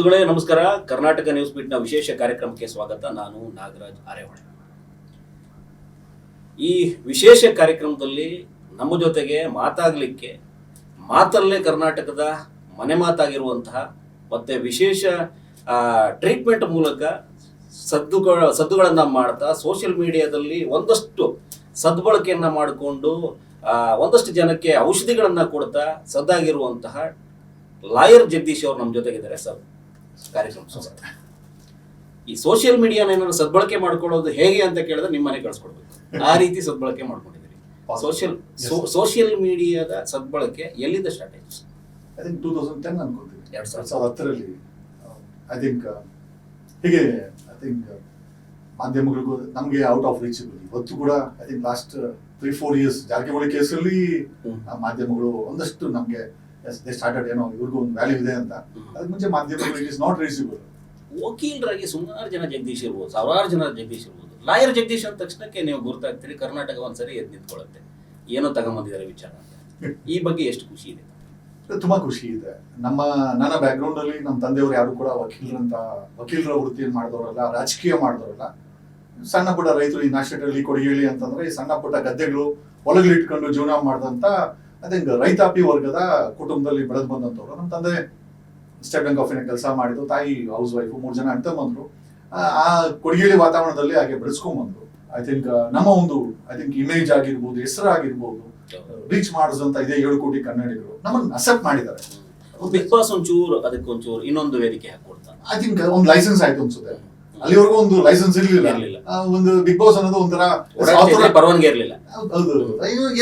ಬಂಧುಗಳೇ ನಮಸ್ಕಾರ. ಕರ್ನಾಟಕ ನ್ಯೂಸ್ ಬೀಟ್ನ ವಿಶೇಷ ಕಾರ್ಯಕ್ರಮಕ್ಕೆ ಸ್ವಾಗತ. ನಾನು ನಾಗರಾಜ್ ಅರೆಹೊಳೆ. ಈ ವಿಶೇಷ ಕಾರ್ಯಕ್ರಮದಲ್ಲಿ ನಮ್ಮ ಜೊತೆಗೆ ಮಾತಾಗಲಿಕ್ಕೆ ಮಾತಲ್ಲೇ ಕರ್ನಾಟಕದ ಮನೆ ಮಾತಾಗಿರುವಂತಹ ಮತ್ತೆ ವಿಶೇಷ ಟ್ರೀಟ್ಮೆಂಟ್ ಮೂಲಕ ಸದ್ದುಗಳನ್ನು ಮಾಡ್ತಾ ಸೋಷಿಯಲ್ ಮೀಡಿಯಾದಲ್ಲಿ ಒಂದಷ್ಟು ಸದ್ಬಳಕೆಯನ್ನು ಮಾಡಿಕೊಂಡು ಒಂದಷ್ಟು ಜನಕ್ಕೆ ಔಷಧಿಗಳನ್ನು ಕೊಡ್ತಾ ಸದ್ದಾಗಿರುವಂತಹ ಲಾಯರ್ ಜಗದೀಶ್ ಅವರು ನಮ್ಮ ಜೊತೆಗಿದ್ದಾರೆ. ಸರ್, ಕಾರ್ಯಕ್ರಮ ಈ ಸೋಷಿಯಲ್ ಮೀಡಿಯಾನ ಏನಾದ್ರು ಸದ್ಬಳಕೆ ಮಾಡ್ಕೊಳ್ಳೋದು ಹೇಗೆ ಅಂತ ಕೇಳಿದ್ರೆ ನಿಮ್ಮನೆ ಕಳಿಸ್ಕೊಡ್ಬೇಕು. ಆ ರೀತಿ ಸದ್ಬಳಕೆ ಮಾಡ್ಕೊಂಡಿದ್ದೀರಿ. ಸೋಷಿಯಲ್ ಮೀಡಿಯಾದ ಸದ್ಬಳಕೆ ಎಲ್ಲಿಂದ ಸ್ಟಾರ್ಟ್ ಆಯ್ತು? ಐ ಥಿಂಕ್ 2010 ಅನ್ಕೋತೀನಿ, 2010ರಲ್ಲಿ. ಐ ಥಿಂಕ್ ಹೀಗೆ ಐ ಥಿಂಕ್ ಮಾಧ್ಯಮಗಳಿಗೂ ನಮಗೆ ಔಟ್ ಆಫ್ ರೀಚ್ ಇವತ್ತು ಕೂಡ I think last 3-4 years Jarkiholi ಕೇಸಲ್ಲಿ ಮಾಧ್ಯಮಗಳು ಒಂದಷ್ಟು ನಮಗೆ ದೇ ಸ್ಟಾರ್ಟೆಡ್ ಏನೋ ಇವ್ರಿಗೂ ಒಂದು ವ್ಯಾಲ್ಯೂ ಇದೆ ಅಂತ. ಅದಕ್ಕೆ ಮುಂಚೆ ಮಾಧ್ಯಮಗಳು ಇಟ್ ಇಸ್ ನಾಟ್ ರೀಚಬಲ್. ವಕೀಲರಾಗಿ ಸುಮಾರು ಜನ ಜಗದೀಶ್ ಇರ್ಬೋದು, ಸಾವಿರಾರು ಜನ ಜಗದೀಶ್ ಇರ್ಬೋದು. ಲಾಯರ್ ಜಗದೀಶ್ ಅಂದ ತಕ್ಷಣಕ್ಕೆ ನೀವು ಗುರುತಾಗ್ತೀರಿ, ಕರ್ನಾಟಕ ಒಂದ್ಸರಿ ಎದ್ದು ನಿಂತ್ಕೊಳ್ಳುತ್ತೆ, ಏನೋ ತಗೊಂಬಂದಿದ್ದಾರೆ ವಿಚಾರ ಅಂತ. ಈ ಬಗ್ಗೆ ಎಷ್ಟು ಖುಷಿ ಇದೆ? ತುಂಬಾ ಖುಷಿ ಇದೆ. ನನ್ನ ಬ್ಯಾಕ್ಗ್ರೌಂಡ್ ಅಲ್ಲಿ ನಮ್ಮ ತಂದೆಯವರು ಯಾರು ಕೂಡ ವಕೀಲರ ವೃತ್ತಿಯನ್ನು ಮಾಡಿದವರಲ್ಲ, ರಾಜಕೀಯ ಮಾಡಿದವರಲ್ಲ. ಸಣ್ಣ ಪುಟ್ಟ ರೈತರು ಈ ನಾಶದಲ್ಲಿ ಕೊಡಗೇಳಿ ಅಂತಂದ್ರೆ ಈ ಸಣ್ಣ ಪುಟ್ಟ ಗದ್ದೆಗಳು ಹೊಲಗಳಿಟ್ಕೊಂಡು ಜೀವನ ಮಾಡಿದಂತ ಐ ಥಿಂಕ್ ರೈತಾಪಿ ವರ್ಗದ ಕುಟುಂಬದಲ್ಲಿ ಬೆಳೆದು ಬಂದಂತವ್ರು. ನಮ್ಮ ತಂದೆ ಸ್ಟೇಟ್ ಬ್ಯಾಂಕ್ ಆಫ್ ಇಂಡಿಯಾ ಕೆಲಸ ಮಾಡಿದ್ರು, ತಾಯಿ ಹೌಸ್ ವೈಫು, 3 ಜನ ಅಣ್ಣ ಬಂದ್ರು. ಆ ಕೊಡಗೇಳಿ ವಾತಾವರಣದಲ್ಲಿ ಹಾಗೆ ಬೆಳೆಸ್ಕೊಂಡ್ಬಂದ್ರು. ಐ ಥಿಂಕ್ ನಮ್ಮ ಒಂದು ಇಮೇಜ್ ಆಗಿರ್ಬೋದು, ಹೆಸರು ಆಗಿರ್ಬೋದು, ರೀಚ್ ಮಾಡಿದಂತ ಇದೇ 7 ಕೋಟಿ ಕನ್ನಡಿಗರು ನಮ್ಮನ್ನು ಅಕ್ಸೆಪ್ಟ್ ಮಾಡಿದ್ದಾರೆ. ಬಿಗ್ ಬಾಸ್ ಅದಕ್ಕೊಂಚೂರು ಇನ್ನೊಂದು ವೇದಿಕೆ ಹಾಕೊಡ್ತಾರೆ. ಐ ಥಿಂಕ್ ಒಂದು ಲೈಸೆನ್ಸ್ ಆಯ್ತು ಅನ್ಸುತ್ತೆ. ಅಲ್ಲಿವರೆಗೂ ಒಂದು ಲೈಸೆನ್ಸ್ ಇರ್ಲಿಲ್ಲ. ಒಂದು ಬಿಗ್ ಬಾಸ್ ಅನ್ನೋದು ಒಂಥರ ಪರವಾನಗಿ ಇರಲಿಲ್ಲ. ಹೌದು,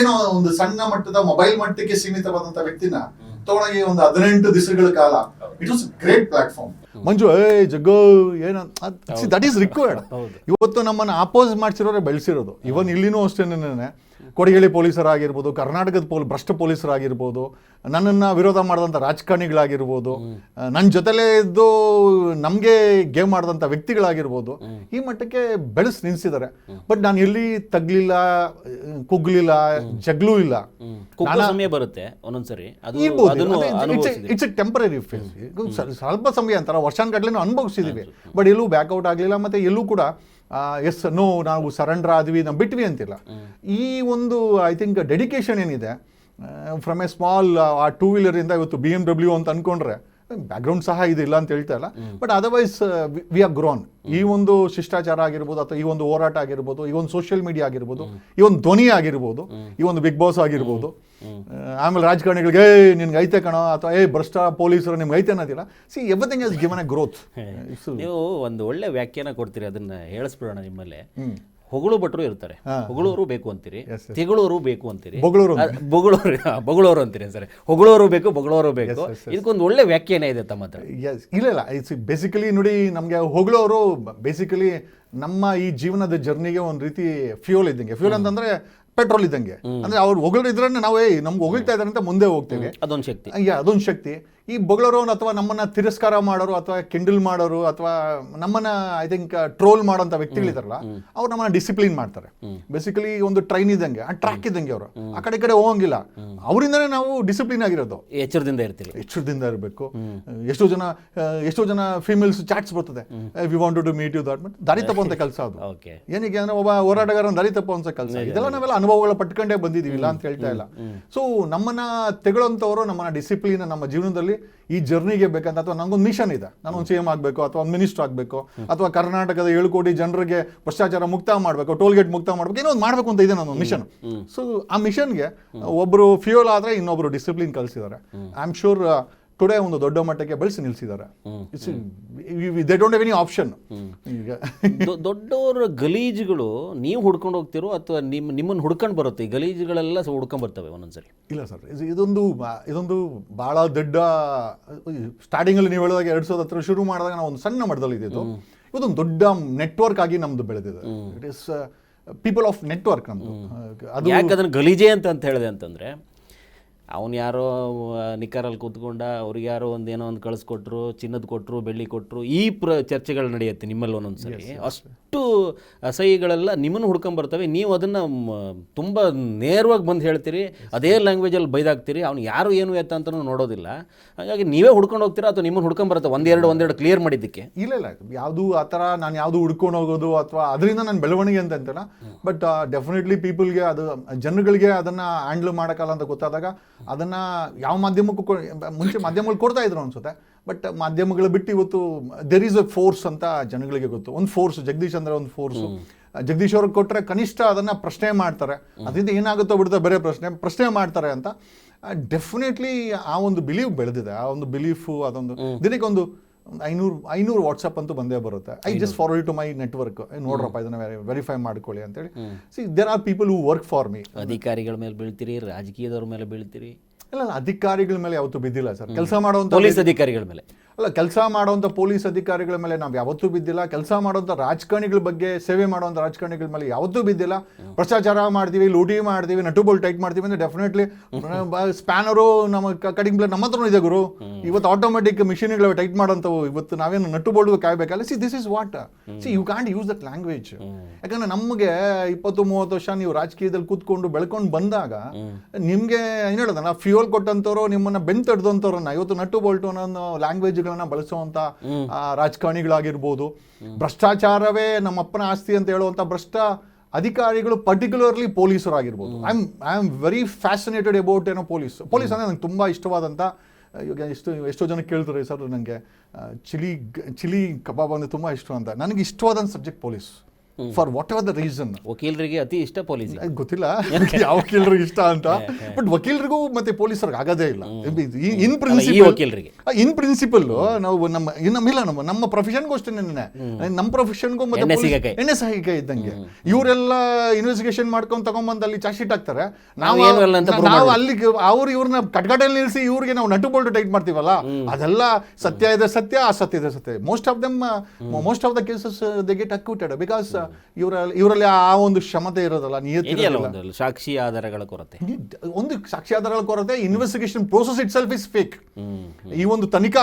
ಏನೋ ಒಂದು ಸಣ್ಣ ಮಟ್ಟದ ಮೊಬೈಲ್ ಮಟ್ಟಕ್ಕೆ ಸೀಮಿತವಾದಂತ ವ್ಯಕ್ತಿನ ತಗೊಳಗೆ ಒಂದು 18 ದಿವಸಗಳ ಕಾಲ it was great platform. Manju Jaggu that is required. ಇವತ್ತು ನಮ್ಮನ್ನು ಅಪೋಸ್ ಮಾಡ್ಸಿರೋರೆ ಬೆಳೆಸಿರೋದು. ಇವನ್ ಇಲ್ಲಿನೂ ಅಷ್ಟೇನೆ ಕೊಡಗೇಳಿ ಪೊಲೀಸರಾಗಿರ್ಬೋದು, ಕರ್ನಾಟಕದ ಭ್ರಷ್ಟ ಪೊಲೀಸರಾಗಿರ್ಬೋದು, ನನ್ನನ್ನು ವಿರೋಧ ಮಾಡಿದಂಥ ರಾಜಕಾರಣಿಗಳಾಗಿರ್ಬೋದು, ನನ್ನ ಜೊತೆಲೇ ಇದ್ದು ನಮಗೆ ಗೇಮ್ ಮಾಡಿದಂಥ ವ್ಯಕ್ತಿಗಳಾಗಿರ್ಬೋದು, ಈ ಮಟ್ಟಕ್ಕೆ ಬೆಳೆಸಿ ನಿಲ್ಲಿಸಿದ್ದಾರೆ. ಬಟ್ ನಾನು ಎಲ್ಲಿ ತಗ್ಲಿಲ್ಲ, ಕುಗ್ಲಿಲ್ಲ, ಜಗ್ಲೂ ಇಲ್ಲ. ಸಮಯ ಬರುತ್ತೆ ಒಂದೊಂದ್ಸರಿ, ಇಟ್ಸ್ ಎ ಟೆಂಪರರಿ ಫೇಸ್. ಸ್ವಲ್ಪ ಸಮಯ ಅಂತಾರೆ, ವರ್ಷಾನ್ಗಟ್ಲೆ ಅನುಭವಿಸಿದೀವಿ. ಬಟ್ ಎಲ್ಲೂ ಬ್ಯಾಕ್ಔಟ್ ಆಗಲಿಲ್ಲ. ಮತ್ತು ಎಲ್ಲೂ ಕೂಡ ಎಸ್ ನೋ ನಾವು ಸರೆಂಡರ್ ಆದ್ವಿ, ನಾವು ಬಿಟ್ವಿ ಅಂತಿಲ್ಲ. ಈ ಒಂದು ಐ ಥಿಂಕ್ ಡೆಡಿಕೇಶನ್ ಏನಿದೆ ಫ್ರಮ್ ಎ ಸ್ಮಾಲ್ ಆ 2 ವೀಲರಿಂದ ಇವತ್ತು BMW ಅಂತ ಅನ್ಕೊಂಡ್ರೆ ಬ್ಯಾಕ್ಗ್ರೌಂಡ್ ಸಹ ಇದಿಲ್ಲ ಅಂತ ಹೇಳ್ತಾ ಇಲ್ಲ. But otherwise we are grown. ಈ ಒಂದು ಶಿಷ್ಟಾಚಾರ ಆಗಿರ್ಬೋದು, ಅಥವಾ ಈ ಒಂದು ಹೋರಾಟ ಆಗಿರ್ಬೋದು, ಈ ಒಂದು ಸೋಷಿಯಲ್ ಮೀಡಿಯಾ ಆಗಿರ್ಬೋದು, ಈ ಒಂದು ಧ್ವನಿ ಆಗಿರ್ಬೋದು, ಈ ಒಂದು ಬಿಗ್ ಬಾಸ್ ಆಗಿರ್ಬೋದು, ಆಮೇಲೆ ರಾಜಕಾರಣಿಗಳಿಗೆ ನಿನ್ಗೆ ಐತೆ ಕಣೋ, ಅಥವಾ ಭ್ರಷ್ಟ ಪೊಲೀಸರು ನಿಮ್ಗೆ ಐತೆ ಅನ್ನೋದಿಲ್ಲ. C everything is given A growth. ನೀವು ಒಂದು ಒಳ್ಳೆ ವ್ಯಾಖ್ಯಾನ ಕೊಡ್ತೀರಿ, ಅದನ್ನ ಹೇಳಿಸ್ಬಿಡೋಣ. ನಿಮ್ಮಲ್ಲೇ ಹೊಗಳು ಭಟ್ರು ಇರ್ತಾರೆ, ಹೊಗಳೂರು ಬೇಕು ಅಂತೀರಿ, ತಿಗಳೂರು ಬೇಕು ಅಂತೀರಿ, ಬೊಗಳೂರು ಅಂತೀರಿ. ಸರಿ, ಹೊಗಳೂರು ಬೇಕು, ಬೊಗಳೂರು ಬೇಕು. ಇದಕ್ಕೊಂದು ಒಳ್ಳೆ ವ್ಯಾಖ್ಯಾನ ಇದೆ ತಮ್ಮ ಹತ್ರ. ಇಲ್ಲ, ಇಟ್ಸ್ ಬೇಸಿಕಲಿ ನೋಡಿ, ನಮಗೆ ಹೊಗಳೋರು ಬೇಸಿಕಲಿ ನಮ್ಮ ಈ ಜೀವನದ ಜರ್ನಿಗೆ ಒಂದು ರೀತಿ ಫ್ಯೂಲ್ ಇದ್ದಂಗೆ. ಫ್ಯೂಲ್ ಅಂತಂದ್ರೆ ಪೆಟ್ರೋಲ್ ಇದ್ದಂಗೆ. ಅಂದ್ರೆ ಅವ್ರು ಹೊಗಳು ಇದ್ರೆ ನಾವು ನಮ್ಗೆ ಹೊಗಳ್ತಾ ಇದಾರೆ ಅಂತ ಮುಂದೆ ಹೋಗ್ತೇವೆ. ಅದೊಂದು ಶಕ್ತಿ. ಅದೊಂದು ಶಕ್ತಿ. ಈ ಬೊಗಳೋರು ಅಥವಾ ನಮ್ಮನ್ನ ತಿರಸ್ಕಾರ ಮಾಡೋರು, ಅಥವಾ ಕೆಂಡಲ್ ಮಾಡೋರು, ಅಥವಾ ನಮ್ಮನ್ನ ಐ ಥಿಂಕ್ ಟ್ರೋಲ್ ಮಾಡೋಂಥ ವ್ಯಕ್ತಿಗಳಿದಾರಲ್ಲ, ಅವ್ರು ನಮ್ಮನ್ನ ಡಿಸಿಪ್ಲಿನ್ ಮಾಡ್ತಾರೆ. ಬೇಸಿಕಲಿ ಒಂದು ಟ್ರೈನ್ ಇದ್ದಂಗೆ, ಆ ಟ್ರ್ಯಾಕ್ ಇದ್ದಂಗೆ. ಅವರು ಆ ಕಡೆ ಹೋಗಂಗಿಲ್ಲ. ಅವರಿಂದನೇ ನಾವು ಡಿಸಿಪ್ಲಿನ್ ಆಗಿರೋದು. ಎಚ್ಚರದಿಂದ ಇರಬೇಕು. ಎಷ್ಟೋ ಜನ ಫೀಮೇಲ್ಸ್ ಚಾಟ್ಸ್ ಬರ್ತದೆ, we want to meet you that. ದಾರಿ ತಪ್ಪುವಂತ ಕೆಲಸ ಅದು. ಏನಕ್ಕೆ ಅಂದ್ರೆ ಒಬ್ಬ ಹೋರಾಟಗಾರನ ದಾರಿ ತಪ್ಪುವಂತ ಕೆಲಸ. ಇದೆಲ್ಲ ನಾವೆಲ್ಲ ಅನುಭವಗಳ ಪಟ್ಕೊಂಡೇ ಬಂದಿದೀವಿಲ್ಲ ಅಂತ ಹೇಳ್ತಾ ಇಲ್ಲ. ಸೊ ನಮ್ಮನ್ನ ತೆಗೊಳ್ಳೋಂಥವ್ರು ನಮ್ಮನ್ನ ಡಿಸಿಪ್ಲಿನ್ ನಮ್ಮ ಜೀವನದಲ್ಲಿ ಈ ಜರ್ನಿಗೆ ಬೇಕಂತ, ಅಥವಾ ನಂಗೊಂದು ಮಿಷನ್ ಇದೆ, ನಾನೊಂದು CM ಆಗಬೇಕು, ಅಥವಾ ಒಂದು ಮಿನಿಸ್ಟರ್ ಆಗಬೇಕು, ಅಥವಾ ಕರ್ನಾಟಕದ 7 ಕೋಟಿ ಜನರಿಗೆ ಭ್ರಷ್ಟಾಚಾರ ಮುಕ್ತ ಮಾಡಬೇಕು, ಟೋಲ್ ಗೇಟ್ ಮುಕ್ತ ಮಾಡಬೇಕು, ಏನೋ ಒಂದು ಮಾಡಬೇಕು ಅಂತ ಇದೆ ನನ್ನೊಂದು ಮಿಷನ್. ಸೊ ಆ ಮಿಷನ್ಗೆ ಒಬ್ಬರು ಫ್ಯೂಯಲ್ ಆದರೆ ಇನ್ನೊಬ್ರು ಡಿಸಿಪ್ಲಿನ್ ಕಲಿಸಿದ್ದಾರೆ. ಐ ಆಮ್ ಶೂರ್ ಟುಡೇ ಒಂದು ದೊಡ್ಡ ಮಟ್ಟಕ್ಕೆ ಬೆಳೆಸಿ ನಿಲ್ಲಿಸಿದ್ದಾರೆ. They don't have any option. ದೊಡ್ಡವರ ಗಲೀಜುಗಳು ನೀವು ಹುಡ್ಕೊಂಡು ಹೋಗ್ತಿರೋ, ಅಥವಾ ನಿಮ್ಮನ್ನು ಹುಡ್ಕೊಂಡು ಬರುತ್ತೆ? ಈ ಗಲೀಜುಗಳೆಲ್ಲ ಹುಡ್ಕೊಂಡು ಬರ್ತವೆ ಒಂದೊಂದ್ಸರಿ. ಇಲ್ಲ ಸರ್, ಇದೊಂದು ಭಾಳ ದೊಡ್ಡ ಸ್ಟಾರ್ಟಿಂಗಲ್ಲಿ ನೀವು ಹೇಳಿದಾಗ 2010 ಶುರು ಮಾಡಿದಾಗ ನಾವು ಒಂದು ಸಣ್ಣ ಮಟ್ಟದಲ್ಲಿ ಇದ್ದಿದ್ದು. ಇದೊಂದು ದೊಡ್ಡ ನೆಟ್ವರ್ಕ್ ಆಗಿ ನಮ್ದು ಬೆಳೆದಿದೆ. It is people of network ನಮ್ದು. ಅದು ಯಾಕೆ ಅದನ್ನು ಗಲೀಜೆ ಅಂತ ಹೇಳಿದೆ ಅಂತಂದ್ರೆ, ಅವನು ಯಾರೋ ನಿಖರಲ್ಲಿ ಕೂತ್ಕೊಂಡ ಅವ್ರಿಗೆ ಯಾರೋ ಏನೋ ಒಂದು ಕಳಿಸ್ಕೊಟ್ರು, ಚಿನ್ನದ ಕೊಟ್ಟರು, ಬೆಳ್ಳಿ ಕೊಟ್ಟರು, ಈ ಚರ್ಚೆಗಳು ನಡೆಯುತ್ತೆ ನಿಮ್ಮಲ್ಲಿ ಒಂದೊಂದು ಸರಿ. ಅಷ್ಟು ಸಹಿಗಳೆಲ್ಲ ನಿಮ್ಮನ್ನು ಹುಡ್ಕೊಂಬರ್ತವೆ, ನೀವು ಅದನ್ನು ತುಂಬ ನೇರವಾಗಿ ಬಂದು ಹೇಳ್ತೀರಿ, ಅದೇ ಲ್ಯಾಂಗ್ವೇಜಲ್ಲಿ ಬೈದಾಗ್ತೀರಿ, ಅವ್ನು ಯಾರು ಏನು ಎತ್ತ ಅಂತಲೂ ನೋಡೋದಿಲ್ಲ. ಹಾಗಾಗಿ ನೀವೇ ಹುಡ್ಕೊಂಡು ಹೋಗ್ತೀರಾ ಅಥವಾ ನಿಮ್ಮನ್ನು ಹುಡ್ಕೊಂಬರುತ್ತೆ ಒಂದೆರಡು ಕ್ಲಿಯರ್ ಮಾಡಿದ್ದಕ್ಕೆ? ಇಲ್ಲ ಯಾವುದು ಆ ಥರ ನಾನು ಯಾವುದು ಹುಡ್ಕೊಂಡು ಹೋಗೋದು ಅಥವಾ ಅದರಿಂದ ನಾನು ಬೆಳವಣಿಗೆ ಅಂತ ಅಂತಲ್ಲ. ಬಟ್ ಡೆಫಿನೆಟ್ಲಿ ಪೀಪಲ್ಗೆ ಅದು ಜನಗಳಿಗೆ ಅದನ್ನು ಹ್ಯಾಂಡ್ಲ್ ಮಾಡೋಕ್ಕಲ್ಲ ಅಂತ ಗೊತ್ತಾದಾಗ ಅದನ್ನು ಯಾವ ಮಾಧ್ಯಮಕ್ಕೂ ಮುಂಚೆ ಮಾಧ್ಯಮಗಳು ಕೊಡ್ತಾ ಇದ್ರು ಅನ್ಸುತ್ತೆ. ಬಟ್ ಮಾಧ್ಯಮಗಳು ಬಿಟ್ಟು ಇವತ್ತು ದೆರ್ ಈಸ್ ಅ ಫೋರ್ಸ್ ಅಂತ ಜನಗಳಿಗೆ ಗೊತ್ತು. ಒಂದು ಫೋರ್ಸ್, ಜಗದೀಶ್ ಅಂದರೆ ಒಂದು ಫೋರ್ಸು. ಜಗದೀಶ್ ಅವ್ರಿಗೆ ಕೊಟ್ಟರೆ ಕನಿಷ್ಠ ಅದನ್ನು ಪ್ರಶ್ನೆ ಮಾಡ್ತಾರೆ, ಅದರಿಂದ ಏನಾಗುತ್ತೋ ಬಿಡುತ್ತೋ ಬೇರೆ ಪ್ರಶ್ನೆ ಮಾಡ್ತಾರೆ ಅಂತ. ಡೆಫಿನೆಟ್ಲಿ ಆ ಒಂದು ಬಿಲೀವ್ ಬೆಳೆದಿದೆ. ಆ ಒಂದು ಬಿಲೀಫು ಅದೊಂದು ದಿನಕ್ಕೆ ಒಂದು 500 ವಾಟ್ಸಪ್ ಅಂತೂ ಬಂದೇ ಬರುತ್ತೆ. I just forward to my network, ನೋಡ್ರಪ್ಪ ಇದನ್ನು ವೆರಿಫೈ ಮಾಡ್ಕೊಳ್ಳಿ ಅಂತೇಳಿ. See there are people who work for me. ಅಧಿಕಾರಿಗಳ ಮೇಲೆ ಬೀಳ್ತೀರಿ, ರಾಜಕೀಯದವ್ರ ಮೇಲೆ ಬೀಳ್ತೀರಿ? ಇಲ್ಲ, ಅಧಿಕಾರಿಗಳ ಮೇಲೆ ಯಾವತ್ತೂ ಬಿದ್ದಿಲ್ಲ ಸರ್. ಕೆಲಸ ಮಾಡುವಂಥ ಪೊಲೀಸ್ ಅಧಿಕಾರಿಗಳ ಮೇಲೆ ಅಲ್ಲ, ಕೆಲಸ ಮಾಡುವಂಥ ಪೊಲೀಸ್ ಅಧಿಕಾರಿಗಳ ಮೇಲೆ ನಾವು ಯಾವತ್ತೂ ಬಿದ್ದಿಲ್ಲ. ಕೆಲಸ ಮಾಡುವಂಥ ರಾಜಕಾರಣಿಗಳ ಬಗ್ಗೆ, ಸೇವೆ ಮಾಡುವಂಥ ರಾಜಕಾರಣಿಗಳ ಮೇಲೆ ಯಾವತ್ತೂ ಬಿದ್ದಿಲ್ಲ. ಭ್ರಷ್ಟಾಚಾರ ಮಾಡ್ತೀವಿ, ಲೂಟಿ ಮಾಡ್ತೀವಿ, ನಟು ಬೋಲ್ಟ್ ಟೈಟ್ ಮಾಡ್ತೀವಿ ಅಂದರೆ ಡೆಫಿನೆಟ್ಲಿ ಸ್ಪ್ಯಾನರು ನಮ್ಮ ಕಟಿಂಗ್ ಬ್ಲೇಡ್ ನಮ್ಮ ಹತ್ರನೂ ಇದೆ ಗುರು. ಇವತ್ತು ಆಟೋಮೆಟಿಕ್ ಮಿಷಿನ್ಗಳು ಟೈಟ್ ಮಾಡೋಂಥವು. ಇವತ್ತು ನಾವೇನು ನಟು ಬೋಲ್ಟ್ ಕಾಯ್ಬೇಕಲ್ಲ. See this is what you can't use that language. ಯಾಕಂದ್ರೆ ನಮಗೆ 20-30 ವರ್ಷ ನೀವು ರಾಜಕೀಯದಲ್ಲಿ ಕೂತ್ಕೊಂಡು ಬೆಳ್ಕೊಂಡು ಬಂದಾಗ ನಿಮಗೆ ಏನು ಹೇಳೋದಲ್ಲ, ಫ್ಯೂಯಲ್ ಕೊಟ್ಟಂಥವ್ರು, ನಿಮ್ಮನ್ನ ಬೆನ್ ತಡೆದಂಥವ್ರನ್ನ ಇವತ್ತು ನಟು ಬೋಲ್ಟು ಅನ್ನೋ ಲ್ಯಾಂಗ್ವೇಜ್ ಬಳಸುವಂತ ರಾಜಕಾರಣಿಗಳಾಗಿರ್ಬೋದು, ಭ್ರಷ್ಟಾಚಾರವೇ ನಮ್ಮಪ್ಪನ ಆಸ್ತಿ ಅಂತ ಹೇಳುವಂತ ಭ್ರಷ್ಟ ಅಧಿಕಾರಿಗಳು, ಪರ್ಟಿಕ್ಯುಲರ್ಲಿ ಪೊಲೀಸರಾಗಿರ್ಬೋದು. I am very fascinated about police ಅಂದರೆ ನಂಗೆ ತುಂಬ ಇಷ್ಟವಾದಂಥ. ಇವಾಗ ಎಷ್ಟೋ ಜನ ಕೇಳ್ತಾರೆ ಸರ್ ನನಗೆ ಚಿಲಿ ಕಬಾಬ್ ಅಂದರೆ ತುಂಬ ಇಷ್ಟ ಅಂತ. ನನಗೆ ಇಷ್ಟವಾದಂಥ subject police, for what ever the reason. ವಕೀಲರಿಗೆ ಅತಿ ಇಷ್ಟ ಪೊಲೀಸ್, ಗೊತ್ತಿಲ್ಲ ಯಾವ ವಕೀಲರಿಗೆ ಇಷ್ಟ ಅಂತ. ಬಟ್ ವಕೀಲರಿಗೂ ಮತ್ತೆ ಪೊಲೀಸರಿಗೆ ಆಗೋದೇ ಇಲ್ಲ. ಇನ್ ಪ್ರಿನ್ಸಿಪಲ್ ನಾವು ನಮ್ಮ ಪ್ರೊಫೆಷನ್ಗೂ ಅಷ್ಟೇ, ನಮ್ಮ ಪ್ರೊಫೆಷನ್ಗೂ ಮತ್ತೆ ಎಣ್ಣೆ ಸಹಿಗೆ ಇದ್ದಂಗೆ. ಇವರೆಲ್ಲ ಇನ್ವೆಸ್ಟಿಗೇಷನ್ ಮಾಡ್ಕೊಂಡು ತಗೊಂಬಂದು ಅಲ್ಲಿ ಚಾರ್ಜ್ ಶೀಟ್ ಹಾಕ್ತಾರೆ. ನಾವು ಅಲ್ಲಿ ಇವ್ರನ್ನ ಕಟ್ಕಟಲ್ಲಿ ನಿಲ್ಲಿಸಿ ಇವ್ರಿಗೆ ನಾವು ನಟು ಬೋಲ್ಟ್ ಟೈಟ್ ಮಾಡ್ತೀವಲ್ಲ, ಅದೆಲ್ಲ ಸತ್ಯ ಇದೆ ಸತ್ಯ, ಅಸತ್ಯ ಇದೆ ಸತ್ಯ. Most of the cases they get acquitted because ಇವರಲ್ಲಿ ಆ ಒಂದು ಕ್ಷಮತೆ ಇರೋದಲ್ಲ, ನಿಯತಿ, ಸಾಕ್ಷಿ ಆಧಾರಗಳ ಕೊರತೆ. ಒಂದು ಸಾಕ್ಷಿ ಆಧಾರಗಳ ಕೊರತೆ. Investigation process it self is fake. ಈ ಒಂದು ತನಿಖಾ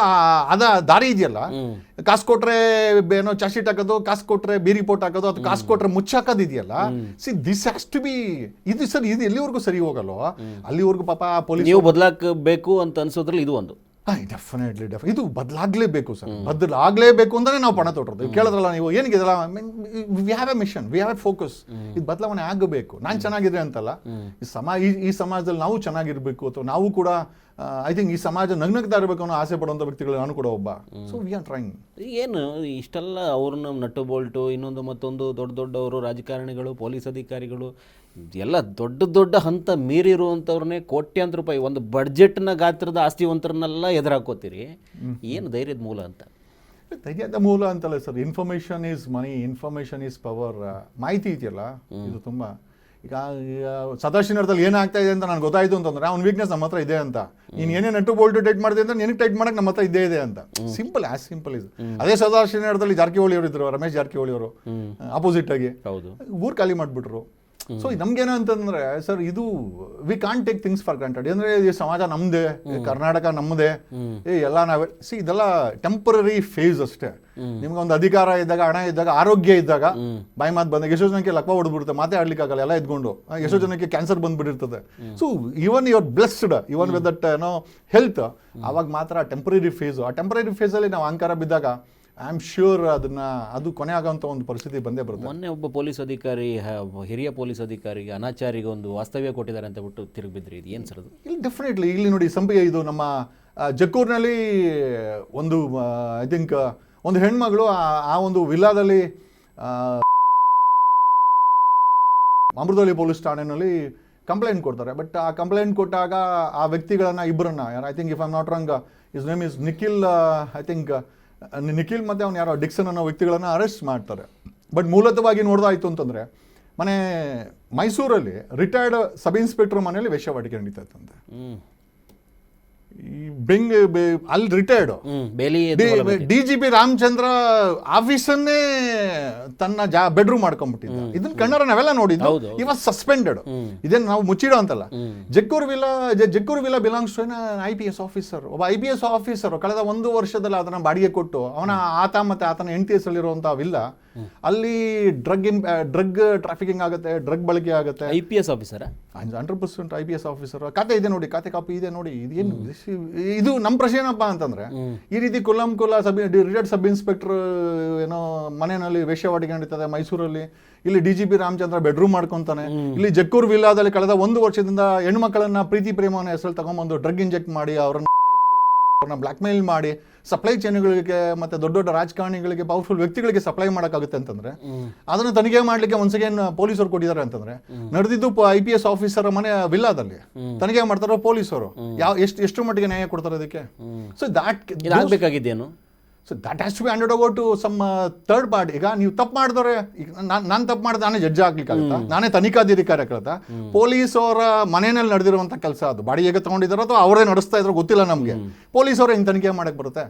ಅದ ದಾರಿ ಇದೆಯಲ್ಲ, ಕಾಸು ಕೊಟ್ರೆ ಏನೋ ಚಾರ್ಜ್ ಶೀಟ್ ಹಾಕೋದು, ಕಾಸು ಕೊಟ್ರೆ ಬಿ ರಿಪೋರ್ಟ್ ಹಾಕೋದು, ಅಥವಾ ಕಾಸು ಕೊಟ್ರೆ ಮುಚ್ಚಾಕೋದು ಇದೆಯಲ್ಲ. See this has to be, ಇದು ಎಲ್ಲಿವರೆಗೂ ಸರಿ ಹೋಗಲ್ವೋ ಅಲ್ಲಿವರೆಗೂ ಪಾಪ ಪೊಲೀಸ್. ನೀವು ಬದಲಾಗಬೇಕು ಅಂತ ಅನ್ಸೋದ್ರಲ್ಲಿ ಇದು ಒಂದು. ಡೆಫಿನೆಟ್ಲಿ ಇದು ಬದಲಾಗಲೇಬೇಕು ಸರ್. ಬದಲಾಗಲೇಬೇಕು ಅಂದ್ರೆ ನಾವು ಪಣ ತೊಟ್ಟರು. ಕೇಳಿದ್ರಲ್ಲ ನೀವು, ಏನಿಗೆ we have a mission, we have a focus. ಇದು ಬದಲಾವಣೆ ಆಗಬೇಕು. ನಾನು ಚೆನ್ನಾಗಿದ್ರೆ ಅಂತಲ್ಲ, ಈ ಸಮಾಜದಲ್ಲಿ ನಾವು ಚೆನ್ನಾಗಿರ್ಬೇಕು, ಅಥವಾ ನಾವು ಕೂಡ ಐ ಥಿಂಕ್ ಈ ಸಮಾಜ ನಗ್ನಗ್ತಾ ಇರಬೇಕು ಅನ್ನೋ ಆಸೆ ಪಡುವಂಥ ವ್ಯಕ್ತಿಗಳು ನಾನು ಕೂಡ ಒಬ್ಬ. So we are trying. ಏನು ಇಷ್ಟೆಲ್ಲ ಅವ್ರನ್ನ ನಟ್ಟು ಬೋಲ್ಟು, ಇನ್ನೊಂದು ಮತ್ತೊಂದು ದೊಡ್ಡವರು ರಾಜಕಾರಣಿಗಳು, ಪೊಲೀಸ್ ಅಧಿಕಾರಿಗಳು ಎಲ್ಲ ದೊಡ್ಡ ಹಂತ ಮೀರಿರುವಂಥವ್ರನ್ನೇ ಕೋಟ್ಯಾಂತರ ರೂಪಾಯಿ ಒಂದು ಬಡ್ಜೆಟ್ನ ಗಾತ್ರದ ಆಸ್ತಿವಂತರನ್ನೆಲ್ಲ ಎದುರಾಕೋತೀರಿ. ಏನು ಧೈರ್ಯದ ಮೂಲ ಅಂತ? ಧೈರ್ಯದ ಮೂಲ ಅಂತಲ್ಲ sir. Information is money, information is power. ಮಾಹಿತಿ ಇದೆಯಲ್ಲ, ಇದು ತುಂಬ. ಈಗ ಸದಾಶಿವನಗರದಲ್ಲಿ ಏನಾಗ್ತಾ ಇದೆ ಅಂತ ನನಗೆ ಗೊತ್ತಾಯ್ತು ಅಂತಂದ್ರೆ ಅವ್ನ ವೀಕ್ನೆಸ್ ನಮ್ಮ ಹತ್ರ ಇದೆ ಅಂತ. ನೀನು ಏನೇ ನಟು ಬೋಲ್ಟು ಟೈಟ್ ಮಾಡಿದೆ ಅಂತ ನಿನಗೆ ಟೈಟ್ ಮಾಡಕ್ಕೆ ನಮ್ಮ ಹತ್ರ ಇದೆ ಅಂತ. ಸಿಂಪಲ್, ಆಸ್ ಸಿಂಪಲ್ ಇದು. ಅದೇ ಸದಾಶಿವನಗರದಲ್ಲಿ ಜಾರಕಿಹೊಳಿ ಅವರು ಇದ್ರು, ರಮೇಶ್ ಜಾರಕಿಹೊಳಿ ಅವರು ಅಪೋಸಿಟ್ ಆಗಿ ಊರು ಖಾಲಿ ಮಾಡಿಬಿಟ್ರು. ಸೊ ನಮ್ಗೇನು ಅಂತಂದ್ರೆ ಸರ್, ಇದು we can't take things for granted. ಅಂದ್ರೆ ಈ ಸಮಾಜ ನಮ್ದೇ, ಕರ್ನಾಟಕ ನಮ್ಮದೇ, ಎಲ್ಲ ನಾವೇ. ಸಿ ಇದೆಲ್ಲ ಟೆಂಪರರಿ ಫೇಸ್ ಅಷ್ಟೇ. ನಿಮ್ಗೆ ಒಂದು ಅಧಿಕಾರ ಇದ್ದಾಗ, ಹಣ ಇದ್ದಾಗ, ಆರೋಗ್ಯ ಇದ್ದಾಗ, ಬಾಯಿ ಮಾತು ಬಂದಾಗ ಎಷ್ಟೋ ಜನಕ್ಕೆ ಲಕ್ವ ಹೊಡೆದ್ಬಿಡುತ್ತೆ, ಮಾತೇ ಆಡ್ಲಿಕ್ಕಾಗಲ್ಲ ಎಲ್ಲ ಇದ್ಕೊಂಡು. ಎಷ್ಟೋ ಜನಕ್ಕೆ ಕ್ಯಾನ್ಸರ್ ಬಂದ್ಬಿಟ್ಟಿರ್ತದೆ. So even you are blessed even with that health, ಅವಾಗ ಮಾತ್ರ ಟೆಂಪರರಿ ಫೇಸು. ಆ ಟೆಂಪರರಿ ಫೇಸಲ್ಲಿ ನಾವು ಅಹಂಕಾರ ಬಿದ್ದಾಗ ಐ ಆಮ್ ಶ್ಯೂರ್ ಅದು ಕೊನೆ ಆಗೋಂಥ ಒಂದು ಪರಿಸ್ಥಿತಿ ಬಂದೇ ಬರುತ್ತೆ. ಮೊನ್ನೆ ಒಬ್ಬ ಪೊಲೀಸ್ ಅಧಿಕಾರಿ, ಹಿರಿಯ ಪೊಲೀಸ್ ಅಧಿಕಾರಿಗೆ ಅನಾಚಾರಿಗೆ ಒಂದು ವಾಸ್ತವ್ಯ ಕೊಟ್ಟಿದ್ದಾರೆ ಅಂತ ಬಿಟ್ಟು ತಿರುಗಿಬಿದ್ರಿ. ಇದು ಏನು ಸರ್ ಅದು? ಇಲ್ಲಿ ಡೆಫಿನೆಟ್ಲಿ ಇಲ್ಲಿ ನೋಡಿ, ಇದು ನಮ್ಮ ಜಕ್ಕೂರಿನಲ್ಲಿ ಒಂದು ಐ ಥಿಂಕ್ ಒಂದು ಹೆಣ್ಮಗಳು ಆ ಒಂದು ವಿಲ್ಲಾದಲ್ಲಿ ಅಮೃತಹಳ್ಳಿ ಪೊಲೀಸ್ ಠಾಣೆಯಲ್ಲಿ ಕಂಪ್ಲೇಂಟ್ ಕೊಡ್ತಾರೆ. ಬಟ್ ಆ ಕಂಪ್ಲೇಂಟ್ ಕೊಟ್ಟಾಗ ಆ ವ್ಯಕ್ತಿಗಳನ್ನು ಇಬ್ಬರನ್ನ, I think if I am not wrong, is name is Nikhil, I think Nikhil ಮತ್ತು ಅವ್ನು ಯಾರೋ ಡಿಕ್ಸನ್ ಅನ್ನೋ ವ್ಯಕ್ತಿಗಳನ್ನು ಅರೆಸ್ಟ್ ಮಾಡ್ತಾರೆ. ಬಟ್ ಮೂಲತವಾಗಿ ನೋಡ್ದಾಯ್ತು ಅಂತಂದರೆ ಮೈಸೂರಲ್ಲಿ ರಿಟೈರ್ಡ್ ಸಬ್ ಇನ್ಸ್ಪೆಕ್ಟರ್ ಮನೆಯಲ್ಲಿ ವೇಶ್ಯಾವಾಟಿಕೆ ನಡೀತಾ ಇತ್ತಂತೆ. ಅಲ್ಲಿ ರಿಟೈರ್ಡ್ ಬೇಲಿ DGP ರಾಮಚಂದ್ರ ಆಫೀಸನ್ನೇ ತನ್ನ ಬೆಡ್ರೂಮ್ ಮಾಡ್ಕೊಂಡ್ಬಿಟ್ಟಿದ್ದ. ಇದನ್ನ ಕಣ್ಣಾರ ನಾವೆಲ್ಲ ನೋಡಿದ್ದು. ಈ ವಾಸ್ ಸಸ್ಪೆಂಡೆಡ್. ಇದೇನು ನಾವು ಮುಚ್ಚಿಡೋ ಅಂತಲ್ಲ. Jakkur villa belongs to IPS officer. ಒಬ್ಬ IPS ಆಫೀಸರ್ ಕಳೆದ 1 ವರ್ಷದಲ್ಲಿ ಅದನ್ನ ಬಾಡಿಗೆ ಕೊಟ್ಟು ಆತ ಮತ್ತೆ ಆತನ ಹೆಂಡತಿ ಹೆಸರಲ್ಲಿರುವಂತಹ ವಿಲ್ಲ ಅಲ್ಲಿ ಡ್ರಗ್ ಟ್ರಾಫಿಕಿಂಗ್ ಆಗುತ್ತೆ, ಡ್ರಗ್ ಬಳಕೆ ಆಗುತ್ತೆ. IPS officer 100% IPS officer. ಖಾತೆ ಇದೆ ನೋಡಿ, ಖಾತೆ ಕಾಪಿ ಇದೆ ನೋಡಿ. ಇದೇನು ಇದು ನಮ್ಮ ಪ್ರಶ್ನೆ ಏನಪ್ಪ ಅಂತಂದ್ರೆ, ಈ ರೀತಿ ಕುಲ್ಲ ರಿಟೈರ್ಡ್ ಸಬ್ ಇನ್ಸ್ಪೆಕ್ಟರ್ ಏನೋ ಮನೆಯಲ್ಲಿ ವೇಶ್ಯಾವಾಟಿಕೆ ನಡೀತದೆ ಮೈಸೂರಲ್ಲಿ. ಇಲ್ಲಿ DGP ರಾಮಚಂದ್ರ ಬೆಡ್ರೂಮ್ ಮಾಡ್ಕೊಂತಾನೆ. ಇಲ್ಲಿ ಜಕ್ಕೂರ್ ವಿಲ್ಲಾದಲ್ಲಿ ಕಳೆದ 1 ವರ್ಷದಿಂದ ಹೆಣ್ಮಕ್ಳನ್ನ ಪ್ರೀತಿ ಪ್ರೇಮನ ಹೆಸರಲ್ಲಿ ತಗೊಂಡ್ಬಂದು ಡ್ರಗ್ ಇಂಜೆಕ್ಟ್ ಮಾಡಿ ಅವ್ರನ್ನ ಬ್ಲಾಕ್ ಮೇಲ್ ಮಾಡಿ ಸಪ್ಲೈ ಚೈನ್ಗಳಿಗೆ ಮತ್ತೆ ದೊಡ್ಡ ದೊಡ್ಡ ರಾಜಕಾರಣಿಗಳಿಗೆ ಪವರ್ಫುಲ್ ವ್ಯಕ್ತಿಗಳಿಗೆ ಸಪ್ಲೈ ಮಾಡೋಕ್ಕಾಗುತ್ತೆ ಅಂತಂದ್ರೆ ಅದನ್ನು ತನಿಖೆ ಮಾಡ್ಲಿಕ್ಕೆ ಒನ್ಸ್ ಅಗೇನ್ ಪೊಲೀಸರು ಕೊಟ್ಟಿದ್ದಾರೆ ಅಂತಂದ್ರೆ ನಡೆದಿದ್ದು IPS ಆಫೀಸರ್ ಮನೆ ವಿಲ್ಲಾದಲ್ಲಿ ತನಿಖೆ ಮಾಡ್ತಾರೋ ಪೊಲೀಸರು ಎಷ್ಟು ಮಟ್ಟಿಗೆ ನ್ಯಾಯ ಕೊಡ್ತಾರೆ ಅದಕ್ಕೆ? ಸೊ ಆಗ್ಬೇಕಾಗಿದ್ದೇನು? So that has to be handed over to some third party. ಈಗ ನೀವು ತಪ್ಪು ಮಾಡಿದವ್ರೆ, ಈಗ ನಾನು ತಪ್ಪು ಮಾಡಿದ್ರೆ ನಾನೇ ಜಡ್ಜ್ ಆಗ್ಲಿಕ್ಕಾಗತ್ತಾ? ನಾನೇ ತನಿಖಾಧಿಕಾರಿ ಆಗ್ಲತ್ತಾ? ಪೊಲೀಸ್ ಅವರ ಮನೆಯಲ್ಲಿ ನಡೆದಿರುವಂಥ ಕೆಲಸ ಅದು ಬಾಡಿಗೆಗೆ ತಗೊಂಡಿದ್ದಾರೋ ಅಥವಾ ಅವರೇ ನಡೆಸ್ತಾ ಇದ್ರೋ ಗೊತ್ತಿಲ್ಲ ನಮಗೆ. ಪೊಲೀಸ್ ಅವರೇ ಹಿಂಗೆ ತನಿಖೆ ಮಾಡಕ್ಕೆ ಬರುತ್ತೆ?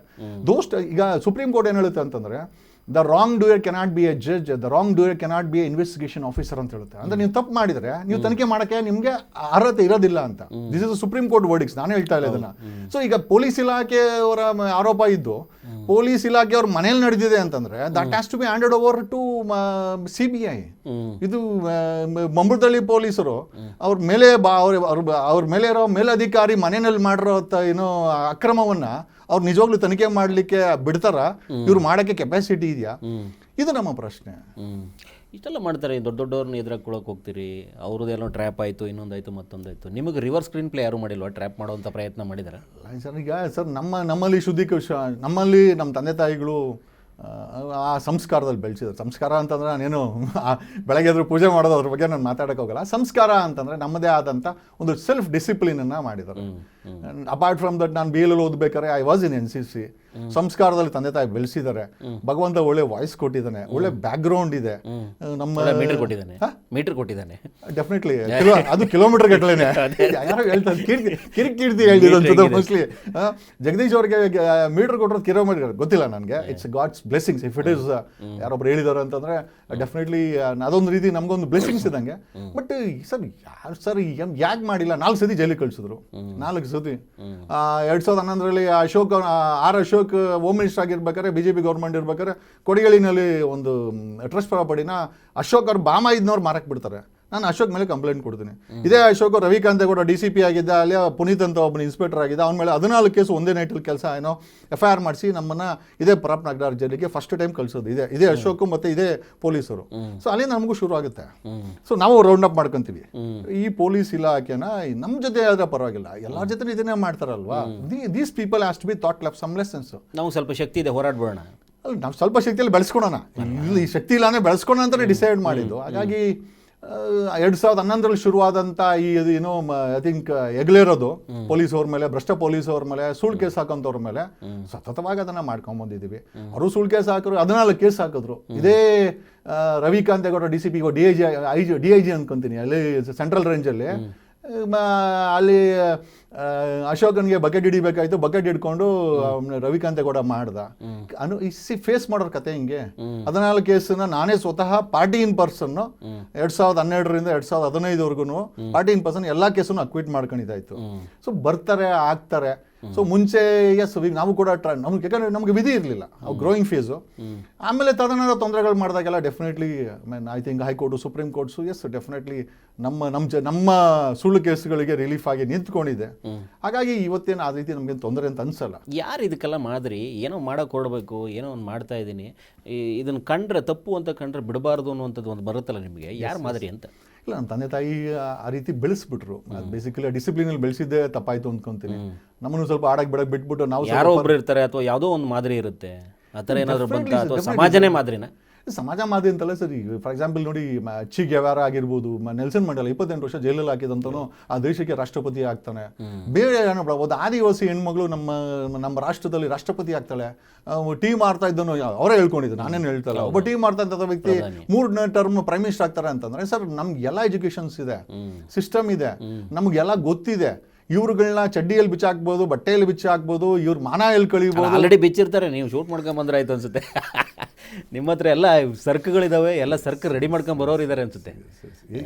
ಈಗ ಸುಪ್ರೀಂ ಕೋರ್ಟ್ ಏನು ಹೇಳುತ್ತೆ ಅಂತಂದ್ರೆ, the wrong doer cannot be A judge, the wrong doer cannot be A investigation officer ಅಂತ ಹೇಳುತ್ತೆ. ಅಂದ್ರೆ ನೀವು ತಪ್ಪು ಮಾಡಿದ್ರೆ ನೀವು ತನಿಖೆ ಮಾಡೋಕ್ಕೆ ನಿಮಗೆ ಅರ್ಹತೆ ಇರೋದಿಲ್ಲ ಅಂತ. ದಿಸ್ ಇಸ್ ಸುಪ್ರೀಂ ಕೋರ್ಟ್ ವರ್ಡಿಕ್ಸ್, ನಾನು ಹೇಳ್ತಾ ಇಲ್ಲ ಇದನ್ನ. ಸೊ ಈಗ ಪೊಲೀಸ್ ಇಲಾಖೆಯವರ ಆರೋಪ ಇದ್ದು ಪೊಲೀಸ್ ಇಲಾಖೆ ಅವ್ರ ಮನೇಲಿ ನಡೆದಿದೆ ಅಂತಂದ್ರೆ that has to be handed over to CBI. ಇದು ಮಂಬಳದಳ್ಳಿ ಪೊಲೀಸರು ಅವ್ರ ಮೇಲೆ ಅವ್ರ ಮೇಲೆ ಇರೋ ಮೇಲಧಿಕಾರಿ ಮನೆಯಲ್ಲಿ ಮಾಡಿರೋ ಏನೋ ಅಕ್ರಮವನ್ನ ಅವ್ರು ನಿಜವಾಗ್ಲೂ ತನಿಖೆ ಮಾಡಲಿಕ್ಕೆ ಬಿಡ್ತಾರ? ಇವ್ರು ಮಾಡೋಕ್ಕೆ ಕೆಪಾಸಿಟಿ ಇದೆಯಾ? ಇದು ನಮ್ಮ ಪ್ರಶ್ನೆ. ಇಷ್ಟೆಲ್ಲ ಮಾಡ್ತಾರೆ, ದೊಡ್ಡವ್ರನ್ನ ಎದುರಾಕೊಳಕ್ಕೆ ಹೋಗ್ತೀರಿ, ಅವ್ರದ್ದೆಲ್ಲೋ ಟ್ರ್ಯಾಪ್ ಆಯಿತು, ಇನ್ನೊಂದಾಯಿತು ಮತ್ತೊಂದಾಯಿತು. ನಿಮಗೆ ರಿವರ್ಸ್ ಸ್ಕ್ರೀನ್ ಪ್ಲೇ ಯಾರು ಮಾಡಿಲ್ವಾ? ಟ್ರ್ಯಾಪ್ ಮಾಡುವಂಥ ಪ್ರಯತ್ನ ಮಾಡಿದ್ದಾರೆ ಸರ್? ಈಗ ಸರ್ ನಮ್ಮಲ್ಲಿ ನಮ್ಮಲ್ಲಿ ನಮ್ಮ ತಂದೆ ತಾಯಿಗಳು ಆ ಸಂಸ್ಕಾರದಲ್ಲಿ ಬೆಳೆಸಿದ್ರು. ಸಂಸ್ಕಾರ ಅಂತಂದ್ರೆ ನಾನೇನು ಬೆಳಗ್ಗೆ ಎದ್ರು ಪೂಜೆ ಮಾಡೋದು ಅದ್ರ ಬಗ್ಗೆ ನಾನು ಮಾತಾಡೋಕೆ ಹೋಗಲ್ಲ. ಸಂಸ್ಕಾರ ಅಂತಂದರೆ ನಮ್ಮದೇ ಆದಂಥ ಒಂದು ಸೆಲ್ಫ್ ಡಿಸಿಪ್ಲಿನನ್ನು ಮಾಡಿದ್ದಾರೆ. ಅಪಾರ್ಟ್ ಫ್ರಮ್ ದಟ್ ನಾನು BL ಓದಬೇಕಾದ್ರೆ ಐ ವಾಸ್ ಇನ್ NCC. ಸಂಸ್ಕಾರದಲ್ಲಿ ತಂದೆ ತಾಯಿ ಬೆಳೆಸಿದ್ದಾರೆ. ಭಗವಂತ ಒಳ್ಳೆ ವಾಯ್ಸ್ ಕೊಟ್ಟಿದ್ದಾನೆ, ಒಳ್ಳೆ ಬ್ಯಾಕ್ಗ್ರೌಂಡ್ ಇದೆ. ನಮ್ಮ ಮೀಟರ್ ಕೊಟ್ಟಿದ್ದಾನೆ ಡೆಫಿನೆಟ್ಲಿ. ಅದು ಕಿಲೋಮೀಟರ್ ಗಟ್ಟಲೆನೆ ಯಾರೋ ಹೇಳ್ತಾರೆ, ಕೀರ್ತಿ ಹೇಳಿದಂಥದ್ದು ಮೋಸ್ಟ್ಲಿ. ಜಗದೀಶ್ ಅವ್ರಿಗೆ ಮೀಟರ್ ಕೊಟ್ಟರು ಕಿಲೋಮೀಟರ್ ಗೊತ್ತಿಲ್ಲ ನನಗೆ. It's God's blessings. If it is ಯಾರೊಬ್ರು ಹೇಳಿದಾರೆ ಅಂತಂದ್ರೆ ಡೆಫಿನೆಟ್ಲಿ ಅದೊಂದು ರೀತಿ ನಮ್ಗೊಂದು ಬ್ಲೆಸ್ಸಿಂಗ್ಸ್ ಇದ್ದಂಗೆ. ಬಟ್ ಸರ್ ಯಾಕೆ ಮಾಡಿಲ್ಲ? 4 ಸತಿ ಜೈಲಿಗೆ ಕಳಿಸಿದ್ರು. 4 ಸತಿ. 2011ರಲ್ಲಿ ಅಶೋಕ್ ಹೋಮ್ ಮಿನಿಸ್ಟರ್ ಆಗಿರ್ಬೇಕಾದ್ರೆ BJP ಗೌರ್ಮೆಂಟ್ ಇರ್ಬೇಕಾದ್ರೆ ಕೊಡಿಗೇಳಿನಲ್ಲಿ ಒಂದು ಟ್ರಸ್ಟ್ ಪ್ರಾಪರ್ಟಿನ ಅಶೋಕ್ ಅವ್ರು ಬಾಮಾಯಿದ್ನವ್ರು ಮಾರಕ್ಕೆ ಬಿಡ್ತಾರೆ. ನಾನು ಅಶೋಕ್ ಮೇಲೆ ಕಂಪ್ಲೇಂಟ್ ಕೊಡ್ತೀನಿ. ಇದೇ ಅಶೋಕ್ ರವಿಕಾಂತೇಗೌಡ DCP ಆಗಿದ್ದ, ಅಲ್ಲಿ ಪುನೀತ್ ಅಂತ ಒಬ್ಬನ ಇನ್ಸ್ಪೆಕ್ಟರ್ ಆಗಿದ್ದ. ಅವನ ಮೇಲೆ 14 ಕೇಸು ಒಂದೇ ನೈಟಲ್ಲಿ ಕೆಲಸ FIR ಮಾಡಿಸಿ ನಮ್ಮನ್ನ ಇದೇ ಪರಪ್ ನಗರ ಜೈಲಿಗೆ ಫಸ್ಟ್ ಟೈಮ್ ಕಳಿಸೋದು ಇದೇ ಅಶೋಕ್ ಮತ್ತೆ ಇದೇ ಪೊಲೀಸರು. ಸೊ ಅಲ್ಲಿ ನಮಗೂ ಶುರು ಆಗುತ್ತೆ. ಸೊ ನಾವು ರೌಂಡ್ ಅಪ್ ಮಾಡ್ಕೊಂತೀವಿ. ಈ ಪೊಲೀಸ್ ಇಲಾಖೆನ ನಮ್ಮ ಜೊತೆ ಆದ್ರೆ ಪರವಾಗಿಲ್ಲ, ಎಲ್ಲರ ಜೊತೆ ಇದನ್ನೇ ಮಾಡ್ತಾರಲ್ವಾ. These people has to be taught left some lessons. ನಾವು ಸ್ವಲ್ಪ ಶಕ್ತಿ ಇದೆ, ಹೋರಾಡ್ಬೋಣ. ನಾವು ಸ್ವಲ್ಪ ಶಕ್ತಿಯಲ್ಲಿ ಬೆಳೆಸ್ಕೊಳೋಣ. ಇಲ್ಲಿ ಶಕ್ತಿ ಇಲ್ಲಾಂದ್ರೆ ಬೆಳೆಸ್ಕೊಳೋಣ ಅಂತ ಡಿಸೈಡ್ ಮಾಡಿದ್ದು. ಹಾಗಾಗಿ 2011ರಲ್ಲಿ ಶುರುವಾದಂಥ ಏನೋ ಐ ಥಿಂಕ್ ಎಗ್ಲೇರೋದು ಪೊಲೀಸವ್ರ ಮೇಲೆ, ಭ್ರಷ್ಟ ಪೊಲೀಸವ್ರ ಮೇಲೆ, ಸುಳ್ಳು ಕೇಸ್ ಹಾಕೋಂಥವ್ರ ಮೇಲೆ ಸತತವಾಗಿ ಅದನ್ನು ಮಾಡ್ಕೊಂಬಂದಿದ್ದೀವಿ. ಅವರು ಸುಳ್ಳು ಕೇಸ್ ಹಾಕಿದ್ರು, 14 ಕೇಸ್ ಹಾಕಿದ್ರು. ಇದೇ ರವಿಕಾಂತೇಗೌಡ DCP DIG ಅನ್ಕೊಂತೀನಿ, ಅಲ್ಲಿ ಸೆಂಟ್ರಲ್ ರೇಂಜಲ್ಲಿ. ಅಲ್ಲಿ ಅಶೋಕನ್ಗೆ ಬಕೆಟ್ ಹಿಡಿಬೇಕಾಯ್ತು, ಬಕೆಟ್ ಹಿಡ್ಕೊಂಡು ರವಿಕಾಂತೇಗೌಡ ಮಾಡ್ದ. ಫೇಸ್ ಮಾಡೋರ್ ಕತೆ ಹಿಂಗೆ. 14 ಕೇಸನ್ನ ನಾನೇ ಸ್ವತಃ ಪಾರ್ಟಿ ಇನ್ ಪರ್ಸನ್ 2012ರಿಂದ 2015ವರೆಗೂ ಪಾರ್ಟಿ ಇನ್ ಪರ್ಸನ್ ಎಲ್ಲ ಕೇಸನ್ನು ಅಕ್ವಿಟ್ ಮಾಡ್ಕೊಂಡಿದ್ದಾಯ್ತು. ಸೊ ಬರ್ತಾರೆ, ಆಗ್ತಾರೆ. ಸೊ ಮುಂಚೆ ಎಸ್ ನಾವು ಕೂಡ ನಮ್ಗೆ, ಯಾಕಂದ್ರೆ ನಮ್ಗೆ ವಿಧಿ ಇರಲಿಲ್ಲ, ಗ್ರೋಯಿಂಗ್ ಫೇಸು. ಆಮೇಲೆ ತದನಂತರ ತೊಂದರೆಗಳು ಮಾಡಿದಾಗೆಲ್ಲ definitely I think high court, supreme courts yes definitely ನಮ್ಮ ಸುಳ್ಳು ಕೇಸುಗಳಿಗೆ ರಿಲೀಫ್ ಆಗಿ ನಿಂತ್ಕೊಂಡಿದೆ. ಹಾಗಾಗಿ ಇವತ್ತೇನು ಆ ರೀತಿ ನಮ್ಗೇನು ತೊಂದರೆ ಅಂತ ಅನ್ಸಲ್ಲ. ಯಾರು ಇದಕ್ಕೆಲ್ಲ ಮಾದರಿ? ಏನೋ ಮಾಡೋಕೆ ಕೊಡಬೇಕು, ಏನೋ ಒಂದು ಮಾಡ್ತಾ ಇದ್ದೀನಿ, ಇದನ್ನು ಕಂಡ್ರೆ ತಪ್ಪು ಅಂತ ಕಂಡ್ರೆ ಬಿಡಬಾರ್ದು ಅನ್ನುವಂಥದ್ದು ಒಂದು ಬರುತ್ತಲ್ಲ ನಿಮಗೆ, ಯಾರು ಮಾದರಿ ಅಂತ? ಇಲ್ಲ, ನಮ್ಮ ತಂದೆ ತಾಯಿ ಆ ರೀತಿ ಬೆಳೆಸ್ಬಿಟ್ರು. ಬೇಸಿಕಲಿ ಡಿಸಿಪ್ಲಿನಲ್ಲಿ ಬೆಳೆಸಿದ್ದೇ ತಪ್ಪಾಯ್ತು ಅಂದ್ಕೊಂತೀನಿ. ನಮ್ಮನ್ನು ಸ್ವಲ್ಪ ಆಡಕ್ಕೆ ಬಿಡಕ್ಕೆ ಬಿಟ್ಬಿಟ್ಟು ನಾವು ಯಾರೋ ಒಬ್ರು ಇರ್ತಾರೆ ಅಥವಾ ಯಾವುದೋ ಒಂದು ಮಾದರಿ ಇರುತ್ತೆ, ಆ ಥರ ಏನಾದರೂ ಬಂತ ಅಥವಾ ಸಮಾಜನೇ ಮಾದರಿನ? ಸಮಾಜ ಮಾದರಿ ಅಂತಲ್ಲ ಸರ್. ಈಗ ಫಾರ್ ಎಕ್ಸಾಂಪಲ್ ನೋಡಿ, ಚಿ ಗೆವಾರಾ ಆಗಿರ್ಬೋದು, ನೆಲ್ಸನ್ ಮಂಡೇಲಾ 28 ವರ್ಷ ಜೈಲಲ್ಲಿ ಹಾಕಿದಂತನೂ ಆ ದೇಶಕ್ಕೆ ರಾಷ್ಟ್ರಪತಿ ಆಗ್ತಾನೆ. ಬೇರೆ ಏನೋ ಒಂದು ಆದಿವಾಸಿ ಹೆಣ್ಮಗಳು ನಮ್ಮ ರಾಷ್ಟ್ರದಲ್ಲಿ ರಾಷ್ಟ್ರಪತಿ ಆಗ್ತಾಳೆ. ಟೀಮ್ ಆಡ್ತಾ ಇದ್ದನು ಅವರೇ ಹೇಳ್ಕೊಂಡಿದ್ದು, ನಾನೇನು ಹೇಳ್ತಲ್ಲ. ಒಬ್ಬ ಟೀಮ್ ಆಡ್ತಾ ಇದ್ದ ವ್ಯಕ್ತಿ 3ನೇ ಟರ್ಮ್ ಪ್ರೈಮ್ ಮಿನಿಸ್ಟರ್ ಆಗ್ತಾರೆ ಅಂತಂದ್ರೆ ಸರ್, ನಮ್ಗೆ ಎಲ್ಲ ಎಜುಕೇಶನ್ಸ್ ಇದೆ, ಸಿಸ್ಟಮ್ ಇದೆ, ನಮಗೆಲ್ಲ ಗೊತ್ತಿದೆ. ಇವ್ರುಗಳನ್ನ ಚಡ್ಡಿಯಲ್ಲಿ ಬಿಚ್ಚಾಕ್ಬೋದು, ಬಟ್ಟೆಯಲ್ಲಿ ಬಿಚ್ಚಾಕ್ಬೋದು, ಇವ್ರ ಮಾನ ಎಲ್ಲಿ ಕಳಿಬೋದು. ಆಲ್ರೆಡಿ ಬಿಚ್ಚಿರ್ತಾರೆ, ನೀವು ಶೂಟ್ ಮಾಡ್ಕೊಂಬಂದ್ರೆ ಆಯ್ತು ಅನ್ಸುತ್ತೆ. ನಿಮ್ಮ ಹತ್ರ ಎಲ್ಲ ಸರ್ಕ್ಗಳಿದಾವೆ, ಎಲ್ಲ ಸರ್ಕ್ ರೆಡಿ ಮಾಡ್ಕೊಂಡ್ ಬರೋರು ಇದ್ದಾರೆ ಅನ್ಸುತ್ತೆ.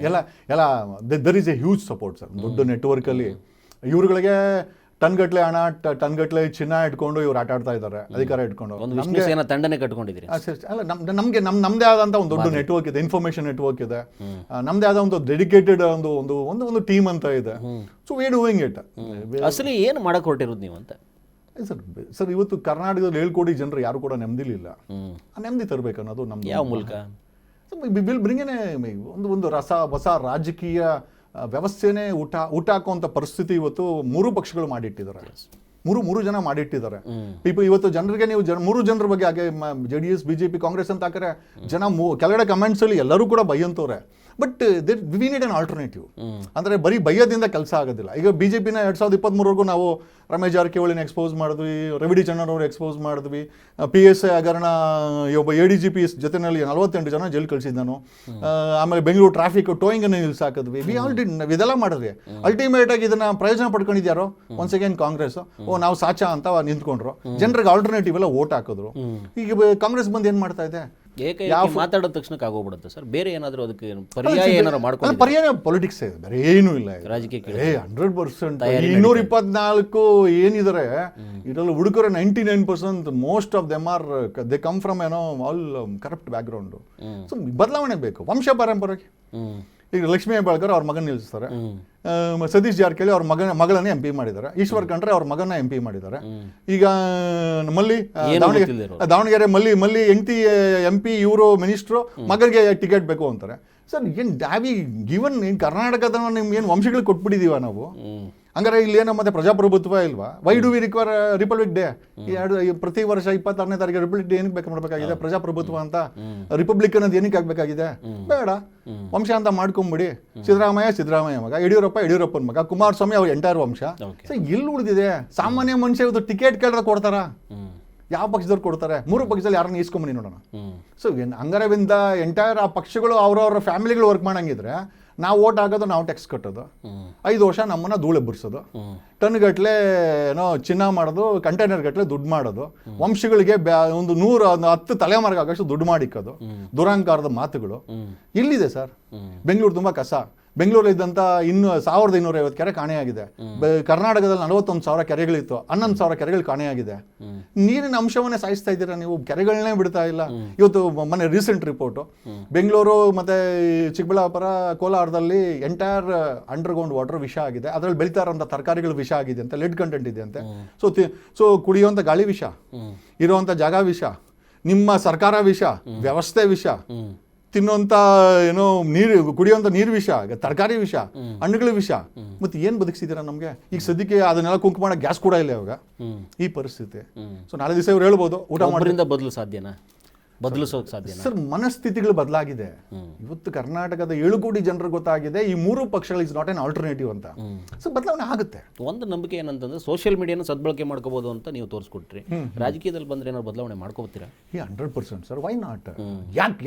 ಎಲ್ಲ there is a huge support sir. ದೊಡ್ಡ ನೆಟ್ವರ್ಕಲ್ಲಿ ಇವ್ರುಗಳಿಗೆ ಟನ್ಗಟ್ಲೆ ಹಣ, ಟನ್ಗಟ್ಲೆ ಚಿನ್ನ ಇಟ್ಕೊಂಡು ಇವ್ರು ಆಟ ಆಡ್ತಾ ಇದ್ದಾರೆ, ಅಧಿಕಾರ ಇಟ್ಕೊಂಡು. ಒಂದು ವಿಷ್ಣು ಸೇನಾ ತಂಡನೇ ಕಟ್ಕೊಂಡಿದ್ದೀರಿ. ಅಲ್ಲ, ನಮ್ದೇ ಆದಂತ ಒಂದು ದೊಡ್ಡ ನೆಟ್ವರ್ಕ್ ಇದೆ, ಇನ್ಫಾರ್ಮೇಶನ್ ನೆಟ್ವರ್ಕ್ ಇದೆ, ನಮ್ದೇ ಆದ ಒಂದು ಡೆಡಿಕೇಟೆಡ್ ಒಂದು ಟೀಮ್ ಅಂತ ಇದೆ. So we doing it. ಅಸಲಿ ಏನು ಮಾಡಕ್ ಹೊರಟಿರೋದು ನೀವು ಅಂತ ಸರ್ ಇವತ್ತು ಕರ್ನಾಟಕದಲ್ಲಿ 7 ಕೋಟಿ ಜನರು ಯಾರು ಕೂಡ ನೆಮ್ಮದಿಲಿಲ್ಲ. ಆ ನೆಮ್ಮದಿ ತರಬೇಕು ಅನ್ನೋದು ನಮ್ದು. ಯಾವ ಮೂಲಕ? ವಿಲ್ ಬ್ರಿಂಗ್ ಒಂದು ಹೊಸ ರಾಜಕೀಯ ವ್ಯವಸ್ಥೆನೇ ಊಟ ಹಾಕುವಂಥ ಪರಿಸ್ಥಿತಿ ಇವತ್ತು 3 ಪಕ್ಷಗಳು ಮಾಡಿಟ್ಟಿದ್ದಾರೆ. ಮೂರು ಜನ ಮಾಡಿಟ್ಟಿದ್ದಾರೆ. ಇವತ್ತು ಜನರಿಗೆ ನೀವು 3 ಜನರ ಬಗ್ಗೆ ಹಾಗೆ JDS, BJP, ಕಾಂಗ್ರೆಸ್ ಅಂತ ಹಾಕಿದ್ರೆ ಜನ ಕೆಳಗಡೆ ಕಮೆಂಟ್ಸ್ ಅಲ್ಲಿ ಎಲ್ಲರೂ ಕೂಡ ಬೈಯಂತವ್ರೆ. But we need an alternative. ಅಂದರೆ ಬರೀ ಬೈಯೋದಿಂದ ಕೆಲಸ ಆಗೋದಿಲ್ಲ. ಈಗ BJPನ 2023ವರೆಗೂ ನಾವು ರಮೇಶ್ ಜಾರಕಿಹೊಳಿನ ಎಕ್ಸ್ಪೋಸ್ ಮಾಡಿದ್ವಿ, ರವಿ ಡಿ ಚನ್ನಣ್ಣವ್ರು ಎಕ್ಸ್ಪೋಸ್ ಮಾಡಿದ್ವಿ, PSI ಹಗರಣ ಒಬ್ಬ ADGP ಜೊತೆನಲ್ಲಿ 48 ಜನ ಜೈಲು ಕಳಿಸಿದ್ ನಾನು. ಆಮೇಲೆ ಬೆಂಗಳೂರು ಟ್ರಾಫಿಕ್ ಟೋಯಿಂಗನ್ನು ನಿಲ್ಸಾಕಿದ್ವಿ. ಇದೆಲ್ಲ ಮಾಡಿದ್ವಿ. ಅಲ್ಟಿಮೇಟ್ ಆಗಿ ಇದನ್ನ ಪ್ರಯೋಜನ ಪಡ್ಕೊಂಡಿದ್ಯಾರೋ ಒನ್ಸ್ ಅಗೇನ್ ಕಾಂಗ್ರೆಸ್. ನಾವು ಸಾಚಾ ಅಂತ ನಿಂತ್ಕೊಂಡ್ರು, ಜನರಿಗೆ ಆಲ್ಟರ್ನೇಟಿವ್ ಎಲ್ಲ ವೋಟ್ ಹಾಕಿದ್ರು. ಈಗ ಕಾಂಗ್ರೆಸ್ ಬಂದು ಏನ್ ಮಾಡ್ತಾ ಇದೆ, ಮಾತಾಡೋ ತಕ್ಷಣಕ್ಕೆ ಆಗೋಗ್ಬಿಡುತ್ತೆ ಸರ್. ಬೇರೆ ಏನಾದರೂ ಅದಕ್ಕೆ ಪರ್ಯಾಯ ಏನಾದ್ರು ಮಾಡ್ಕೊಂಡು? ಪರ್ಯಾಯ ಪೊಲಿಟಿಕ್ಸ್ ಇದೆ, ಬೇರೆ ಏನೂ ಇಲ್ಲ ರಾಜಕೀಯ. 100% 224 ಏನಿದ್ದಾರೆ ಇದರಲ್ಲಿ ಹುಡುಗರು 99% most of them are they come from all corrupt back ground. So ಬದಲಾವಣೆ ಬೇಕು ವಂಶ ಪರಂಪರೆಗೆ. ಈಗ ಲಕ್ಷ್ಮೀ ಹೆಬ್ಬಾಳ್ಕರ್ ಅವ್ರ ಮಗನ ನಿಲ್ಲಿಸ್ತಾರೆ, ಸತೀಶ್ ಜಾರಕಿಹೊಳಿ ಅವ್ರ ಮಗಳನ್ನೇ MP ಮಾಡಿದ್ದಾರೆ, ಈಶ್ವರ್ ಖಂಡ್ರೆ ಅವ್ರ ಮಗನ MP ಮಾಡಿದ್ದಾರೆ. ಈಗ ಮಲ್ಲಿ ದಾವಣಗೆರೆ ಮಲ್ಲಿ ಹೆಂಡತಿ MP, ಇವರು ಮಿನಿಸ್ಟ್ರು, ಮಗನಿಗೆ ಟಿಕೆಟ್ ಬೇಕು ಅಂತಾರೆ. ಸರ್ ಏನು ಗಿವನ್ ಕರ್ನಾಟಕದ ನಿಮ್ಗೆ ಏನು ವಂಶಗಳು ಕೊಟ್ಬಿಟ್ಟಿದೀವ ನಾವು? ಹಂಗಾರೆ ಇಲ್ಲಿ ಏನೋ ಮತ್ತೆ ಪ್ರಜಾಪ್ರಭುತ್ವ ಇಲ್ವಾ? Why do we require republic day? ಪ್ರತಿ ವರ್ಷ 26ನೇ ತಾರೀಕು ರಿಪಬ್ಲಿಕ್ ಡೇ ಏನಕ್ಕೆ ಬೇಕು ಮಾಡಬೇಕಾಗಿದೆ? ಪ್ರಜಾಪ್ರಭುತ್ವ ಅಂತ ರಿಪಬ್ಲಿಕ್ ಅನ್ನೋದು ಏನಕ್ಕೆ ಆಗ್ಬೇಕಾಗಿದೆ? ಬೇಡ, ವಂಶ ಅಂತ ಮಾಡ್ಕೊಂಬಿಡಿ. ಸಿದ್ದರಾಮಯ್ಯ ಮಗ, ಯಡಿಯೂರಪ್ಪನ ಮಗ, ಕುಮಾರಸ್ವಾಮಿ ಅವ್ರ ಎಂಟೈರ್ ವಂಶ. ಸೊ ಎಲ್ಲಿ ಉಳಿದಿದೆ? ಸಾಮಾನ್ಯ ಮನುಷ್ಯ ಇವತ್ತು ಟಿಕೆಟ್ ಕೇಳಿದ್ರೆ ಕೊಡ್ತಾರ? ಯಾವ ಪಕ್ಷದವ್ರು ಕೊಡ್ತಾರೆ? 3 ಪಕ್ಷದಲ್ಲಿ ಯಾರನ್ನ ಈಸ್ಕೊಂಬನಿ ನೋಡೋಣ. ಸೊ ಹಂಗಾರವಿಂದ ಎಂಟೈರ್ ಆ ಪಕ್ಷಗಳು ಅವ್ರವ್ರ ಫ್ಯಾಮಿಲಿಗಳು ವರ್ಕ್ ಮಾಡಂಗಿದ್ರೆ ನಾವು ಓಟ್ ಹಾಕೋದು, ನಾವು ಟ್ಯಾಕ್ಸ್ ಕಟ್ಟೋದು, 5 ವರ್ಷ ನಮ್ಮನ್ನ ಧೂಳೆಬ್ಬರಿಸೋದು, ಟನ್ಗಟ್ಲೆ ಚಿನ್ನ ಮಾಡೋದು, ಕಂಟೈನರ್ ಗಟ್ಲೆ ದುಡ್ಡು ಮಾಡೋದು, ವಂಶಗಳಿಗೆ ಒಂದು 10 ತಲೆಮಾರಿಗೆ ಆಗಷ್ಟು ದುಡ್ಡು ಮಾಡಿಕ್ಕೋದು, ದುರಹಂಕಾರದ ಮಾತುಗಳು ಇಲ್ಲಿದೆ ಸರ್. ಬೆಂಗಳೂರು ತುಂಬಾ ಕಸ. ಬೆಂಗಳೂರಲ್ಲಿದ್ದಂಥ 1250 ಕೆರೆ ಕಾಣೆಯಾಗಿದೆ. ಕರ್ನಾಟಕದಲ್ಲಿ 41,000 ಕೆರೆಗಳಿತ್ತು, 11,000 ಕೆರೆಗಳು ಕಾಣೆಯಾಗಿದೆ. ನೀರಿನ ಅಂಶವನ್ನೇ ಸಾಯಿಸ್ತಾ ಇದ್ದೀರಾ ನೀವು, ಕೆರೆಗಳನ್ನೇ ಬಿಡ್ತಾ ಇಲ್ಲ. ಇವತ್ತು ಮೊನ್ನೆ ರೀಸೆಂಟ್ ರಿಪೋರ್ಟು, ಬೆಂಗಳೂರು ಮತ್ತು ಚಿಕ್ಕಬಳ್ಳಾಪುರ, ಕೋಲಾರದಲ್ಲಿ ಎಂಟೈರ್ ಅಂಡರ್ಗ್ರೌಂಡ್ ವಾಟರ್ ವಿಷ ಆಗಿದೆ. ಅದರಲ್ಲಿ ಬೆಳೀತಾ ಇರೋಂಥ ತರಕಾರಿಗಳು ವಿಷ ಆಗಿದೆ ಅಂತ, ಲೆಡ್ ಕಂಟೆಂಟ್ ಇದೆ ಅಂತೆ. ಸೊ ಕುಡಿಯುವಂಥ ಗಾಳಿ ವಿಷ, ಇರುವಂಥ ಜಾಗ ವಿಷ, ನಿಮ್ಮ ಸರ್ಕಾರ ವಿಷ, ವ್ಯವಸ್ಥೆ ವಿಷ, ತಿನ್ನುವಂಥ ನೀರು, ಕುಡಿಯುವಂಥ ನೀರು ವಿಷ, ತರಕಾರಿ ವಿಷ, ಹಣ್ಣುಗಳ ವಿಷ. ಮತ್ತೆ ಏನು ಬದುಕಿಸಿದ್ದೀರಾ ನಮಗೆ? ಈಗ ಸದ್ಯಕ್ಕೆ ಅದನ್ನೆಲ್ಲ ಕುಂಕು ಮಾಡೋ ಗ್ಯಾಸ್ ಕೂಡ ಇಲ್ಲ ಇವಾಗ, ಈ ಪರಿಸ್ಥಿತಿ. ಸೊ ನಾಳೆ ದಿವಸ ಇವ್ರು ಹೇಳ್ಬೋದು ಊಟ ಮಾಡೋದ್ರಿಂದ ಬದಲಿಸೋಕೆ ಸಾಧ್ಯ ಸರ್. ಮನಸ್ಥಿತಿಗಳು ಬದಲಾಗಿದೆ. ಇವತ್ತು ಕರ್ನಾಟಕದ 7 ಕೋಟಿ ಜನರಿಗೆ ಗೊತ್ತಾಗಿದೆ ಈ 3 ಪಕ್ಷಗಳು ಇಸ್ ನಾಟ್ ಎನ್ ಆಲ್ಟರ್ನೇಟಿವ್ ಅಂತ. ಸೊ ಬದಲಾವಣೆ ಆಗುತ್ತೆ. ಒಂದು ನಂಬಿಕೆ ಏನಂತಂದ್ರೆ ಸೋಷಿಯಲ್ ಮೀಡಿಯಾನ ಸದ್ಬಳಕೆ ಮಾಡ್ಕೋಬಹುದು ಅಂತ ನೀವು ತೋರಿಸ್ಕೊಟ್ರಿ. ರಾಜಕೀಯದಲ್ಲಿ ಬಂದ್ರೆ ಏನಾದ್ರು ಬದಲಾವಣೆ ಮಾಡ್ಕೋತೀರಾ? 100% ಸರ್, ವೈ ನಾಟ್?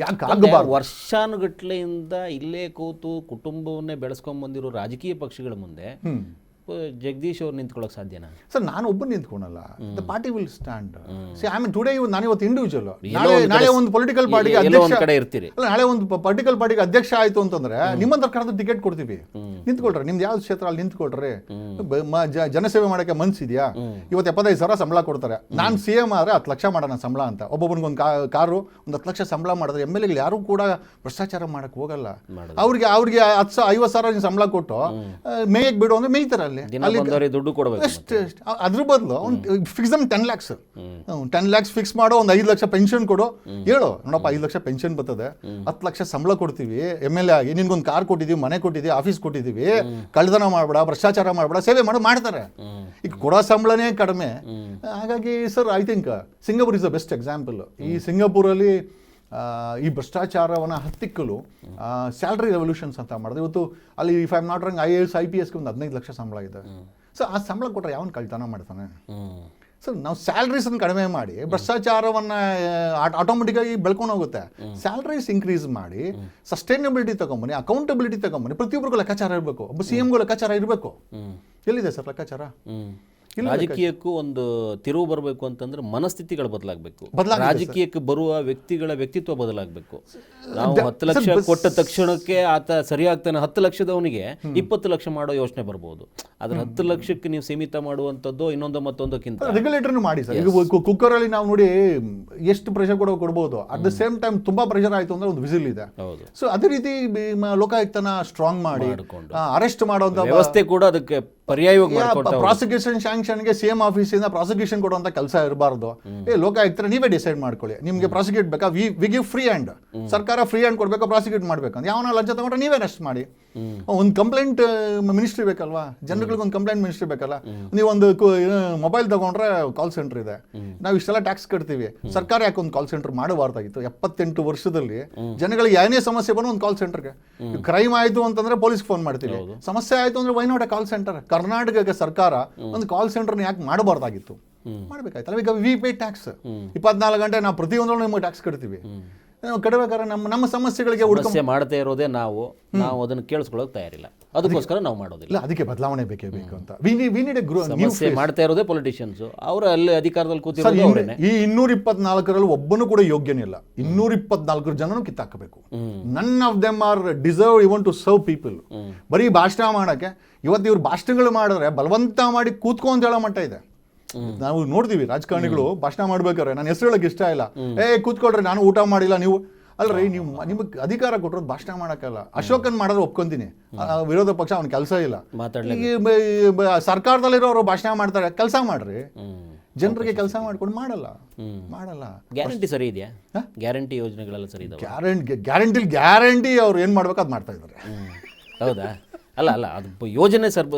ವರ್ಷಾನುಗಟ್ಲೆಯಿಂದ ಇಲ್ಲೇ ಕೂತು ಕುಟುಂಬವನ್ನೇ ಬೆಳೆಸ್ಕೊಂಡ್ ಬಂದಿರೋ ರಾಜಕೀಯ ಪಕ್ಷಗಳ ಮುಂದೆ ಜಗದೀಶ್ ಅವ್ರು ನಿಂತ್ಕೊಳ್ಳೋಕೆ ಸಾಧ್ಯನಾ? ಸರ್ ನಾನು ಒಬ್ಬರು ನಿಂತ್ಕೊಳಲ್ಲ. The party will stand. Today ನಾನು ಇವತ್ತು ಇಂಡಿವಿಜುವಲ್, ನಾಳೆ ಒಂದು ಪೊಲಿಟಿಕಲ್ ಪಾರ್ಟಿಗೆ ಅಧ್ಯಕ್ಷ ಇರ್ತೀರಿ, ನಾಳೆ ಒಂದು ಪೊಲಿಟಿಕಲ್ ಪಾರ್ಟಿಗೆ ಅಧ್ಯಕ್ಷ ಆಯ್ತು ಅಂತಂದ್ರೆ ನಿಮ್ಮಂತ ಕರೆದು ಟಿಕೆಟ್ ಕೊಡ್ತೀವಿ, ನಿಂತ್ಕೊಳ್ರಿ, ನಿಮ್ದು ಯಾವ್ದು ಕ್ಷೇತ್ರ ಅಲ್ಲಿ ನಿಂತ್ಕೊಳ್ರಿ. ಜನಸೇವೆ ಮಾಡಕ್ಕೆ ಮನ್ಸಿದ್ಯಾ? ಇವತ್ತು 75,000 ಸಂಬಳ ಕೊಡ್ತಾರೆ. ನಾನು CM ಆದ್ರೆ 10 ಲಕ್ಷ ಮಾಡೋಣ ಸಂಬಳ ಅಂತ. ಒಬ್ಬೊಬ್ಬನಿಗೊಂದು ಕಾರು, ಒಂದು 10 ಲಕ್ಷ ಸಂಬಳ ಮಾಡಿದ್ರೆ MLAಗಳು ಯಾರು ಕೂಡ ಭ್ರಷ್ಟಾಚಾರ ಮಾಡಕ್ ಹೋಗಲ್ಲ. ಅವ್ರಿಗೆ 50,000 ಸಂಬಳ ಕೊಟ್ಟು ಮೇಯಕ್ ಬಿಡು ಅಂದ್ರೆ ಮೇಯ್ತಾರ. ದುಡ್ಡು ಕೊಡಬೇಕು. ಅದ್ರ ಬದಲು ಫಿಕ್ಸ್ 10 lakhs 10 lakhs ಫಿಕ್ಸ್ ಮಾಡೋ, ಒಂದು 5 ಲಕ್ಷ ಪೆನ್ಷನ್ ಕೊಡು. ಹೇಳು ನೋಡಪ್ಪ, 5 ಲಕ್ಷ ಪೆನ್ಷನ್ ಬರ್ತದೆ, 10 ಲಕ್ಷ ಸಂಬಳ ಕೊಡ್ತೀವಿ, MLA ಆಗಿ ನಿನ್ಗೊಂದು ಕಾರ್ ಕೊಟ್ಟಿದ್ದೀವಿ, ಮನೆ ಕೊಟ್ಟಿದ್ದೀವಿ, ಆಫೀಸ್ ಕೊಟ್ಟಿದ್ದೀವಿ, ಕಳ್ತನ ಮಾಡಬೇಡ, ಭ್ರಷ್ಟಾಚಾರ ಮಾಡಬೇಡ, ಸೇವೆ ಮಾಡು ಮಾಡ್ತಾರೆ. ಈಗ ಕೊಡೋ ಸಂಬಳನೇ ಕಡಿಮೆ. ಹಾಗಾಗಿ sir I think Singapore is the best example. ಈ ಸಿಂಗಾಪುರಲ್ಲಿ ಈ ಭ್ರಷ್ಟಾಚಾರವನ್ನು ಹತ್ತಿಕ್ಕಲು ಸ್ಯಾಲ್ರಿ ರೆವಲ್ಯೂಷನ್ಸ್ ಅಂತ ಮಾಡಿದೆ. ಇವತ್ತು ಅಲ್ಲಿ if I am not wrong IAS IPSಗೆ ಒಂದು 15 ಲಕ್ಷ ಸಂಬಳ ಇದೆ. ಸೊ ಆ ಸಂಬಳ ಕೊಟ್ಟರೆ ಯಾವನ್ ಕಳ್ತನ ಮಾಡ್ತಾನೆ? ಸೊ ನಾವು ಸ್ಯಾಲ್ರೀಸನ್ನು ಕಡಿಮೆ ಮಾಡಿ ಭ್ರಷ್ಟಾಚಾರವನ್ನು ಆಟೋಮೆಟಿಕ್ಕಾಗಿ ಬೆಳ್ಕೊಂಡು ಹೋಗುತ್ತೆ. ಸ್ಯಾಲ್ರೀಸ್ ಇನ್ಕ್ರೀಸ್ ಮಾಡಿ, ಸಸ್ಟೈನಬಿಲಿಟಿ ತಗೊಂಬನ್ನಿ, ಅಕೌಂಟಬಿಲಿಟಿ ತಗೊಂಬನ್ನಿ. ಪ್ರತಿಯೊಬ್ಬರಿಗೂ ಲೆಕ್ಕಾಚಾರ ಇರಬೇಕು. ಒಬ್ಬ CMಗೂ ಲೆಕ್ಕಾಚಾರ ಇರಬೇಕು. ಎಲ್ಲಿದೆ ಸರ್ ಲೆಕ್ಕಾಚಾರ? ರಾಜಕೀಯಕ್ಕೂ ಒಂದು ತಿರುವು ಬರಬೇಕು ಅಂತಂದ್ರೆ ಮನಸ್ಥಿತಿಗಳು ಬದಲಾಗಬೇಕು. ಬದಲಾಗಿದೆ ರಾಜಕೀಯಕ್ಕೆ ಬರುವ ವ್ಯಕ್ತಿಗಳ ವ್ಯಕ್ತಿತ್ವ ಬದಲಾಗಬೇಕು. ನಾವು 10 ಲಕ್ಷ ಕೊಟ್ಟ ತಕ್ಷಣಕ್ಕೆ ಆತ ಸರಿಯಾಗ್ತಾನೆ, 10 ಲಕ್ಷದವನಿಗೆ 20 ಲಕ್ಷ ಮಾಡೋ ಯೋಚನೆ ಬರ್ಬೋದು. ಆದ್ರೆ 10 ಲಕ್ಷಕ್ಕೆ ನೀವು ಸೀಮಿತ ಮಾಡುವಂಥದ್ದು ಇನ್ನೊಂದು ಮತ್ತೊಂದಕ್ಕಿಂತ ರೆಗ್ಯುಲೇಟರ್ನು ಮಾಡಿ ಸರ್. ಈಗ ಕುಕ್ಕರ್ ಅಲ್ಲಿ ನಾವು ನೋಡಿ ಎಷ್ಟು ಪ್ರೆಷರ್ ಕೊಡ್ಬೋದು. ಅಟ್ ದ ಸೇಮ್ ಟೈಮ್ ತುಂಬಾ ಪ್ರೆಷರ್ ಆಯ್ತು ಅಂದ್ರೆ ಒಂದು ವಿಸಿಲ್ ಇದೆ. ಸೊ ಅದೇ ರೀತಿ ಲೋಕಾಯುಕ್ತನ ಸ್ಟ್ರಾಂಗ್ ಮಾಡಿ ಅರೆಸ್ಟ್ ಮಾಡುವಂತ ವ್ಯವಸ್ಥೆ ಕೂಡ ಅದಕ್ಕೆ ಪರ್ಯಾಯವಾಗಿ ಮಾಡ್ಕೊಳ್ತಾ ಪ್ರಾಸಿಕ್ಯೂಷನ್ ಸ್ಯಾಂಕ್ಷನ್ಗೆ ಸೇಮ್ ಆಫೀಸಿಂದ ಪ್ರಾಸಿಕ್ಯೂಷನ್ ಕೊಡುವಂತ ಕೆಲಸ ಇರಬಾರ್ದು. ಲೋಕಾಯುಕ್ತರ ನೀವೇ ಡಿಸೈಡ್ ಮಾಡ್ಕೊಳ್ಳಿ, ನಿಮ್ಗೆ ಪ್ರಾಸಿಕ್ಯೂಟ್ ಬೇಕಾ, ವಿ ಗಿವ್ ಫ್ರೀ ಹ್ಯಾಂಡ್, ಸರ್ಕಾರ ಫ್ರೀ ಹ್ಯಾಂಡ್ ಕೊಡ್ಬೇಕು, ಪ್ರಾಸಿಕ್ಯೂಟ್ ಮಾಡ್ಬೇಕು ಅಂತ. ಯಾವನ ಲಂಚ ತಗೊಂಡ್ರೆ ನೀವೇ ಅರೆಸ್ಟ್ ಮಾಡಿ. ಒಂದು ಕಂಪ್ಲೇಂಟ್ ಮಿನಿಸ್ಟ್ರಿ ಬೇಕಲ್ವಾ, ಜನಗಳಿಗೆ ಒಂದು ಕಂಪ್ಲೇಂಟ್ ಮಿನಿಸ್ಟ್ರಿ ಬೇಕಲ್ಲ. ನೀವು ಒಂದು ಮೊಬೈಲ್ ತಗೊಂಡ್ರೆ ಕಾಲ್ ಸೆಂಟರ್ ಇದೆ, ನಾವು ಇಷ್ಟೆಲ್ಲ ಟ್ಯಾಕ್ಸ್ ಕಟ್ತೀವಿ, ಸರ್ಕಾರ ಯಾಕೆ ಒಂದು ಕಾಲ್ ಸೆಂಟರ್ ಮಾಡಬಾರ್ದಾಗಿತ್ತು? 78 ವರ್ಷದಲ್ಲಿ ಜನಗಳಿಗೆ ಏನೇ ಸಮಸ್ಯೆ ಬಂದು ಒಂದು ಕಾಲ್ ಸೆಂಟರ್ಗೆ, ಕ್ರೈಮ್ ಆಯ್ತು ಅಂತಂದ್ರೆ ಪೊಲೀಸ್ ಫೋನ್ ಮಾಡ್ತೀವಿ, ಸಮಸ್ಯೆ ಆಯ್ತು ಅಂದ್ರೆ why not A call centre? ಕರ್ನಾಟಕಕ್ಕೆ ಸರ್ಕಾರ ಒಂದು ಕಾಲ್ ಸೆಂಟರ್ನ ಯಾಕೆ ಮಾಡಬಾರ್ದಾಗಿತ್ತು? ಮಾಡ್ಬೇಕಾಯ್ತಲ್ಲ. ಈಗ ವಿ ಪೇ ಟ್ಯಾಕ್ಸ್ 24 ಗಂಟೆ ನಾವು ಪ್ರತಿಯೊಂದರಲ್ಲೂ ನಿಮಗೆ ಟ್ಯಾಕ್ಸ್ ಕಟ್ತೀವಿ. ಕಟ್ಟಬೇಕಾದ್ರೆ ನಮ್ಮ ಸಮಸ್ಯೆಗಳಿಗೆ ಸಮಸ್ಯೆ ಮಾಡ್ತಾ ಇರೋದೇ ನಾವು ಅದನ್ನು ಕೇಳಿಸ್ಕೊಳ್ಳೋಕೆ ತಯಾರಿಲ್ಲ, ಅದಕ್ಕೋಸ್ಕರ ನಾವು ಮಾಡೋದಿಲ್ಲ. ಅದಕ್ಕೆ ಬದಲಾವಣೆ ಬೇಕೇ ಬೇಕು ಅಂತ. ಸಮಸ್ಯೆ ಮಾಡ್ತಾ ಇರೋದೇ ಪೊಲಿಟಿಷಿಯನ್ಸ್, ಅವರ ಅಲ್ಲಿ ಅಧಿಕಾರದಲ್ಲಿ ಕೂತಿರೋದು ಅವರೇನೆ. ಈ 224ರಲ್ಲಿ ಒಬ್ಬನು ಕೂಡ ಯೋಗ್ಯನೇ ಇಲ್ಲ. 224 ಜನನು ಕಿತ್ತಾಕಬೇಕು. None of them are deserve even to serve people. ಬರೀ ಭಾಷಣ ಮಾಡಕ್ಕೆ ಇವತ್ತು ಇವ್ರು ಭಾಷಣಗಳು ಮಾಡಿದ್ರೆ ಬಲವಂತ ಮಾಡಿ ಕೂತ್ಕೊ ಅಂತ ಹೇಳೋ ಮಟ್ಟ ಇದೆ. ನಾವು ನೋಡ್ತೀವಿ ರಾಜಕಾರಣಿಗಳು ಭಾಷಣ ಮಾಡ್ಬೇಕಾದ್ರೆ, ನಾನು ಹೆಸರು ಹೇಳಕ್ ಇಷ್ಟ ಇಲ್ಲ, ಕೂತ್ಕೊಳ್ರಿ ನಾನು ಊಟ ಮಾಡಿಲ್ಲ, ನೀವು ಅಲ್ರಿ ನೀವು ನಿಮಗೆ ಅಧಿಕಾರ ಕೊಟ್ಟರೋದು ಭಾಷಣ ಮಾಡಕ್ಕಲ್ಲ. ಅಶೋಕನ್ ಮಾಡಿದ್ರೆ ಒಪ್ಕೊಂತೀನಿ, ವಿರೋಧ ಪಕ್ಷ ಅವ್ನ ಕೆಲಸ ಇಲ್ಲ. ಸರ್ಕಾರದಲ್ಲಿರೋರು ಭಾಷಣ ಮಾಡ್ತಾರೆ, ಕೆಲಸ ಮಾಡ್ರಿ. ಜನರಿಗೆ ಕೆಲಸ ಮಾಡ್ಕೊಂಡು ಮಾಡಲ್ಲ. ಗ್ಯಾರಂಟಿ ಸರಿ ಇದೆಯಾ? ಗ್ಯಾರಂಟಿ ಯೋಜನೆಗಳೆಲ್ಲ ಸರಿ ಇದಾವೆ? ಗ್ಯಾರಂಟಿ ಅವ್ರು ಏನ್ ಮಾಡ್ಬೇಕು ಅದ್ ಮಾಡ್ತಾ ಇದ್ದಾರೆ. ಹೌದಾ? ಅಲ್ಲ ಅದು ಯೋಜನೆ ಸರ್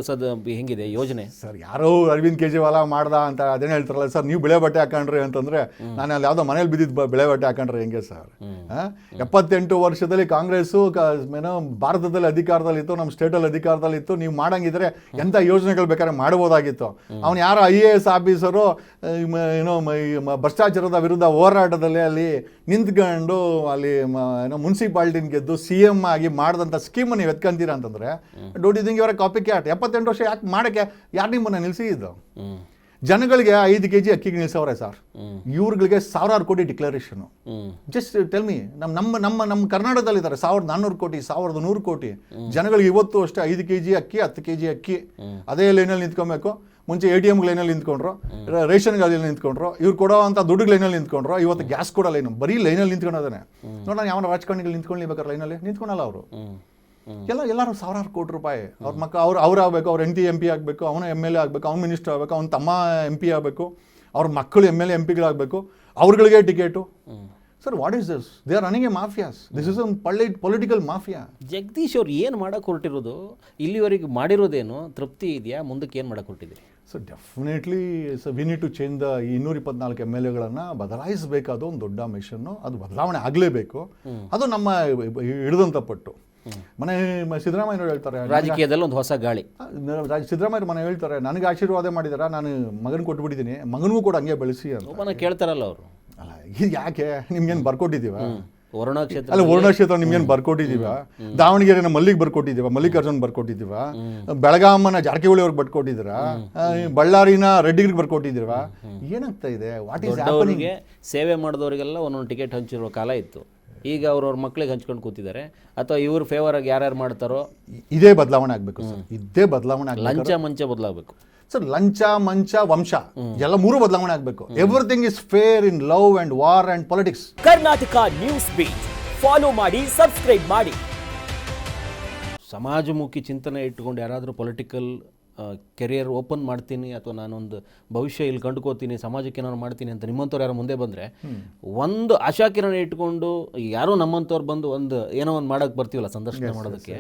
ಹೆಂಗಿದೆ ಯೋಜನೆ? ಸರ್ ಯಾರೋ ಅರವಿಂದ್ ಕೇಜ್ರಿವಾಲ ಮಾಡ್ದ ಅಂತ ಅದೇನು ಹೇಳ್ತಾರಲ್ಲ ಸರ್, ನೀವು ಬಿಳೆ ಬಟ್ಟೆ ಹಾಕೊಂಡ್ರಿ ಅಂತಂದ್ರೆ ನಾನು ಅಲ್ಲಿ ಯಾವುದೋ ಮನೇಲಿ ಬಿದ್ದಿದ್ದು ಬಿಳೆ ಬಟ್ಟೆ ಹಾಕೊಂಡ್ರೆ ಹೆಂಗೆ ಸರ್? 78 ವರ್ಷದಲ್ಲಿ ಕಾಂಗ್ರೆಸ್ಸು ಏನೋ ಭಾರತದಲ್ಲಿ ಅಧಿಕಾರದಲ್ಲಿತ್ತು, ನಮ್ಮ ಸ್ಟೇಟಲ್ಲಿ ಅಧಿಕಾರದಲ್ಲಿತ್ತು. ನೀವು ಮಾಡಂಗಿದ್ರೆ ಎಂಥ ಯೋಜನೆಗಳು ಬೇಕಾದ್ರೆ ಮಾಡ್ಬೋದಾಗಿತ್ತು. ಅವ್ನು ಯಾರೋ IAS ಆಫೀಸರು ಏನೋ ಭ್ರಷ್ಟಾಚಾರದ ವಿರುದ್ಧ ಹೋರಾಟದಲ್ಲಿ ಅಲ್ಲಿ ನಿಂತ್ಕೊಂಡು ಅಲ್ಲಿ ಏನೋ ಮುನ್ಸಿಪಾಲ್ಟಿನ ಗೆದ್ದು CM ಆಗಿ ಮಾಡಿದಂಥ ಸ್ಕೀಮ್ ನೀವು ಎತ್ಕೊಂತೀರಾ ಅಂತಂದ್ರೆ ಡೋಂಟ್ ಯು ಥಿಂಕ್ ಇವರ ಕಾಪಿ ಕ್ಯಾಟ್? 78 ವರ್ಷ ಯಾಕೆ ಮಾಡಕ್ಕೆ ಯಾರು ನಿಮ್ಮನ್ನ ನಿಲ್ಸಿದ್ದು? ಜನಗಳಿಗೆ 5 kg ಅಕ್ಕಿಗೆ ನಿಲ್ಸವ್ರೆ ಸರ್, ಇವ್ರುಗಳಿಗೆ 1000 ಕೋಟಿ ಡಿಕ್ಲರೇಷನ್. ಜಸ್ಟ್ ಟೆಲ್ ಮಿ, ನಮ್ಮ ಕರ್ನಾಟಕದಲ್ಲಿ ಇದ್ದಾರೆ 1400 ಕೋಟಿ 1100 ಕೋಟಿ ಜನಗಳಿಗೆ ಇವತ್ತು ಅಷ್ಟೇ 5 kg ಅಕ್ಕಿ 10 kg ಅಕ್ಕಿ ಅದೇ ಲೈನಲ್ಲಿ ನಿಂತ್ಕೊಬೇಕು. ಮುಂಚೆ ATM ಲೈನಲ್ಲಿ ನಿಂತ್ಕೊಂಡ್ರು, ರೇಷನ್ ಗಾಡಿಯಲ್ಲಿ ನಿಂತ್ಕೊಂಡ್ರು, ಇವ್ರು ಕೊಡೋ ಅಂತ ದುಡ್ಡು ಲೈನಲ್ಲಿ ನಿಂತ್ಕೊಂಡ್ರು. ಇವತ್ತು ಗ್ಯಾಸ್ ಕೂಡ ಲೈನು, ಬರೀ ಲೈನಲ್ಲಿ ನಿಂತ್ಕೊಂಡೋದಾನೆ. ನೋಡೋಣ ಯಾವ ರಾಜಕಾರಣಿಗಳು ನಿಂತ್ಕೊಳ್ಳಿಬೇಕಾರೆ ಲೈನಲ್ಲಿ ನಿಂತ್ಕೊಳಲ್ಲ ಅವರು. ಎಲ್ಲರೂ 1000 ಕೋಟಿ ರೂಪಾಯಿ ಅವ್ರ ಮಕ್ಕಳು ಅವ್ರು ಆಗಬೇಕು, ಅವ್ರ ಹೆಂಡತಿ MP ಆಗಬೇಕು, ಅವನ MLA ಆಗಬೇಕು, ಅವ್ನ ಮಿನಿಸ್ಟರ್ ಆಗಬೇಕು, ಅವ್ನ ತಮ್ಮ MP ಆಗಬೇಕು, ಅವ್ರ ಮಕ್ಕಳು MLA MPಗಳಾಗಬೇಕು, ಅವ್ರಗಳಿಗೆ ticket. Sir what is this? They are running a mafias. This is political mafia. Jagadish ಅವ್ರು ಏನು ಮಾಡಕ್ಕೆ ಹೊರಟಿರೋದು? ಇಲ್ಲಿವರೆಗೆ ಮಾಡಿರೋದೇನು? ತೃಪ್ತಿ ಇದೆಯಾ? ಮುಂದಕ್ಕೆ ಏನು ಮಾಡಕ್ಕೆ ಹೊರಟಿದ್ದೀರಿ? So definitely we need to change the 224 MLAಗಳನ್ನು ಬದಲಾಯಿಸಬೇಕಾದ ಒಂದು ದೊಡ್ಡ ಮಿಷನ್ನು. ಅದು ಬದಲಾವಣೆ ಆಗಲೇಬೇಕು. ಅದು ನಮ್ಮ ಹಿಡಿದಂಥ ಪಟ್ಟು. ಮನೆ ಸಿದ್ದರಾಮಯ್ಯ ಹೇಳ್ತಾರೆ, ರಾಜಕೀಯದಲ್ಲಿ ಒಂದು ಹೊಸ ಗಾಳಿ. ಸಿದ್ದರಾಮಯ್ಯ ಮನೆ ಹೇಳ್ತಾರೆ, ನನಗೆ ಆಶೀರ್ವಾದ ಮಾಡಿದಾರ, ನಾನು ಮಗನ ಕೊಟ್ಬಿಟ್ಟಿದ್ದೀನಿ, ಮಗನಿಗೂ ಕೂಡ ಹಂಗೆ ಬೆಳೆಸಿ ಅಂತ ಕೇಳ್ತಾರಲ್ಲ ಅವರು. ಅಲ್ಲ ಯಾಕೆ ನಿಮ್ಗೇನು ಬರ್ಕೊಟ್ಟಿದ್ದೀವ? ವರುಣಾ ಕ್ಷೇತ್ರ ಅಲ್ಲ ವರುಣಾ ಕ್ಷೇತ್ರ ನಿಮ್ಗೇನು ಬರ್ಕೊಟ್ಟಿದ್ದೀವ? ದಾವಣಗೆರೆನ ಮಲ್ಲಿಗೆ ಬರ್ಕೊಟ್ಟಿದ್ದೀವ, ಮಲ್ಲಿಕಾರ್ಜುನ್ ಬರ್ಕೊಟ್ಟಿದ್ದೀವ, ಬೆಳಗಾಮನ ಜಾರಕಿಹೊಳಿ ಅವ್ರಿಗೆ ಬರ್ಕೊಟ್ಟಿದ್ದೀರಾ, ಬಳ್ಳಾರಿನ ರೆಡ್ಡಿಗೆ ಬರ್ಕೊಟ್ಟಿದ್ದೀವ. ಏನಾಗ್ತಾ ಇದೆ? What is happening? ಸೇವೆ ಮಾಡಿದವರಿಗೆಲ್ಲ ಒಂದೊಂದು ಟಿಕೆಟ್ ಹಂಚಿರೋ ಕಾಲ ಇತ್ತು. ಈಗ ಅವ್ರವ್ರ ಮಕ್ಳಿಗೆ ಹಂಚ್ಕೊಂಡು ಕೂತಿದ್ದಾರೆ, ಅಥವಾ ಇವ್ರ ಫೇವರ್ ಆಗಿ ಯಾರ್ಯಾರು ಮಾಡ್ತಾರೋ ಇದೇ ಬದಲಾವಣೆ ಆಗಬೇಕು ಸರ್. ಇದೇ ಬದಲಾವಣೆ ಆಗಬೇಕು. ಲಂಚ ಮಂಚ ಬದಲಾಗಬೇಕು ಸರ್. ಲಂಚ ಮಂಚ ವಂಶ ಎಲ್ಲ ಮೂರು ಬದಲಾವಣೆ ಆಗಬೇಕು. Everything is fair in love and war and politics. Karnataka news beat follow ಮಾಡಿ, ಸಬ್ಸ್ಕ್ರೈಬ್ ಮಾಡಿ. ಸಮಾಜಮುಖಿ ಚಿಂತನೆ ಇಟ್ಕೊಂಡು ಯಾರಾದರೂ ಪೊಲಿಟಿಕಲ್ ಕೆರಿಯರ್ ಓಪನ್ ಮಾಡ್ತೀನಿ ಅಥವಾ ನಾನೊಂದು ಭವಿಷ್ಯ ಇಲ್ಲಿ ಕಂಡುಕೋತೀನಿ, ಸಮಾಜಕ್ಕೆ ನಾನು ಮಾಡ್ತೀನಿ ಅಂತ ನಿಮ್ಮಂಥವ್ರು ಯಾರು ಮುಂದೆ ಬಂದರೆ, ಒಂದು ಆಶಾಕಿರಣ ಇಟ್ಕೊಂಡು ಯಾರೋ ನಮ್ಮಂಥವ್ರು ಬಂದು ಏನೋ ಒಂದು ಮಾಡೋಕ್ಕೆ ಬರ್ತೀವಲ್ಲ ಸಂದರ್ಶನ ಮಾಡೋದಕ್ಕೆ,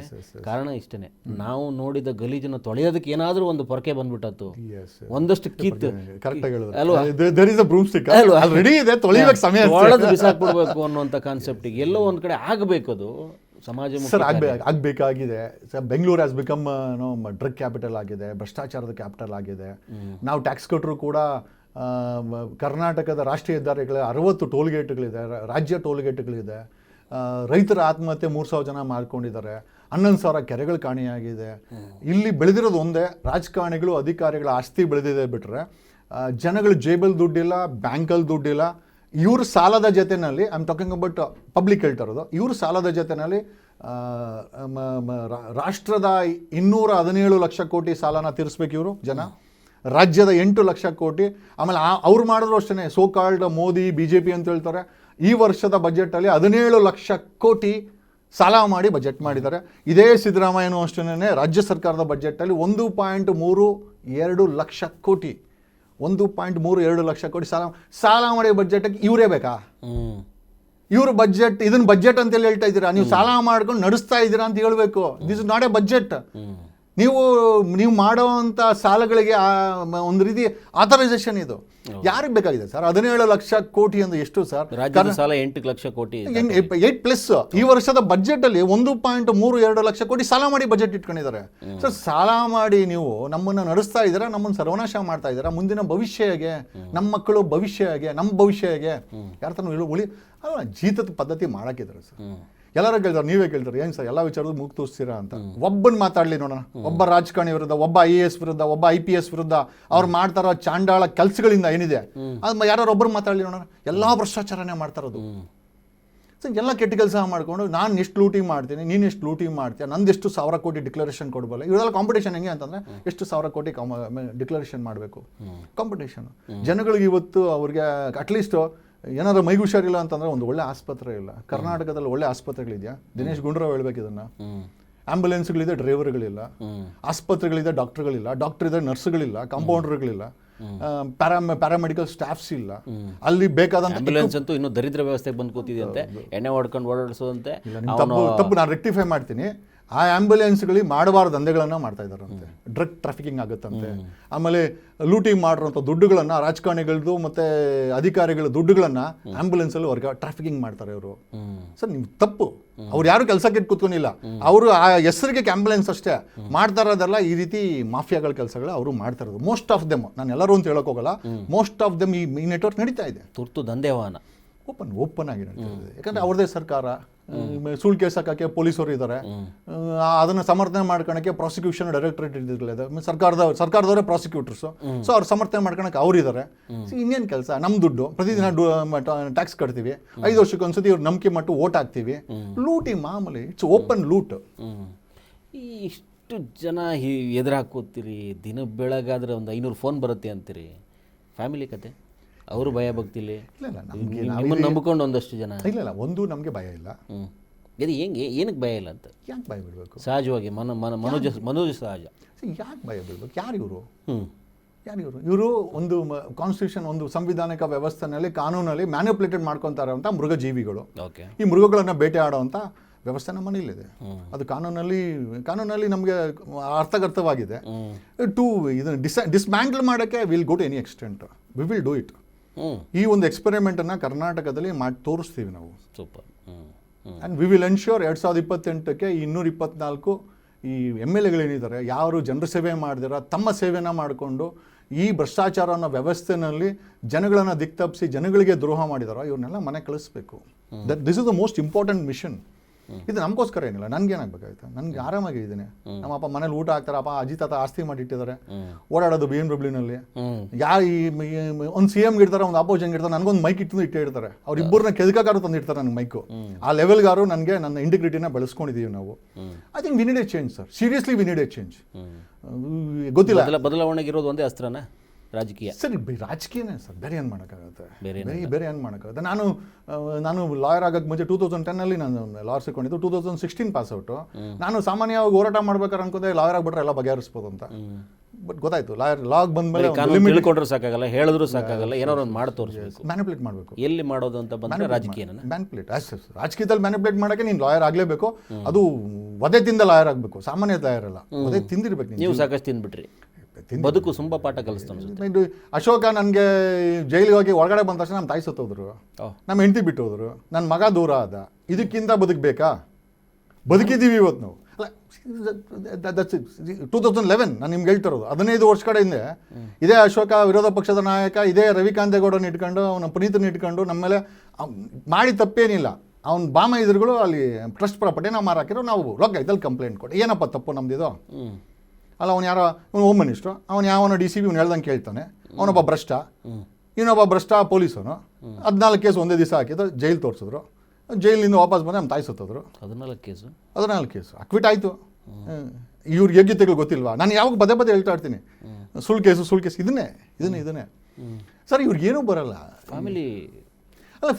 ಕಾರಣ ಇಷ್ಟೇ, ನಾವು ನೋಡಿದ ಗಲೀಜನ್ನು ತೊಳೆಯೋದಕ್ಕೆ ಏನಾದರೂ ಒಂದು ಪೊರಕೆ ಬಂದ್ಬಿಟ್ಟತ್ತು, ಒಂದಷ್ಟು ಕಿತ್ತು ತೊಳೆದು ಬಿಸಾಕ್ಬಿಡ್ಬೇಕು ಅನ್ನೋಂಥ ಕಾನ್ಸೆಪ್ಟಿಗೆ ಎಲ್ಲೋ ಒಂದು ಕಡೆ ಆಗಬೇಕು. ಅದು ಸಮಾಜ ಸರ್ ಆಗಬೇಕಾಗಿದೆ. Bengaluru has become drug capital ಆಗಿದೆ, ಭ್ರಷ್ಟಾಚಾರದ ಕ್ಯಾಪಿಟಲ್ ಆಗಿದೆ. ನಾವು ಟ್ಯಾಕ್ಸ್ ಕಟ್ಟರು ಕೂಡ ಕರ್ನಾಟಕದ ರಾಷ್ಟ್ರೀಯ ಹೆದ್ದಾರಿಗಳ 60 ಟೋಲ್ಗೇಟ್ಗಳಿದೆ, ರಾಜ್ಯ ಟೋಲ್ಗೇಟ್ಗಳಿದೆ. ರೈತರ ಆತ್ಮಹತ್ಯೆ 3000 ಜನ ಮಾಡ್ಕೊಂಡಿದ್ದಾರೆ. 11,000 ಕೆರೆಗಳು ಕಾಣೆಯಾಗಿದೆ. ಇಲ್ಲಿ ಬೆಳೆದಿರೋದು ಒಂದೇ, ರಾಜಕಾರಣಿಗಳು ಅಧಿಕಾರಿಗಳ ಆಸ್ತಿ ಬೆಳೆದಿದೆ ಬಿಟ್ಟರೆ ಜನಗಳು ಜೇಬಲ್ ದುಡ್ಡಿಲ್ಲ, ಬ್ಯಾಂಕಲ್ಲಿ ದುಡ್ಡಿಲ್ಲ. ಇವ್ರ ಸಾಲದ ಜೊತೆಯಲ್ಲಿ, I am talking about public ಹೇಳ್ತಾ ಇರೋದು, ಇವ್ರ ಸಾಲದ ಜೊತೆಯಲ್ಲಿ ರಾಷ್ಟ್ರದ 217 ಲಕ್ಷ ಕೋಟಿ ಸಾಲನ ತೀರಿಸ್ಬೇಕು ಇವರು ಜನ, ರಾಜ್ಯದ 8 ಲಕ್ಷ ಕೋಟಿ. ಆಮೇಲೆ ಅವ್ರು ಮಾಡಿದ್ರು ಅಷ್ಟೇ, ಸೋ ಕಾಲ್ಡ್ ಮೋದಿ BJP ಅಂತ ಹೇಳ್ತಾರೆ, ಈ ವರ್ಷದ ಬಜೆಟಲ್ಲಿ 17 ಲಕ್ಷ ಕೋಟಿ ಸಾಲ ಮಾಡಿ ಬಜೆಟ್ ಮಾಡಿದ್ದಾರೆ. ಇದೇ ಸಿದ್ದರಾಮಯ್ಯನೂ ಅಷ್ಟೇ ರಾಜ್ಯ ಸರ್ಕಾರದ ಬಜೆಟಲ್ಲಿ 1.32 ಲಕ್ಷ ಕೋಟಿ 1.32 ಲಕ್ಷ ಕೋಟಿ ಸಾಲ ಮಾಡಿ ಬಜೆಟ್ಗೆ ಇವರೇ ಬೇಕಾ? ಇವ್ರ ಬಜೆಟ್, ಇದನ್ನ ಬಜೆಟ್ ಅಂತೇಳಿ ಹೇಳ್ತಾ ಇದ್ದೀರಾ, ನೀವು ಸಾಲ ಮಾಡ್ಕೊಂಡು ನಡೆಸ್ತಾ ಇದ್ದೀರಾ ಅಂತ ಹೇಳ್ಬೇಕು. This is not A budget. ನೀವು ಮಾಡೋವಂಥ ಸಾಲಗಳಿಗೆ ಒಂದು ರೀತಿ ಆಥರೈಸೇಷನ್ ಇದು. ಯಾರಿಗೆ ಬೇಕಾಗಿದೆ ಸರ್ 17 ಲಕ್ಷ ಕೋಟಿ ಅಂದ್ರೆ ಎಷ್ಟು ಸರ್? ರಾಜ್ಯದ ಸಾಲ 8 ಲಕ್ಷ ಕೋಟಿ, 8+ ಈ ವರ್ಷದ ಬಜೆಟ್ ಅಲ್ಲಿ 1.32 ಲಕ್ಷ ಕೋಟಿ ಸಾಲ ಮಾಡಿ ಬಜೆಟ್ ಇಟ್ಕೊಂಡಿದ್ದಾರೆ. ಸರ್ ಸಾಲ ಮಾಡಿ ನೀವು ನಮ್ಮನ್ನ ನಡೆಸ್ತಾ ಇದ್ದೀರಾ, ನಮ್ಮನ್ನು ಸರ್ವನಾಶ ಮಾಡ್ತಾ ಇದ್ದೀರಾ. ಮುಂದಿನ ಭವಿಷ್ಯ ಹೇಗೆ, ನಮ್ಮ ಮಕ್ಕಳು ಭವಿಷ್ಯ ಹೇಗೆ, ನಮ್ಮ ಭವಿಷ್ಯ ಹೇಗೆ? ಯಾರ ತನೂ ಉಳಿ ಅಲ್ಲ, ಜೀತದ ಪದ್ಧತಿ ಮಾಡಾಕಿದ್ದಾರೆ ಸರ್. ಎಲ್ಲರೂ ಕೇಳ್ತಾರೆ, ನೀವೇ ಕೇಳ್ತಾರೆ, ಏನು ಸರ್ ಎಲ್ಲ ವಿಚಾರದ ಮೂಗು ತೋರಿಸ್ತೀರಾ ಅಂತ. ಒಬ್ಬನ ಮಾತಾಡಲಿ ನೋಡೋಣ, ಒಬ್ಬ ರಾಜಕಾರಣಿ ವಿರುದ್ಧ, ಒಬ್ಬ IAS ವಿರುದ್ಧ, ಒಬ್ಬ IPS ವಿರುದ್ಧ, ಅವ್ರು ಮಾಡ್ತಾರೋ ಚಾಂಡಾಳ ಕೆಲಸಗಳಿಂದ ಏನಿದೆ ಅದು ಯಾರು ಒಬ್ಬರು ಮಾತಾಡಲಿ ನೋಡೋಣ. ಎಲ್ಲ ಭ್ರಷ್ಟಾಚಾರನೇ ಮಾಡ್ತಾರೋದು. ಸೊ ಎಲ್ಲ ಕೆಟ್ಟ ಕೆಲಸ ಮಾಡಿಕೊಂಡು ನಾನು ಎಷ್ಟು ಲೂಟಿ ಮಾಡ್ತೀನಿ, ನೀನು ಎಷ್ಟು ಲೂಟಿ ಮಾಡ್ತೀಯ, ನಂದು ಎಷ್ಟು 1000 ಕೋಟಿ ಡಿಕ್ಲರೇಷನ್ ಕೊಡಬಲ್ಲ. ಇವರೆಲ್ಲ ಕಾಂಪಿಟೇಷನ್ ಹೆಂಗೆ ಅಂತಂದರೆ ಎಷ್ಟು 1000 ಕೋಟಿ ಡಿಕ್ಲರೇಷನ್ ಮಾಡಬೇಕು, ಕಾಂಪಿಟೇಷನ್. ಜನಗಳಿಗೆ ಇವತ್ತು ಅವ್ರಿಗೆ ಅಟ್ಲೀಸ್ಟ್ ಏನಾದ್ರು ಮೈಗೆ ಹುಷಾರಿಲ್ಲ ಅಂತಂದ್ರೆ ಒಂದು ಒಳ್ಳೆ ಆಸ್ಪತ್ರೆ ಇಲ್ಲ. ಕರ್ನಾಟಕದಲ್ಲಿ ಒಳ್ಳೆ ಆಸ್ಪತ್ರೆಗಳಿದೆಯಾ? ದಿನೇಶ್ ಗುಂಡೂರಾವ್ ಹೇಳ್ಬೇಕು ಇದನ್ನ. ಆಂಬ್ಯುಲೆನ್ಸ್ಗಳಿದೆ, ಡ್ರೈವರ್ಗಳಿಲ್ಲ. ಆಸ್ಪತ್ರೆಗಳಿದೆ, ಡಾಕ್ಟರ್ಗಳಿಲ್ಲ. ಡಾಕ್ಟರ್ ಇದೆ, ನರ್ಸ್ಗಳಿಲ್ಲ, ಕಾಂಪೌಂಡರ್ಗಳಿಲ್ಲ, ಪ್ಯಾರಾಮೆಡಿಕಲ್ ಸ್ಟಾಫ್ಸ್ ಇಲ್ಲ. ಅಲ್ಲಿ ಬೇಕಾದಂತ ಆಂಬ್ಯುಲೆನ್ಸ್ ಅಂತೂ ಇನ್ನೂ ದರಿದ್ರ ವ್ಯವಸ್ಥೆಗೆ ಬಂದು ಕೂತಿದೆಯಂತೆ, ಎಣ್ಣೆ ಹೊಡ್ಕೊಂಡು ಓಡಾಡಿಸೋದಂತೆ. ತಪ್ಪು ನಾನು ರೆಕ್ಟಿಫೈ ಮಾಡ್ತೀನಿ. ಆ ಆಂಬ್ಯುಲೆನ್ಸ್ಗಳಿಗೆ ಮಾಡಬಾರ್ದು ದಂಧೆಗಳನ್ನು ಮಾಡ್ತಾ ಇದ್ದಾರಂತೆ, ಡ್ರಗ್ ಟ್ರಾಫಿಕಿಂಗ್ ಆಗುತ್ತಂತೆ. ಆಮೇಲೆ ಲೂಟಿಂಗ್ ಮಾಡಿರೋಂಥ ದುಡ್ಡುಗಳನ್ನು, ರಾಜಕಾರಣಿಗಳದ್ದು ಮತ್ತು ಅಧಿಕಾರಿಗಳ ದುಡ್ಡುಗಳನ್ನು ಆಂಬ್ಯುಲೆನ್ಸಲ್ಲಿ ಟ್ರಾಫಿಕಿಂಗ್ ಮಾಡ್ತಾರೆ ಅವರು. ಸರ್ ನಿಮ್ಗೆ ತಪ್ಪು. ಅವ್ರು ಯಾರು ಕೆಲಸಕ್ಕೆ ಕೂತ್ಕೊಂಡಿಲ್ಲ, ಅವರು ಆ ಹೆಸರಿಗೆ ಆಂಬ್ಯುಲೆನ್ಸ್ ಅಷ್ಟೇ ಮಾಡ್ತಾ ಇರೋದಲ್ಲ. ಈ ರೀತಿ ಮಾಫಿಯಾಗಳ ಕೆಲಸಗಳು ಅವರು ಮಾಡ್ತಾ ಇರೋದು. ಮೋಸ್ಟ್ ಆಫ್ ದೆಮ್, ನಾನು ಎಲ್ಲರೂ ಅಂತ ಹೇಳಕ್ ಹೋಗಲ್ಲ, ಮೋಸ್ಟ್ ಆಫ್ ದೆಮ್ ಈ ನೆಟ್ವರ್ಕ್ ನಡೀತಾ ಇದೆ. ತುರ್ತು ದಂಧೆವಾಹನ ಓಪನ್ ಆಗಿ ನಡೀತಾ ಇದೆ. ಯಾಕಂದ್ರೆ ಅವ್ರದೇ ಸರ್ಕಾರ, ಸುಳ್ಳು ಕೇಸ್ ಹಾಕೋಕ್ಕೆ ಪೊಲೀಸರು ಇದ್ದಾರೆ, ಅದನ್ನು ಸಮರ್ಥನೆ ಮಾಡ್ಕೊಳಕ್ಕೆ ಪ್ರಾಸಿಕ್ಯೂಷನ್ ಡೈರೆಕ್ಟರೇಟ್ ಇದ್ದಿರಲಿದೆ, ಸರ್ಕಾರದವರೇ ಪ್ರಾಸಿಕ್ಯೂಟರ್ಸು. ಸೊ ಅವ್ರು ಸಮರ್ಥನೆ ಮಾಡ್ಕೊಳಕ್ಕೆ ಅವರಿದ್ದಾರೆ. ಇನ್ನೇನು ಕೆಲಸ? ನಮ್ಮ ದುಡ್ಡು ಪ್ರತಿದಿನ ಟ್ಯಾಕ್ಸ್ ಕಟ್ತೀವಿ, 5 ವರ್ಷಕ್ಕೊಂದ್ಸತಿ ಇವ್ರು ನಂಬಿಕೆ ಮಟ್ಟು ಓಟ್ ಹಾಕ್ತೀವಿ. ಲೂಟಿ ಮಾಮೂಲಿ, ಇಟ್ಸ್ ಓಪನ್ ಲೂಟ್. ಇಷ್ಟು ಜನ ಎದುರಾಕೋತೀರಿ, ದಿನ ಬೆಳಗಾದ್ರೆ ಒಂದು 500 ಫೋನ್ ಬರುತ್ತೆ ಅಂತೀರಿ. ಫ್ಯಾಮಿಲಿ ಕತೆ, ಅವರು ಭಯ ಭಕ್ತಿಲಿ ನಿಮ್ಮನ್ನು ನಂಬಿಕೊಂಡು ಒಂದಷ್ಟು ಜನ ಇಲ್ಲ ಒಂದು ನಮಗೆ ಭಯ ಇಲ್ಲ. ಇದು ಹೆಂಗೆ, ಏನಕ್ಕೆ ಭಯ ಇಲ್ಲ ಅಂತ? ಯಾಕೆ ಭಯ ಬಿಡಬೇಕು? ಸಹಜವಾಗಿ ಮನೋಜ ಸಹಜ. ಯಾಕೆ ಭಯ ಬಿಡಬೇಕು? ಯಾರು ಇವರು ಒಂದು ಕಾನ್ಸ್ಟಿಟ್ಯೂಷನ್, ಒಂದು ಸಂವಿಧಾನಿಕ ವ್ಯವಸ್ಥೆನಲ್ಲಿ, ಕಾನೂನಲ್ಲಿ ಮ್ಯಾನಿಪುಲೇಟೆಡ್ ಮಾಡ್ಕೊತಾರೆ ಅಂತ ಮೃಗಜೀವಿಗಳು. ಈ ಮೃಗಗಳನ್ನು ಬೇಟೆ ಆಡೋವಂಥ ವ್ಯವಸ್ಥೆ ನಮ್ಮ ಮನೇಲಿದೆ. ಅದು ಕಾನೂನಲ್ಲಿ ನಮಗೆ ಅರ್ಥಗರ್ಥವಾಗಿದೆ. ಇದನ್ನು ಡಿಸ್ಮ್ಯಾಂಟಲ್ ಮಾಡೋಕ್ಕೆ will go to any extent, we will do it. ಈ ಒಂದು ಎಕ್ಸ್ಪೆರಿಮೆಂಟನ್ನು ಕರ್ನಾಟಕದಲ್ಲಿ ಮಾಡಿ ತೋರಿಸ್ತೀವಿ ನಾವು. Super. And we will ensure 2028ಕ್ಕೆ 224 ಈ MLAಗಳೇನಿದ್ದಾರೆ, ಯಾರು ಜನರ ಸೇವೆ ಮಾಡಿದಾರ, ತಮ್ಮ ಸೇವೆನ ಮಾಡಿಕೊಂಡು ಈ ಭ್ರಷ್ಟಾಚಾರ ಅನ್ನೋ ವ್ಯವಸ್ಥೆನಲ್ಲಿ ಜನಗಳನ್ನು ದಿಕ್ತಪ್ಪಿಸಿ ಜನಗಳಿಗೆ ದ್ರೋಹ ಮಾಡಿದಾರೋ ಇವ್ರನ್ನೆಲ್ಲ ಮನೆ ಕಳಿಸ್ಬೇಕು. This is the most important mission. ಇದು ನಮಗೋಸ್ಕರ ಏನಿಲ್ಲ, ನನ್ಗೇನಾಗಬೇಕಾಯ್ತು, ನನಗೆ ಆರಾಮಾಗಿದ್ದೀನಿ. ನಮ್ಮ ಅಪ್ಪ ಮನೇಲಿ ಊಟ ಹಾಕ್ತಾರಪ್ಪ, ಅಜ್ಜಿ ತಾತ ಆಸ್ತಿ ಮಾಡಿಟ್ಟಿದ್ದಾರೆ, ಓಡಾಡೋದು BMW ಯಾರು ಒಂದು CM ಇಡ್ತಾರೆ, ಒಂದು ಅಪೋಸಿಷನ್ ಇಡ್ತಾರೆ, ನನಗೊಂದು ಮೈಕ್ ಇಟ್ಟೇ ಇರ್ತಾರೆ. ಅವ್ರಿಬ್ಬರನ್ನ ಕೆದಕಾರು ತಂದಿರ್ತಾರೆ ನನಗೆ ಮೈಕು. ಆ ಲೆವೆಲ್ಗಾರು ನನಗೆ ನನ್ನ ಇಂಟಿಗ್ರಿಟಿನ ಬೆಳೆಸ್ಕೊಂಡಿದ್ದೀವಿ ನಾವು. I think we need A change sir, seriously we need A change. ಗೊತ್ತಿಲ್ಲ, ಬದಲಾವಣೆಗೆ ಇರೋದು ಒಂದೇ ಅಸ್ತ್ರನ ರಾಜಕೀಯ. ಸರಿ, ರಾಜಕೀಯನೇ ಸರ್, ಬೇರೆ ಏನು ಮಾಡೋಕ್ಕಾಗುತ್ತೆ? ಬೇರೆ ಏನು ಮಾಡೋಕ್ಕಾಗುತ್ತೆ? ನಾನು ಲಾಯರ್ ಆಗೋಕ್ಕೆ ಮುಂಚೆ 2010 ನಾನು ಲಾಯರ್ ಸಿಕ್ಕೊಂಡಿದ್ದು, 2016 ಪಾಸ್ಔಟು. ನಾನು ಸಾಮಾನ್ಯವಾಗಿ ಹೋರಾಟ ಮಾಡ್ಬೇಕಾದ್ರೆ ಅನ್ಕೋದೆ ಲಾಯರ್ ಆಗಿಬಿಟ್ರೆ ಎಲ್ಲ ಬಗೆಹರಿಸ್ಬೋದು ಅಂತ. ಬಟ್ ಗೊತ್ತಾಯ್ತು, ಲಾಗ್ ಬಂದ್ಮೇಲೆ ತಿಳ್ಕೊಂಡ್ರೆ ಸಾಕಾಗಲ್ಲ, ಹೇಳಿದ್ರು ಸಾಕಾಗಲ್ಲ, ಏನಾದ್ರು ಒಂದು ಮಾಡಿ ತೋರಿಸ್ಬೇಕು, ಮ್ಯಾನಿಪುಲೇಟ್ ಮಾಡಬೇಕು. ಎಲ್ಲಿ ಮಾಡೋದು ಅಂತ ಬಂದರೆ ರಾಜಕೀಯ ಮ್ಯಾನಿಪುಲೇಟ್. ರಾಜಕೀಯದಲ್ಲಿ ಮ್ಯಾನಿಪುಲೇಟ್ ಮಾಡೋಕ್ಕೆ ನೀನು ಲಾಯರ್ ಆಗಲೇಬೇಕು. ಅದು ವಧೆ ತಿಂದ ಲಾಯರ್ ಆಗಬೇಕು, ಸಾಮಾನ್ಯ ಲಾಯರ್ ಅಲ್ಲ, ವಧೆ ತಿಂದಿರ್ಬೇಕು. ನೀವು ಸಾಕಷ್ಟು ತಿಂದ್ಬಿಟ್ರಿ, ಬದುಕು ತುಂಬ ಪಾಠ ಕಲಿಸ್ತಾನೆ. ಅಶೋಕ ನನಗೆ ಜೈಲಿಗೆ ಹೋಗಿ ಒಳಗಡೆ ಬಂದ ತಕ್ಷಣ ನಮ್ಮ ತಾಯಿ ಸತ್ತೋದ್ರು, ನಮ್ಮ ಹೆಂಡತಿ ಬಿಟ್ಟು ಹೋದ್ರು, ನನ್ನ ಮಗ ದೂರ ಆದ. ಇದಕ್ಕಿಂತ ಬದುಕಬೇಕಾ? ಬದುಕಿದ್ದೀವಿ ಇವತ್ತು ನಾವು. ಅಲ್ಲ, 2011 ನಾನು ನಿಮ್ಗೆ ಹೇಳ್ತಿರೋದು, 15 ವರ್ಷ ಕಡೆಯಿಂದ ಇದೇ ಅಶೋಕ ವಿರೋಧ ಪಕ್ಷದ ನಾಯಕ, ಇದೇ ರವಿಕಾಂತೇಗೌಡನ ಇಟ್ಕೊಂಡು, ಅವನ ಪುನೀತನ ಇಟ್ಕೊಂಡು ನಮ್ಮ ಮೇಲೆ ಮಾಡಿ ತಪ್ಪೇನಿಲ್ಲ. ಅವ್ನ ಬಾಮ ಇದ್ರುಗಳು ಅಲ್ಲಿ ಟ್ರಸ್ಟ್ ಪ್ರಾಪರ್ಟಿ ನಾವು ಮಾರಾಕಿರೋ ನಾವು ರೊಕ್ಕ ಇದ್ದಲ್ಲಿ ಕಂಪ್ಲೇಂಟ್ ಕೊಡಿ, ಏನಪ್ಪ ತಪ್ಪು ನಮ್ದಿದು? ಅಲ್ಲ ಅವ್ನು ಯಾರೋ ಹೋಮ್ ಮಿನಿಸ್ಟ್ರು, ಅವ್ನು ಯಾವನೋ ಡಿ ಸಿ ಬಿ ಅವ್ನು ಹೇಳ್ದಂಗೆ ಕೇಳ್ತಾನೆ, ಅವನೊಬ್ಬ ಭ್ರಷ್ಟ, ಇನ್ನೊಬ್ಬ ಭ್ರಷ್ಟ ಪೊಲೀಸನು. 14 ಕೇಸ್ ಒಂದೇ ದಿವಸ ಹಾಕಿದ್ರು, ಜೈಲು ತೋರಿಸಿದ್ರು, ಜೈಲಿನಿಂದ ವಾಪಸ್ ಬಂದು ನಮ್ಮ ತಾಯಿ ಸತ್ತೋದ್ರು. 14 ಕೇಸು ಅಕ್ವಿಟ್ ಆಯಿತು. ಇವ್ರಿಗೆ ಯೋಗ್ಯತೆಗಳು ಗೊತ್ತಿಲ್ವಾ? ನಾನು ಯಾವಾಗ ಪದೇ ಹೇಳ್ತಾ ಇರ್ತೀನಿ, ಸುಳ್ಳು ಕೇಸು ಇದನ್ನೇ ಸರ್. ಇವ್ರಿಗೇನೂ ಬರಲ್ಲ.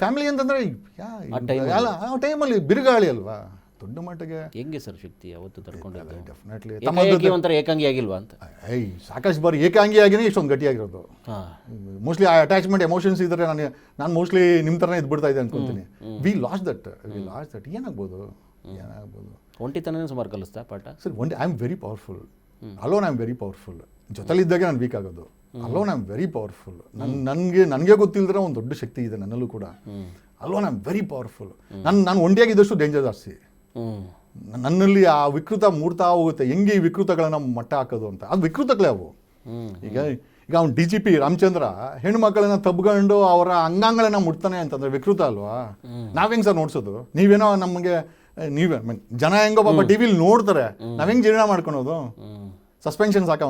ಫ್ಯಾಮಿಲಿ ಅಂತಂದರೆ ಅಲ್ಲ, ಆ ಟೈಮಲ್ಲಿ ಬಿರುಗಾಳಿ ಅಲ್ವಾ ದೊಡ್ಡ ಮಟ್ಟಿಗೆ. ಹೆಂಗೆ ಸರ್ ಶಕ್ತಿ ಅವತ್ತು ತಡ್ಕೊಂಡಿದ್ದು? ಡೆಫಿನೆಟ್ಲಿ ಒಂಥರ ಏಕಾಂಗಿ ಆಗಿಲ್ವಾ ಅಂತ? ಸಾಕಷ್ಟು ಬಾರಿ ಏಕಾಂಗಿ ಆಗಿನೇ ಇಷ್ಟೊಂದು ಗಟ್ಟಿಯಾಗಿರೋದು. ಮೋಸ್ಟ್ಲಿ ಆ ಅಟ್ಯಾಚ್ಮೆಂಟ್ ಎಮೋಷನ್ಸ್ ಇದ್ದರೆ ನಾನು ಮೋಸ್ಟ್ಲಿ ನಿಮ್ಮ ಥರನೇ ಇದ್ಬಿಡ್ತಾ ಇದ್ದೆ ಅನ್ಕೊತೀನಿ. ವಿ ಲಾಸ್ಟ್ ದಟ್ ಏನಾಗ್ಬೋದು? ಒಂಟಿತನೇ ಸುಮಾರು ಕಲಿಸ್ತಾ ಪಾಠ sir. I am very powerful. Alone I am very powerful. ಜೊತೆಲಿದ್ದಾಗ ನಾನು ವೀಕ್ ಆಗೋದು. Alone I am very powerful. ನನಗೆ ಗೊತ್ತಿಲ್ಲದ್ರೆ ಒಂದು ದೊಡ್ಡ ಶಕ್ತಿ ಇದೆ ನನ್ನಲ್ಲೂ ಕೂಡ. Alone I am very powerful. ನಾನು ಒಂಟಿಯಾಗಿದ್ದಷ್ಟು ಡೇಂಜರ್ ಜಾಸ್ತಿ. ನನ್ನಲ್ಲಿ ಆ ವಿಕೃತ ಮೂಡ್ತಾ ಹೋಗುತ್ತೆ. ಹೆಂಗೆ ಈ ವಿಕೃತಗಳನ್ನ ಮಟ್ಟ ಹಾಕೋದು ಅಂತ. ಅದು ವಿಕೃತಗಳೇ ಅವು. ಈಗ ಅವ್ನು DGP ರಾಮಚಂದ್ರ ಹೆಣ್ಮಕ್ಳನ್ನ ತಬ್ಕೊಂಡು ಅವರ ಅಂಗಾಂಗಳನ್ನ ಮುಟ್ತಾನೆ ಅಂತಂದ್ರೆ ವಿಕೃತ ಅಲ್ವಾ? ನಾವ್ ಹೆಂಗ್ ಸರ್ ನೋಡ್ಸೋದು? ನೀವೇನೋ ನಮಗೆ ಜನ ಹೆಂಗೋ ಪಾಪ ಟಿವಿಲಿ ನೋಡ್ತಾರೆ, ನಾವ್ ಹೆಂಗ್ ಜೀರ್ಣ ಮಾಡ್ಕೊಳೋದು? ಸಸ್ಪೆನ್ಷನ್ ಸಾಕ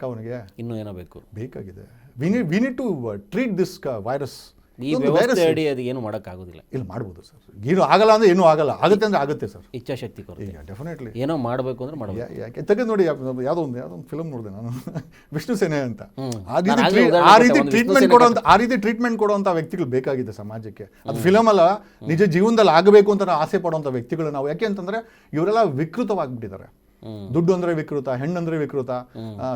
ಅವನಿಗೆ? ಇನ್ನೂ ಏನೋ ಬೇಕಾಗಿದೆ. We need to treat this virus. ಈ ವ್ಯವಸ್ಥೆ ಅಡಿ ಅದು ಏನು ಮಾಡೋಕ್ಕಾಗೋದಿಲ್ಲ. ಇಲ್ಲಿ ಮಾಡ್ಬೋದು ಸರ್. ಏನು ಆಗಲ್ಲ ಅಂದ್ರೆ ಏನೂ ಆಗಲ್ಲ, ಆಗುತ್ತೆ ಅಂದ್ರೆ ಆಗುತ್ತೆ ಸರ್. ಇಚ್ಛಾಶಕ್ತಿ ಕೊರತೆ. ಡೆಫಿನೆಟ್ಲಿ ಏನೋ ಮಾಡಬೇಕು ಅಂದ್ರೆ ಮಾಡಬೇಕು. ಯಾಕೆ ತೆಗೆದು ನೋಡಿ, ಯಾವುದೋ ಒಂದು ಫಿಲಮ್ ನೋಡಿದೆ ನಾನು, ವಿಷ್ಣು ಸೇನೆ ಅಂತ. ಆ ರೀತಿ ಟ್ರೀಟ್ಮೆಂಟ್ ಕೊಡುವಂಥ ವ್ಯಕ್ತಿಗಳು ಬೇಕಾಗಿದೆ ಸಮಾಜಕ್ಕೆ. ಅದು ಫಿಲಮ್ ಅಲ್ಲ, ನಿಜ ಜೀವನದಲ್ಲಿ ಆಗಬೇಕು ಅಂತ ಆಸೆ ಪಡುವಂಥ ವ್ಯಕ್ತಿಗಳು ನಾವು. ಯಾಕೆ ಅಂತಂದ್ರೆ ಇವರೆಲ್ಲ ವಿಕೃತವಾಗಿಬಿಟ್ಟಿದ್ದಾರೆ. ದುಡ್ಡು ಅಂದ್ರೆ ವಿಕೃತ, ಹೆಣ್ಣಂದ್ರೆ ವಿಕೃತ,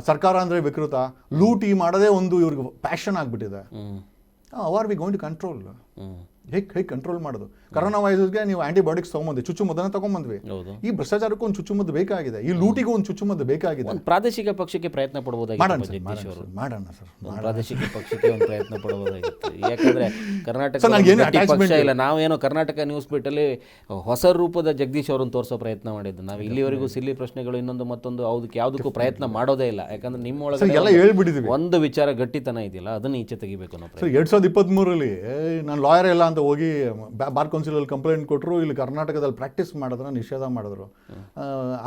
ಸರ್ಕಾರ ಅಂದ್ರೆ ವಿಕೃತ, ಲೂಟಿ ಮಾಡೋದೇ ಒಂದು ಇವ್ರಿಗೆ ಪ್ಯಾಷನ್ ಆಗಿಬಿಟ್ಟಿದೆ. Are we going to control? ಹೇಗೆ ಕಂಟ್ರೋಲ್ ಮಾಡೋದು? ಕರೋನಾ ವೈರಸ್ಗೆ ನೀವು ಆಂಟಿಬಯೋಟಿಕ್ಸ್ ತೊಗೊಂಬಂದ್ವಿ, ಚುಚ್ಚುಮದ್ದನ್ನ ತೊಗೊಂಬಂದ್ವಿ. ಈ ಭ್ರಷ್ಟಾಚಾರಕ್ಕೂ ಒಂದು ಚುಚ್ಚುಮದ್ದು ಬೇಕಾಗಿದೆ, ಈ ಲೂಟಿಗೂ ಒಂದು ಚುಚ್ಚುಮದ್ದು ಬೇಕಾಗಿದೆ. ಪ್ರಾದೇಶಿಕ ಪಕ್ಷಕ್ಕೆ ಪ್ರಯತ್ನ ಪಡಬಹುದಾಗಿತ್ತು. ಮಾಡೋಣ ಸರ್. ಪ್ರಾದೇಶಿಕ ಪಕ್ಷಕ್ಕೆ ಒಂದು ಪ್ರಯತ್ನ ಪಡಬಹುದಾಗಿತ್ತು. ಯಾಕಂದ್ರೆ ಕರ್ನಾಟಕ ಪಕ್ಷ ಇಲ್ಲ. ನಾವೇನೋ ಕರ್ನಾಟಕ ನ್ಯೂಸ್ ಬೀಟಲ್ಲಿ ಹೊಸ ರೂಪದ ಜಗದೀಶ್ ಅವರನ್ನು ತೋರಿಸೋ ಪ್ರಯತ್ನ ಮಾಡಿದ್ದು. ನಾವು ಇಲ್ಲಿವರೆಗೂ ಸಿಲ್ಲಿ ಪ್ರಶ್ನೆಗಳು ಇನ್ನೊಂದು ಮತ್ತೊಂದು ಯಾವುದಕ್ಕೂ ಪ್ರಯತ್ನ ಮಾಡೋದೇ ಇಲ್ಲ. ಯಾಕಂದ್ರೆ ನಿಮ್ಮೊಳಗೆ ಹೇಳ್ಬಿಟ್ಟಿದ್ವಿ ಒಂದು ವಿಚಾರ ಗಟ್ಟಿತನ ಇದೆಯಲ್ಲ, ಅದನ್ನ ಈಚೆ ತೆಗಿಬೇಕು ನಾವು. 2023 ನಾನು ಲಾಯರ್ ಎಲ್ಲ ಅಂತ ಹೋಗಿ ಬಾರ್ ಕೌನ್ಸಿಲಲ್ಲಿ ಕಂಪ್ಲೇಂಟ್ ಕೊಟ್ಟರು. ಇಲ್ಲಿ ಕರ್ನಾಟಕದಲ್ಲಿ ಪ್ರಾಕ್ಟೀಸ್ ಮಾಡೋದನ್ನ ನಿಷೇಧ ಮಾಡಿದ್ರು.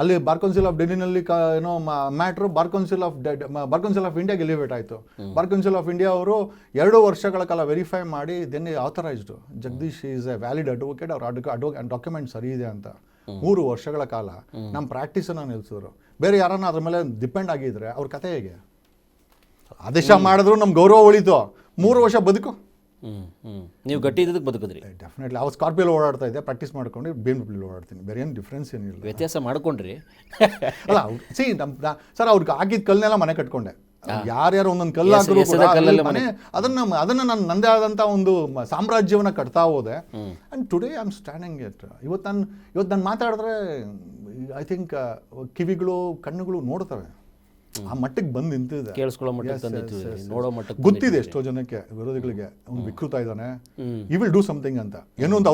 ಅಲ್ಲಿ ಬಾರ್ ಕೌನ್ಸಿಲ್ ಆಫ್ ಡೆಲ್ಲಿನಲ್ಲಿ ಏನೋ ಮ್ಯಾಟ್ರು ಬಾರ್ ಕೌನ್ಸಿಲ್ ಆಫ್ ಇಂಡಿಯಾಗೆ ಎಲಿವೇಟ್ ಆಯಿತು. ಬಾರ್ ಕೌನ್ಸಿಲ್ ಆಫ್ ಇಂಡಿಯಾ ಅವರು 2 ವರ್ಷಗಳ ಕಾಲ ವೆರಿಫೈ ಮಾಡಿ then authorised Jagadish is a valid advocate, ಅವ್ರ ಡಾಕ್ಯುಮೆಂಟ್ ಸರಿ ಇದೆ ಅಂತ. 3 ವರ್ಷಗಳ ಕಾಲ ನಮ್ಮ ಪ್ರಾಕ್ಟೀಸನ್ನು ನಿಲ್ಲಿಸಿದ್ರು. ಬೇರೆ ಯಾರನ್ನ ಅದ್ರ ಮೇಲೆ ಡಿಪೆಂಡ್ ಆಗಿದ್ರೆ ಅವ್ರ ಕತೆ ಹೇಗೆ? ಆದೇಶ ಮಾಡಿದ್ರು ನಮ್ಮ ಗೌರವ ಉಳಿತು. 3 ವರ್ಷ ಬದುಕು. ನೀವು ಗಟ್ಟಿ ಇದ್ದಕ್ಕೆ ಬದುಕಿದ್ರಿ. ಡೆಫಿನೆಟ್ಲಿ. ಅವ್ರು ಸ್ಕಾರ್ಪಿಯೋಲಿ ಓಡಾಡ್ತಾ ಇದ್ದೆ, ಪ್ರಾಕ್ಟೀಸ್ ಮಾಡ್ಕೊಂಡು BMW ಓಡಾಡ್ತೀನಿ. ಬೇರೆ ಏನು ಡಿಫ್ರೆನ್ಸ್ ಏನಿಲ್ಲ. ವ್ಯತ್ಯಾಸ ಮಾಡ್ಕೊಂಡ್ರಿ ಅಲ್ಲ ಸರ್, ಅವ್ರಿಗೆ ಆಗಿದ್ದ ಕಲ್ಲನ್ನೆಲ್ಲ ಮನೆ ಕಟ್ಕೊಂಡೆ. ಯಾರ್ಯಾರು ಒಂದೊಂದು ಕಲ್ಲು ಹಾಕಿದ್ರು ಅದನ್ನ ನಾನು ನಂದೇ ಆದಂಥ ಒಂದು ಸಾಮ್ರಾಜ್ಯವನ್ನ ಕಟ್ತಾ ಹೋದೆ. And today I am standing it. ಇವತ್ತು ನಾನು ಮಾತಾಡಿದ್ರೆ ಐ ಥಿಂಕ್ ಕಿವಿಗಳು ಕಣ್ಣುಗಳು ನೋಡ್ತವೆ. ಆ ಮಟ್ಟಕ್ಕೆ ಬಂದು ನಿಂತಿದೆ, ಕೇಳಿಸ್ಕೊಳ್ಳೋ ಮಟ್ಟಕ್ಕೆ, ನೋಡೋ ಮಟ್ಟಕ್ಕೆ ಗೊತ್ತಿದೆ ಎಷ್ಟೋ ಜನಕ್ಕೆ, ವಿರೋಧಿಗಳಿಗೆ ಅವ್ನು ವಿಕೃತ ಇದ್ದಾನೆ, ಈ ವಿಲ್ ಡೂ ಸಮಥಿಂಗ್ ಅಂತ. ಏನೋ ಅಂತ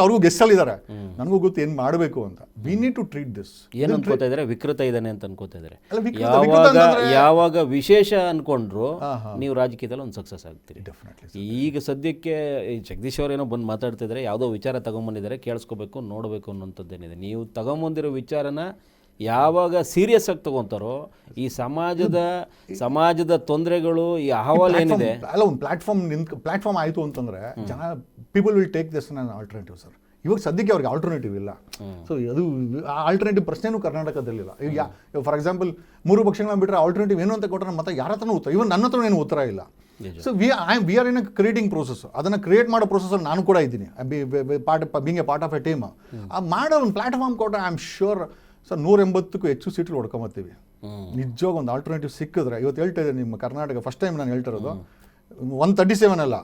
ಅವ್ರಿಗೂ ಗೆಸ್ಸಲ್ಲಿದ್ದಾರೆ. ನನಗೂ ಗೊತ್ತು ಏನು ಮಾಡಬೇಕು ಅಂತ. We need to treat this. ಏನು ಅನ್ಕೋತಾ ಇದ್ದಾರೆ? ವಿಕೃತ ಇದ್ದಾನೆ ಅಂತ ಅನ್ಕೋತಾ ಇದ್ದಾರೆ. ಯಾವಾಗ ವಿಶೇಷ ಅನ್ಕೊಂಡ್ರು ನೀವು ರಾಜಕೀಯದಲ್ಲಿ ಒಂದು ಸಕ್ಸಸ್ ಆಗ್ತೀರಿ. ಈಗ ಸದ್ಯಕ್ಕೆ ಜಗದೀಶ್ ಅವ್ರು ಏನೋ ಬಂದು ಮಾತಾಡ್ತಿದ್ದಾರೆ, ಯಾವುದೋ ವಿಚಾರ ತಗೊಂಬಂದಿದ್ದಾರೆ, ಕೇಳಿಸ್ಕೋಬೇಕು, ನೋಡಬೇಕು ಅನ್ನೋಂಥದ್ದೇನಿದೆ. ನೀವು ತಗೊಂಬಂದಿರೋ ವಿಚಾರನ ಯಾವಾಗ ಸೀರಿಯಸ್ ಆಗಿ ತಗೊಂತಾರೋ, ಈ ಸಮಾಜದ ತೊಂದರೆಗಳು, ಈ ಅಹವಾಲು ಏನಿದೆ ಅಲ್ಲ, ಒಂದು ಪ್ಲಾಟ್ಫಾರ್ಮ್ ಆಯಿತು ಅಂತಂದರೆ ಜನ people will take this on alternative sir. ಇವಾಗ ಸದ್ಯಕ್ಕೆ ಅವ್ರಿಗೆ ಆಲ್ಟರ್ನೇಟಿವ್ ಇಲ್ಲ. ಸೊ ಅದು ಆಲ್ಟರ್ನೇಟಿವ್ ಪ್ರಶ್ನೆನೂ ಕರ್ನಾಟಕದಲ್ಲಿಲ್ಲ. ಈಗ ಫಾರ್ ಎಕ್ಸಾಂಪಲ್ 3 ಪಕ್ಷಗಳನ್ನ ಬಿಟ್ಟರೆ ಆಲ್ಟರ್ನೇಟಿವ್ ಏನು ಅಂತ ಕೊಟ್ಟರೆ ಮತ್ತೆ ಯಾರ ಹತ್ರನೂ ಉತ್ತರ, ಇವನ್ ನನ್ನ ಹತ್ರ ಏನು ಉತ್ತರ ಇಲ್ಲ. So we are in a creating process. ಅದನ್ನು ಕ್ರಿಯೇಟ್ ಮಾಡೋ ಪ್ರೋಸೆಸ್ಸಲ್ಲಿ ನಾನು ಕೂಡ ಇದ್ದೀನಿ, being A part of A team. ಮಾಡೋ ಒಂದು ಪ್ಲಾಟ್ಫಾರ್ಮ್ ಕೊಟ್ಟರೆ ಐ ಆಮ್ ಶ್ಯೂರ್ ಸರ್ 180ಕ್ಕೂ ಹೆಚ್ಚು ಸೀಟ್ಗಳು ಹೊಡ್ಕೊಂಬತ್ತೀವಿ. ನಿಜವಾಗ ಒಂದು ಆಲ್ಟರ್ನೇಟಿವ್ ಸಿಕ್ಕಿದ್ರೆ. ಇವತ್ತು ಹೇಳ್ತಾ ಇದ್ದೀನಿ, ನಿಮ್ಮ ಕರ್ನಾಟಕ ಫಸ್ಟ್ ಟೈಮ್ ನಾನು ಹೇಳ್ತಿರೋದು 137 ಅಲ್ಲ,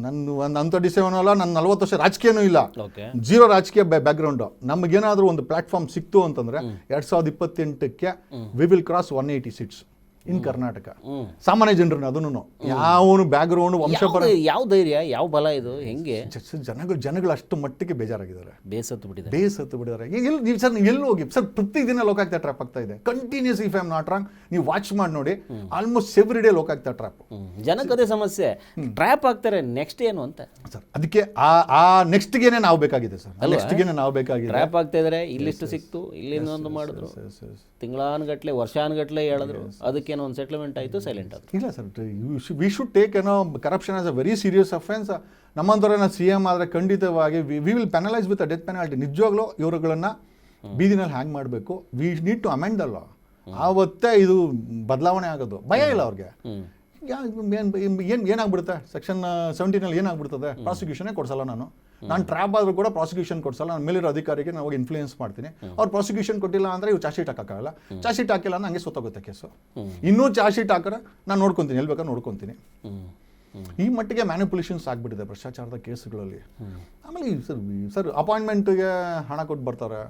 ನನ್ನ 137 ಅಲ್ಲ, ನನ್ನ 40 ವರ್ಷ ರಾಜಕೀಯನೂ ಇಲ್ಲ, 0 ರಾಜಕೀಯ ಬ್ಯಾಕ್ಗ್ರೌಂಡು. ನಮಗೇನಾದರೂ ಒಂದು ಪ್ಲಾಟ್ಫಾರ್ಮ್ ಸಿಕ್ತು ಅಂತಂದರೆ 2028ಕ್ಕೆ ವಿ ವಿಲ್ ಕ್ರಾಸ್ 180 ಸೀಟ್ಸ್. ಇನ್ ಕರ್ನಾಟಕ. ಸಾಮಾನ್ಯ ಜನರನ್ನ ಅದನ್ನು ಯಾವನು ಬ್ಯಾಕ್ಗ್ರೌಂಡ್ ವಂಶಪರ ಯಾವ ಧೈರ್ಯ, ಯಾವ ಬಲ ಇದು, ಹೆಂಗೆ? ಜನಗಳು ಅಷ್ಟು ಮಟ್ಟಿಗೆ ಬೇಜಾರಾಗಿದ್ದಾರೆ, ಬೇಸತ್ತು ಬಿಟ್ಟಿದ್ದಾರೆ. ಎಲ್ಲಿ ನೀವು ಸರ್, ನೀವು ಎಲ್ಲಿ ಹೋಗಿ ಸರ್, ಪ್ರತಿದಿನ ಲೋಕಾಯುಕ್ತ ಟ್ರ್ಯಾಪ್ ಆಗ್ತಾ ಇದೆ continuous. If I am not wrong, ನೀವು ವಾಚ್ ಮಾಡಿ ನೋಡಿ, almost every day Lokayukta trap. ಜನಕ್ಕದೇ ಸಮಸ್ಯೆ, ಟ್ರ್ಯಾಪ್ ಆಗ್ತಾರೆ. ನೆಕ್ಸ್ಟ್ ಏನು ಅಂತ ಸರ್, ಅದಕ್ಕೆ ಆ ನೆಕ್ಸ್ಟ್ಗೇನೆ ನಾವು ಬೇಕಾಗಿದೆ ಸರ್, ನೆಕ್ಸ್ಟ್ಗೇನೆ ನಾವು ಬೇಕಾಗಿದೆ. ಟ್ರ್ಯಾಪ್ ಆಗ್ತಾ ಇದಾರೆ, ಇಲ್ಲಿಷ್ಟು ಸಿಕ್ತು, ಇಲ್ಲಿಂದೊಂದು ಮಾಡಿದ್ರು, ತಿಂಗಳಾನುಗಟ್ಲೆ ವರ್ಷಾನುಗಟ್ಲೆ ಹೇಳಿದ್ರು, ಅದಕ್ಕೇನೋ ಒಂದು ಸೆಟ್ಲ್ಮೆಂಟ್ ಆಯಿತು, ಸೈಲೆಂಟ್ ಆಯ್ತು. ಇಲ್ಲ sir, we should take corruption as a very serious offence. ನಮ್ಮಂಥವ್ರನ್ನ CM ಆದರೆ ಖಂಡಿತವಾಗಿ we will penalise with a death penalty. ನಿಜವಾಗ್ಲೂ ಇವರುಗಳನ್ನ ಬೀದಿನಲ್ಲಿ ಹ್ಯಾಂಗ್ ಮಾಡಬೇಕು. ವಿ ನೀಡ್ ಟು ಅಮೆಂಡ್ ಅಲ್ಲ, ಆವತ್ತೇ ಇದು ಬದಲಾವಣೆ ಆಗೋದು. ಭಯ ಇಲ್ಲ ಅವ್ರಿಗೆ. ಏನಾಗ್ಬಿಡುತ್ತೆ ಸೆಕ್ಷನ್ 17 ಏನಾಗ್ಬಿಡ್ತದೆ, ಪ್ರಾಸಿಕ್ಯೂಷನೇ ಕೊಡ್ಸಲ್ಲ. ನಾನು ಟ್ರ್ಯಾಪ್ ಆದರೂ ಕೂಡ ಪ್ರಾಸಿಕ್ಯೂಷನ್ ಕೊಡ್ಸಲ್ಲ. ನನ್ನ ಮೇಲಿರೋ ಅಧಿಕಾರಿಗೆ ನಾವು ಇನ್ಫ್ಲೂಯೆನ್ಸ್ ಮಾಡ್ತೀನಿ. ಅವ್ರು ಪ್ರಾಸಿಕ್ಯೂಷನ್ ಕೊಟ್ಟಿಲ್ಲ ಅಂದರೆ ಇವು ಚಾರ್ಜ್ ಶೀಟ್ ಹಾಕೋಕ್ಕಾಗಲ್ಲ. ಚಾರ್ಜ್ ಶೀಟ್ ಹಾಕಿಲ್ಲ ಅಂದ್ರೆ ಹಂಗೆ ಸೋತೋಗುತ್ತೆ ಕೇಸು. ಇನ್ನೂ ಚಾರ್ಜ್ ಶೀಟ್ ಹಾಕಿದ್ರೆ ನಾನು ನೋಡ್ಕೊತೀನಿ, ಎಲ್ಲಿ ಬೇಕಾದ್ರೆ ನೋಡ್ಕೊತೀನಿ. ಈ ಮಟ್ಟಿಗೆ ಮ್ಯಾನಿಪುಲೇಷನ್ಸ್ ಆಗಿಬಿಟ್ಟಿದೆ ಭ್ರಷ್ಟಾಚಾರದ ಕೇಸುಗಳಲ್ಲಿ. ಆಮೇಲೆ ಸರ್ ಅಪಾಯಿಂಟ್ಮೆಂಟ್ಗೆ ಹಣ ಕೊಟ್ಟು ಬರ್ತಾರೆ,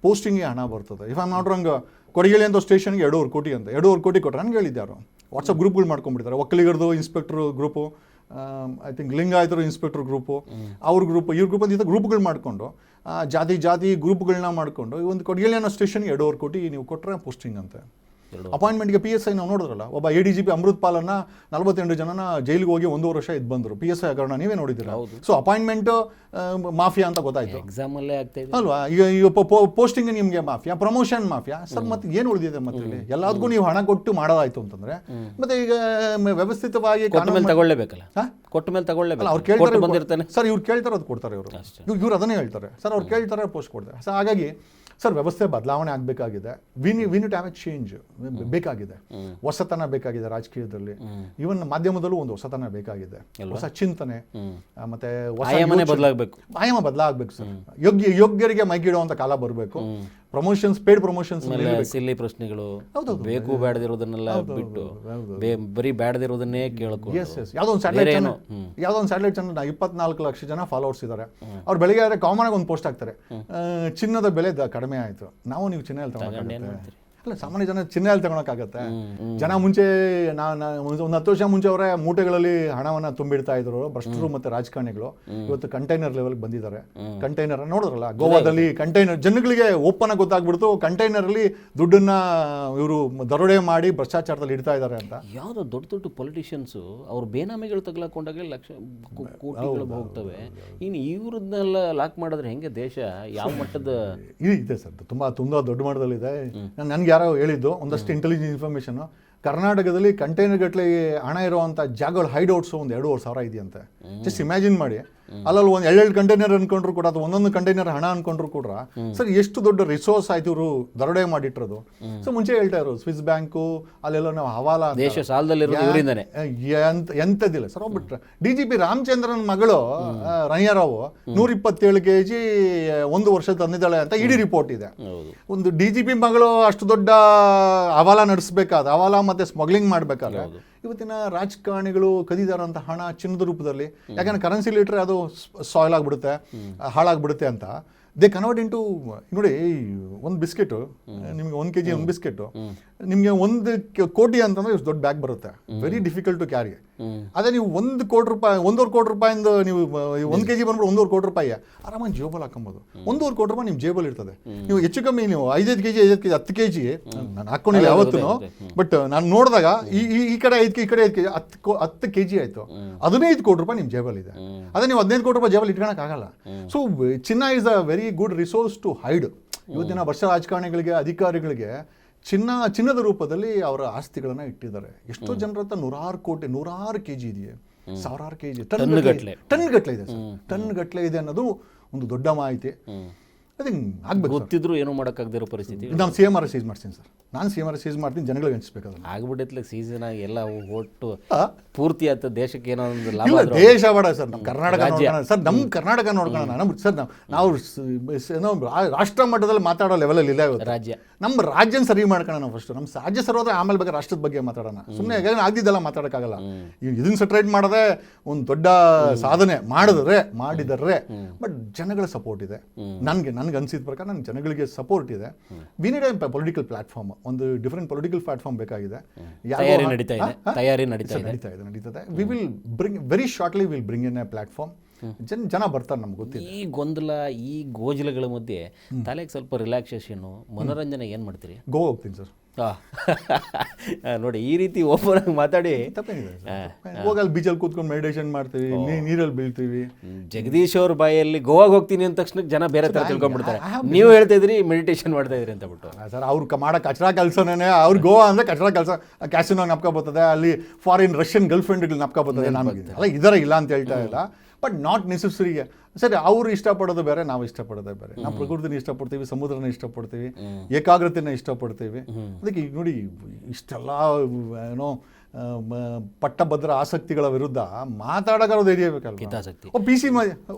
ಪೋಸ್ಟಿಂಗ್ಗೆ ಹಣ ಬರ್ತದೆ. If I not wrong, Kodigehalli ಅಂತ ಸ್ಟೇಷನ್ಗೆ 2.5 ಕೋಟಿ ಅಂತ 2.5 ಕೋಟಿ ಕೊಟ್ಟರೆ ನನಗೆ ಹೇಳಿದ್ದಾರು. ವಾಟ್ಸಪ್ ಗ್ರೂಪ್ಗಳು ಮಾಡ್ಕೊಂಡ್ಬಿಡ್ತಾರೆ. ಒಕ್ಕಲಿಗರದು ಇನ್ಸ್ಪೆಕ್ಟರ್ ಗ್ರೂಪು, ಐ ಥಿಂಕ್ ಲಿಂಗಾಯತರು ಇನ್ಸ್ಪೆಕ್ಟರ್ ಗ್ರೂಪು, ಅವ್ರ ಗ್ರೂಪ್, ಇವ್ರ ಗ್ರೂಪ್ ಅಂತ ಗ್ರೂಪ್ಗಳು ಮಾಡಿಕೊಂಡು, ಜಾತಿ ಗ್ರೂಪ್ಗಳನ್ನ ಮಾಡಿಕೊಂಡು ಒಂದು ಕೊಡಗೇಳಿ ಅನ್ನೋ ಸ್ಟೇಷನ್ಗೆ 2.5 ಕೋಟಿ ನೀವು ಕೊಟ್ಟರೆ ಪೋಸ್ಟಿಂಗ್ ಅಂತೆ. ಅಪಾಯಿಂಟ್ಮೆಂಟ್ಗೆ PSI ನಾವು ನೋಡಿದ್ರಲ್ಲ, ಒಬ್ಬ ADGP ಅಮೃತ್ ಪಾಲನ್ನ 48 ಜನನ ಜೈಲಿಗೆ ಹೋಗಿ 1.5 ವರ್ಷ ಇದ್ದು ಬಂದರು. PSI ಹಗರಣ ನೀವೇ ನೋಡಿದ್ದೀರಾ. ಸೊ ಅಪಾಯಿಂಟ್ಮೆಂಟ್ ಮಾಫಿಯಾ ಅಂತ ಗೊತ್ತಾಯ್ತು, ಎಕ್ಸಾಮಲ್ಲೇ ಆಗ್ತಾ ಇದೆ ಅಲ್ವಾ? ಈಗ ಪೋಸ್ಟಿಂಗ್ ನಿಮಗೆ ಮಾಫಿಯಾ, ಪ್ರಮೋಷನ್ ಮಾಫಿಯಾ. ಸರ್ ಮತ್ತೆ ಏನು ಉಳಿದಿದೆ ಮತ್ತೆ ಇಲ್ಲಿ? ಎಲ್ಲದಕ್ಕೂ ನೀವು ಹಣ ಕೊಟ್ಟು ಮಾಡೋದಾಯ್ತು ಅಂತಂದ್ರೆ ಮತ್ತೆ ಈಗ ವ್ಯವಸ್ಥಿತವಾಗಿ ತಗೊಳ್ಳೇಬೇಕಲ್ಲ, ಕೊಟ್ಟ ಮೇಲೆ ತಗೊಳ್ಳೇಬೇಕಲ್ಲ. ಅವ್ರು ಕೇಳ್ತಾರೆ ಬಂದಿರ್ತಾನೆ ಸರ್, ಇವ್ರು ಕೇಳ್ತಾರೆ ಅದು ಕೊಡ್ತಾರೆ. ಇವ್ರು ಅದನ್ನೇ ಹೇಳ್ತಾರೆ ಸರ್, ಅವ್ರು ಕೇಳ್ತಾರೆ ಪೋಸ್ಟ್ ಕೊಡ್ತಾರೆ. ಸೊ ಹಾಗಾಗಿ ಸರ್ ವ್ಯವಸ್ಥೆ ಬದಲಾವಣೆ ಆಗಬೇಕಾಗಿದೆ. We need to have a change ಬೇಕಾಗಿದೆ. ಹೊಸತನ ಬೇಕಾಗಿದೆ ರಾಜಕೀಯದಲ್ಲಿ. ಈವನ್ ಮಾಧ್ಯಮದಲ್ಲೂ ಒಂದು ಹೊಸತನ ಬೇಕಾಗಿದೆ, ಹೊಸ ಚಿಂತನೆ, ಮತ್ತೆ ಆಯಾಮ ಬದಲಾಗಬೇಕು ಸರ್. ಯೋಗ್ಯರಿಗೆ ಮೈಗಿಡುವಂತ ಕಾಲ ಬರಬೇಕು. ಪ್ರಮೋಷನ್ಸ್, ಪೇಡ್ ಪ್ರಮೋಷನ್ಸ್, ಸಿಲ್ಲಿ ಪ್ರಶ್ನೆಗಳು, ಬೇಕು ಬೇಡದಿರೋದನ್ನೆಲ್ಲ ಬಿಟ್ಟು ಬರೀ ಬೇಡದಿರೋದನ್ನೇ ಕೇಳ್ಕೊಂಡು. ಯಾವುದೋ ಒಂದು ಸ್ಯಾಟಲೈಟ್ ಚಾನಲ್ 24 ಲಕ್ಷ ಜನ ಫಾಲೋವರ್ಸ್ ಇದ್ದಾರೆ. ಅವ್ರು ಬೆಳಿಗ್ಗೆ ಆದರೆ ಕಾಮನ್ ಆಗಿ ಒಂದು ಪೋಸ್ಟ್ ಹಾಕ್ತಾರೆ, ಚಿನ್ನದ ಬೆಲೆ ಕಡಿಮೆ ಆಯಿತು, ನೀವು ಚಿನ್ನ ಎಲ್ಲಿ ತಗೊಳ್ಳೋಕ್ಕಾಗುತ್ತೆ? ಅಲ್ಲ, ಸಾಮಾನ್ಯ ಜನ ಚಿನ್ನ ಎಲ್ಲಿ ತಗೊಳಕ್ಕಾಗತ್ತೆ? ಜನ ಮುಂಚೆ ಒಂದು 10 ವರ್ಷ ಮುಂಚೆ ಅವರೇ ಮೂಟೆಗಳಲ್ಲಿ ಹಣವನ್ನು ತುಂಬಿಡ್ತಾ ಇದ್ರು ಭ್ರಷ್ಟರು ಮತ್ತು ರಾಜಕಾರಣಿಗಳು. ಇವತ್ತು ಕಂಟೈನರ್ ಲೆವೆಲ್ಗೆ ಬಂದಿದ್ದಾರೆ. ಕಂಟೈನರ್ ನೋಡಿದ್ರಲ್ಲ, ಗೋವಾದಲ್ಲಿ ಕಂಟೈನರ್ ಜನಗಳಿಗೆ ಓಪನ್ ಆಗಿ ಗೊತ್ತಾಗ್ಬಿಡ್ತು, ಕಂಟೈನರ್ ಅಲ್ಲಿ ದುಡ್ಡನ್ನ ಇವರು ದರೋಡೆ ಮಾಡಿ ಭ್ರಷ್ಟಾಚಾರದಲ್ಲಿ ಇಡ್ತಾ ಇದ್ದಾರೆ ಅಂತ. ಯಾವುದೋ ದೊಡ್ಡ ಪೊಲಿಟಿಷಿಯನ್ಸು ಅವ್ರ ಬೇನಾಮಿಗಳು ತಗೊಳಕೊಂಡಾಗಲೇ ಲಕ್ಷ ಕೋಟಿಗಳು ಹೋಗ್ತವೆ. ಇನ್ನು ಇವ್ರನ್ನೆಲ್ಲ ಲಾಕ್ ಮಾಡಿದ್ರೆ ಹೆಂಗೆ ದೇಶ ಯಾವ ಮಟ್ಟದ ಇದೆ ಸರ್? ತುಂಬಾ ದೊಡ್ಡ ಮಟ್ಟದಲ್ಲಿದೆ. ನನ್ಗೆ ಯಾರೋ ಹೇಳಿದ್ದು ಒಂದಷ್ಟು ಇಂಟೆಲಿಜೆನ್ಸ್ ಇನ್ಫಾರ್ಮೇಷನ್, ಕರ್ನಾಟಕದಲ್ಲಿ ಕಂಟೈನರ್ ಗಟ್ಟಲೆ ಹಣ ಇರುವಂಥ ಜಾಗಗಳು ಹೈಡ್ಔಟ್ಸ್ ಒಂದು 2,500 ಇದೆಯಂತೆ. ಜಸ್ಟ್ ಇಮ್ಯಾಜಿನ್ ಮಾಡಿ, ಅಲ್ಲಲ್ಲಿ ಒಂದು 2 ಕಂಟೈನರ್ ಅನ್ಕೊಂಡ್ರು ಕೂಡ, ಅಥವಾ ಒಂದೊಂದು ಕಂಟೈನರ್ ಹಣ ಅನ್ಕೊಂಡ್ರು ಕೂಡ ಸರ್ ಎಷ್ಟು ದೊಡ್ಡ ರಿಸೋರ್ಸ್ ಆಯ್ತು ಇವರು ದರೋಡೆ ಮಾಡಿಟ್ಟಿರೋದು. ಸೊ ಮುಂಚೆ ಹೇಳ್ತಾ ಇರೋದು ಸ್ವಿಸ್ ಬ್ಯಾಂಕು ಅಲ್ಲೆಲ್ಲ ನಾವು ಹವಾಲ ದೇಶ ಸಾಲದಲ್ಲಿರೋದ್ರಿಂದನೇ ಎಂಥದ್ದಿಲ್ಲ ಸರ್. ಒಬ್ಬಿಟ್ರೆ DGP ರಾಮಚಂದ್ರನ್ ಮಗಳು ರಣಿಯಾರಾವ್ 127 kg 1 ವರ್ಷ ತಂದಿದ್ದಾಳೆ ಅಂತ ಇಡೀ ರಿಪೋರ್ಟ್ ಇದೆ. ಒಂದು DGP ಮಗಳು ಅಷ್ಟು ದೊಡ್ಡ ಹವಾಲ ನಡೆಸಬೇಕಾದ, ಹವಾಲ ಮತ್ತೆ ಸ್ಮಗ್ಲಿಂಗ್ ಮಾಡಬೇಕಾದ್ರೆ ಇವತ್ತಿನ ರಾಜಕಾರಣಿಗಳು ಕದಿದಾರಂತ ಹಣ ಚಿನ್ನದ ರೂಪದಲ್ಲಿ, ಯಾಕಂದ್ರೆ ಕರೆನ್ಸಿ ಲೀಟ್ರೆ ಅದು ಸಾಯಿಲ್ ಆಗ್ಬಿಡುತ್ತೆ, ಹಾಳಾಗ್ಬಿಡುತ್ತೆ ಅಂತ ದೇ ಕನ್ವರ್ಟ್ ಇಂಟು. ನೋಡಿ, ಒಂದು ಬಿಸ್ಕೆಟು ನಿಮಗೆ 1 kg ಒಂದು ಬಿಸ್ಕೆಟು ನಿಮಗೆ 1 ಕೋಟಿ ಅಂತಂದ್ರೆ ಇಷ್ಟು ದೊಡ್ಡ ಬ್ಯಾಗ್ ಬರುತ್ತೆ, ವೆರಿ ಡಿಫಿಕಲ್ಟ್ ಟು ಕ್ಯಾರಿ. ಅದೇ ನೀವು 1 ಕೋಟಿ ರೂಪಾಯಿ, 1.25 ಕೋಟಿ ರೂಪಾಯಿಂದ ನೀವು 1 kg ಬಂದ್ಬಿಟ್ಟು 1.25 ಕೋಟಿ ರೂಪಾಯಿ ಆರಾಮಾಗಿ ಜೇಬಲ್ಲಿ ಹಾಕೊಬೋದು. 1.25 ಕೋಟಿ ರೂಪಾಯಿ ನಿಮ್ಮ ಜೇಬಲ್ಲಿ ಇರ್ತದೆ. ನೀವು ಹೆಚ್ಚು ಕಮ್ಮಿ ನೀವು 5 kg 10 kg ನಾನು ಹಾಕೊಂಡಿಲ್ಲ ಯಾವತ್ತೂ, ಬಟ್ ನಾನು ನೋಡಿದಾಗ ಈ ಕಡೆ 5 kg ಈ ಕಡೆ 5 kg 10 kg ಆಯ್ತು, 15 ಕೋಟಿ ರೂಪಾಯಿ ನಿಮ್ಮ ಜೇಬಲ್ಲಿ ಇದೆ. ಅದೇ ನೀವು 15 ಕೋಟಿ ರೂಪಾಯಿ ಜೇಬಲ್ಲಿ ಇಟ್ಕೊಳಕ್ಕಾಗಲ್ಲ. ಸೊ ಚಿನ್ನ is a very good resource to hide. ಇವತ್ತಿನ ಭ್ರಷ್ಟ ರಾಜಕಾರಣಿಗಳಿಗೆ, ಅಧಿಕಾರಿಗಳಿಗೆ ಚಿನ್ನದ ರೂಪದಲ್ಲಿ ಅವರ ಆಸ್ತಿಗಳನ್ನ ಇಟ್ಟಿದ್ದಾರೆ. ಎಷ್ಟೋ ಜನರ ಹತ್ರ 100 ಕೋಟಿ 100 kg ಇದೆಯೇ, 1000 kg, ಟನ್ ಗಟ್ಟಲೆ ಇದೆ. ಟನ್ ಗಟ್ಟಲೆ ಇದೆ ಅನ್ನೋದು ಒಂದು ದೊಡ್ಡ ಮಾಹಿತಿ. ಅದೇ ಆಗ್ಬೇಕು. ಗೊತ್ತಿದ್ರು ಏನೋ ಮಾಡೋಕ್ಕಾಗದಿರೋ ಪರಿಸ್ಥಿತಿ. ನಾನು CMR ಸೀಸ್ ಮಾಡ್ತೀನಿ ಸರ್, ನಾನು CMR ಸೀಸ್ ಮಾಡ್ತೀನಿ, ಜನಗಳಿಗೆ ಹಂಚ್ಬೇಕು. ಆಗ್ಬಿಟ್ಟೈತ್ಲೆ ಸೀಸನ್ ಆಗಿ ಎಲ್ಲ ಒಟ್ಟು ಪೂರ್ತಿ ಆಯ್ತು. ದೇಶಕ್ಕೆ ಏನೋ ಒಂದು ಲಾಭ. ದೇಶ ಬೇಡ ಸರ್, ನಮ್ಮ ಕರ್ನಾಟಕ ನೋಡ್ಕೊಳ್ಳೋಣ ಸರ್, ನಮ್ಮ ಕರ್ನಾಟಕ ನೋಡ್ಕೊಳ್ಳೋಣ ಸರ್. ನಾವು ರಾಷ್ಟ್ರ ಮಟ್ಟದಲ್ಲಿ ಮಾತಾಡೋ ಲೆವೆಲಲ್ಲಿ ಇಲ್ಲ ಇವತ್ತು. ರಾಜ್ಯ, ನಮ್ಮ ರಾಜ್ಯನ ಸರಿ ಮಾಡ್ಕೊಳ್ಳೋಣ ಫಸ್ಟ್. ನಮ್ಮ ರಾಜ್ಯ ಸರಿ ಹೋದ್ರೆ ಆಮೇಲೆ ಬೇಕಾದ್ರೆ ರಾಷ್ಟ್ರದ ಬಗ್ಗೆ ಮಾತಾಡೋಣ. ಸುಮ್ಮನೆ ಆಗ್ದಿದ್ದೆಲ್ಲ ಮಾತಾಡೋಕ್ಕಾಗಲ್ಲ. ಇದನ್ನ ಸೆಟ್ರೇಟ್ ಮಾಡೋದೇ ಒಂದು ದೊಡ್ಡ ಸಾಧನೆ. ಮಾಡಿದರೆ ಬಟ್ ಜನಗಳ ಸಪೋರ್ಟ್ ಇದೆ. ನನಗೆ ಅನ್ಸಿದ ಪ್ರಕಾರ ನನ್ನ ಜನಗಳಿಗೆ ಸಪೋರ್ಟ್ ಇದೆ. We need A political platform, ಒಂದು ಡಿಫರೆಂಟ್ ಪೊಲಿಟಿಕಲ್ ಪ್ಲಾಟ್ಫಾರ್ಮ್ ಬೇಕಾಗಿದೆ. ತಯಾರಿ ನಡೀತಾ ಇದೆ, ತಯಾರಿ ನಡೀತಾ ಇದೆ. ನಡೀತದೆ. V will bring very shortly will bring in A platform. ಜನ ಬರ್ತಾರೆ, ನಮ್ಗೆ ಗೊತ್ತಿದೆ. ಈ ಗೊಂದಲ, ಈ ಗೋಜಲಗಳ ಮಧ್ಯೆ ತಲೆಗೆ ಸ್ವಲ್ಪ ರಿಲ್ಯಾಕ್ಸೇಷನು, ಮನೋರಂಜನೆ ಏನು ಮಾಡ್ತೀರಿ? ಗೋವಾ ಹೋಗ್ತೀನಿ ಸರ್. ನೋಡಿ, ಈ ರೀತಿ ಓಪನ್ ಆಗಿ ಮಾತಾಡಿ ತಪ್ಪೇನಿದೆ. ಹೋಗಿ ಅಲ್ಲಿ ಬೀಚಲ್ಲಿ ಕೂತ್ಕೊಂಡು ಮೆಡಿಟೇಷನ್ ಮಾಡ್ತೀವಿ, ನೀರಲ್ಲಿ ಬೀಳ್ತೀವಿ. ಜಗದೀಶ್ ಅವ್ರ ಬಾಯಲ್ಲಿ ಗೋವಾಗೆ ಹೋಗ್ತೀನಿ ಅಂದ ತಕ್ಷಣ ಜನ ಬೇರೆ ಥರ ತಿಳ್ಕೊಂಡ್ಬಿಡ್ತಾರೆ. ನೀವು ಹೇಳ್ತಾ ಇದ್ರಿ ಮೆಡಿಟೇಷನ್ ಮಾಡ್ತಾ ಇದ್ರಿ ಅಂತ ಬಿಟ್ಟು. ಸರ್, ಅವ್ರು ಮಾಡೋ ಕಚರಾ ಕೆಲಸನೇ, ಅವ್ರು ಗೋವಾ ಅಂದರೆ ಕಚರಾ ಕೆಲಸ, ಕ್ಯಾಸಿನೋ ನಪ್ಕೊ ಬರ್ತದೆ, ಅಲ್ಲಿ ಫಾರಿನ್ ರಷ್ಯನ್ ಗರ್ಲ್ ಫ್ರೆಂಡ್ಗಳು ನಪ್ಕೊ ಬರ್ತದೆ. ನಮಗೆ ಅಲ್ಲ ಇದರ ಇಲ್ಲ ಅಂತ ಹೇಳ್ತಾ ಇಲ್ಲ, ಬಟ್ ನಾಟ್ ನೆಸೆಸರಿಗೆ. ಸರಿ, ಅವರು ಇಷ್ಟಪಡೋದು ಬೇರೆ, ನಾವು ಇಷ್ಟಪಡೋದೇ ಬೇರೆ. ನಾವು ಪ್ರಕೃತಿನ ಇಷ್ಟಪಡ್ತೀವಿ, ಸಮುದ್ರನ ಇಷ್ಟಪಡ್ತೀವಿ, ಏಕಾಗ್ರತೆನ ಇಷ್ಟಪಡ್ತೀವಿ. ಅದಕ್ಕೆ ಈಗ ನೋಡಿ, ಇಷ್ಟೆಲ್ಲ ಏನೋ ಪಟ್ಟಭದ್ರ ಆಸಕ್ತಿಗಳ ವಿರುದ್ಧ ಮಾತಾಡೋಕೆ ಧೈರ್ಯ ಬೇಕಲ್ಲ.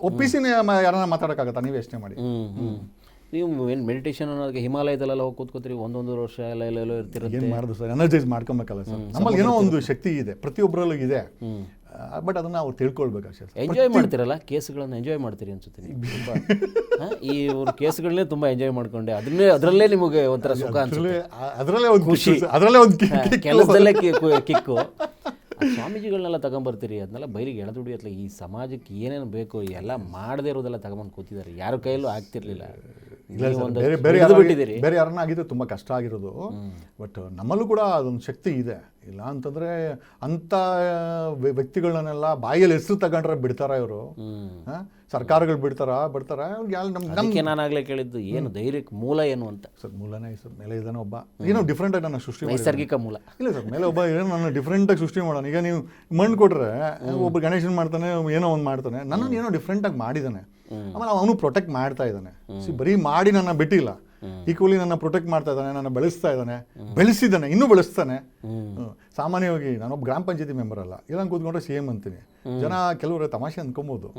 ಒಪ್ಪಿಸಿನ ಯಾರನ್ನ ಮಾತಾಡೋಕ್ಕಾಗತ್ತಾ? ನೀವು ಯೋಚನೆ ಮಾಡಿ. ನೀವು ಏನು ಮೆಡಿಟೇಷನ್ ಅನ್ನೋದಕ್ಕೆ ಹಿಮಾಲಯದಲ್ಲೆಲ್ಲ ಹೋಗಿ ಕೂತ್ಕೋತೀರಿ, 1 ವರ್ಷ ಎಲ್ಲೆಲ್ಲೋ ಇರ್ತಿರುತ್ತೆ. ಏನು ಮಾಡೋದು ಸರ್? Energise ಮಾಡ್ಕೊಬೇಕಲ್ಲ sir. ನಮ್ಮಲ್ಲಿ ಏನೋ ಒಂದು ಶಕ್ತಿ ಇದೆ, ಪ್ರತಿಯೊಬ್ಬರಲ್ಲೂ ಇದೆ, ಬಟ್ ಅದನ್ನ ಅವ್ರು ತಿಳ್ಕೊಳ್ಬೇಕಷ್ಟೇ. ಎಂಜಾಯ್ ಮಾಡ್ತೀರಲ್ಲ, ಕೇಸ್ಗಳನ್ನ ಎಂಜಾಯ್ ಮಾಡ್ತೀರಿ ಅನ್ಸುತ್ತೆ ನೀವು. ಈ ಅವ್ರ ಕೇಸ್ಗಳನ್ನೇ ತುಂಬ ಎಂಜಾಯ್ ಮಾಡ್ಕೊಂಡೆ, ಅದರಲ್ಲೇ ನಿಮಗೆ ಒಂಥರ ಸುಖ ಅನ್ಸುತ್ತೆ, ಅದರಲ್ಲೇ ಒಂದು ಖುಷಿ, ಅದರಲ್ಲೇ ಒಂದು ಕೆಲಸದಲ್ಲೇ ಕಿಕ್ಕು. ಸ್ವಾಮೀಜಿಗಳನ್ನೆಲ್ಲ ತಗೊಂಬರ್ತೀರಿ, ಅದನ್ನೆಲ್ಲ ಬೈಲಿಗೆ ಎಳೆದುಡಿ ಅತ್ಲ ಈ ಸಮಾಜಕ್ಕೆ ಏನೇನು ಬೇಕು ಎಲ್ಲ ಮಾಡದೇ ಇರೋದೆಲ್ಲ ತಗೊಂಬಂದು ಕೂತಿದ್ದಾರೆ, ಯಾರ ಕೈಯಲ್ಲೂ ಆಗ್ತಿರ್ಲಿಲ್ಲ. ಬೇರೆ ಯಾರನ್ನ ಆಗಿದ್ರೆ ತುಂಬ ಕಷ್ಟ ಆಗಿರೋದು. ಬಟ್ ನಮ್ಮಲ್ಲೂ ಕೂಡ ಅದೊಂದು ಶಕ್ತಿ ಇದೆ. ಇಲ್ಲ ಅಂತಂದ್ರೆ ಅಂಥ ವ್ಯಕ್ತಿಗಳನ್ನೆಲ್ಲ ಬಾಯಲ್ಲಿ ಹೆಸರು ತಗೊಂಡ್ರೆ ಬಿಡ್ತಾರ ಇವರು? ಸರ್ಕಾರಗಳು ಬಿಡ್ತಾರ? ನಮ್ಗೆ ನಾನಾಗಲೇ ಕೇಳಿದ್ದು ಏನು ಧೈರ್ಯಕ್ಕೆ ಮೂಲ ಏನು ಅಂತ. ಸರ್, ಮೂಲನೇ ಸರ್, ಮೇಲೆ ಇದ್ದಾನೆ ಒಬ್ಬ ಏನೋ ಡಿಫ್ರೆಂಟ್ ಆಗಿ ನನ್ನ ಸೃಷ್ಟಿ, ನೈಸರ್ಗಿಕ ಮೂಲ ಇಲ್ಲ ಸರ್. ಮೇಲೆ ಒಬ್ಬ ಏನೋ ನನ್ನ ಡಿಫ್ರೆಂಟ್ ಆಗಿ ಸೃಷ್ಟಿ ಮಾಡೋಣ. ಈಗ ನೀವು ಮಣ್ಣು ಕೊಟ್ರೆ ಒಬ್ಬ ಗಣೇಶನ್ ಮಾಡ್ತಾನೆ, ಏನೋ ಒಂದು ಮಾಡ್ತಾನೆ, ನನ್ನನ್ನು ಏನೋ ಡಿಫ್ರೆಂಟ್ ಆಗಿ ಮಾಡಿದ್ದಾನೆ. ಆಮೇಲೆ ಅವನು ಪ್ರೊಟೆಕ್ಟ್ ಮಾಡ್ತಾ ಇದ್ದಾನೆ. ಬರೀ ಮಾಡಿ ನನ್ನ ಬಿಟ್ಟಿಲ್ಲ, ಈಕ್ವಲಿ ನನ್ನ ಪ್ರೊಟೆಕ್ಟ್ ಮಾಡ್ತಾ ಇದ್ದಾನೆ, ನನ್ನ ಬೆಳೆಸ್ತಾ ಇದ್ದಾನೆ, ಬೆಳೆಸಿದ್ದಾನೆ, ಇನ್ನೂ ಬೆಳೆಸ್ತಾನೆ. ಸಾಮಾನ್ಯವಾಗಿ ನಾನೊಬ್ಬ ಗ್ರಾಮ ಪಂಚಾಯತಿ ಮೆಂಬರ್ ಅಲ್ಲ, ಇಲ್ಲ ಕೂತ್ಕೊಂಡ್ರೆ CM ಅಂತೀನಿ. ಜನ ಕೆಲವರು ತಮಾಷೆ ಅನ್ಕೊಬೋದು,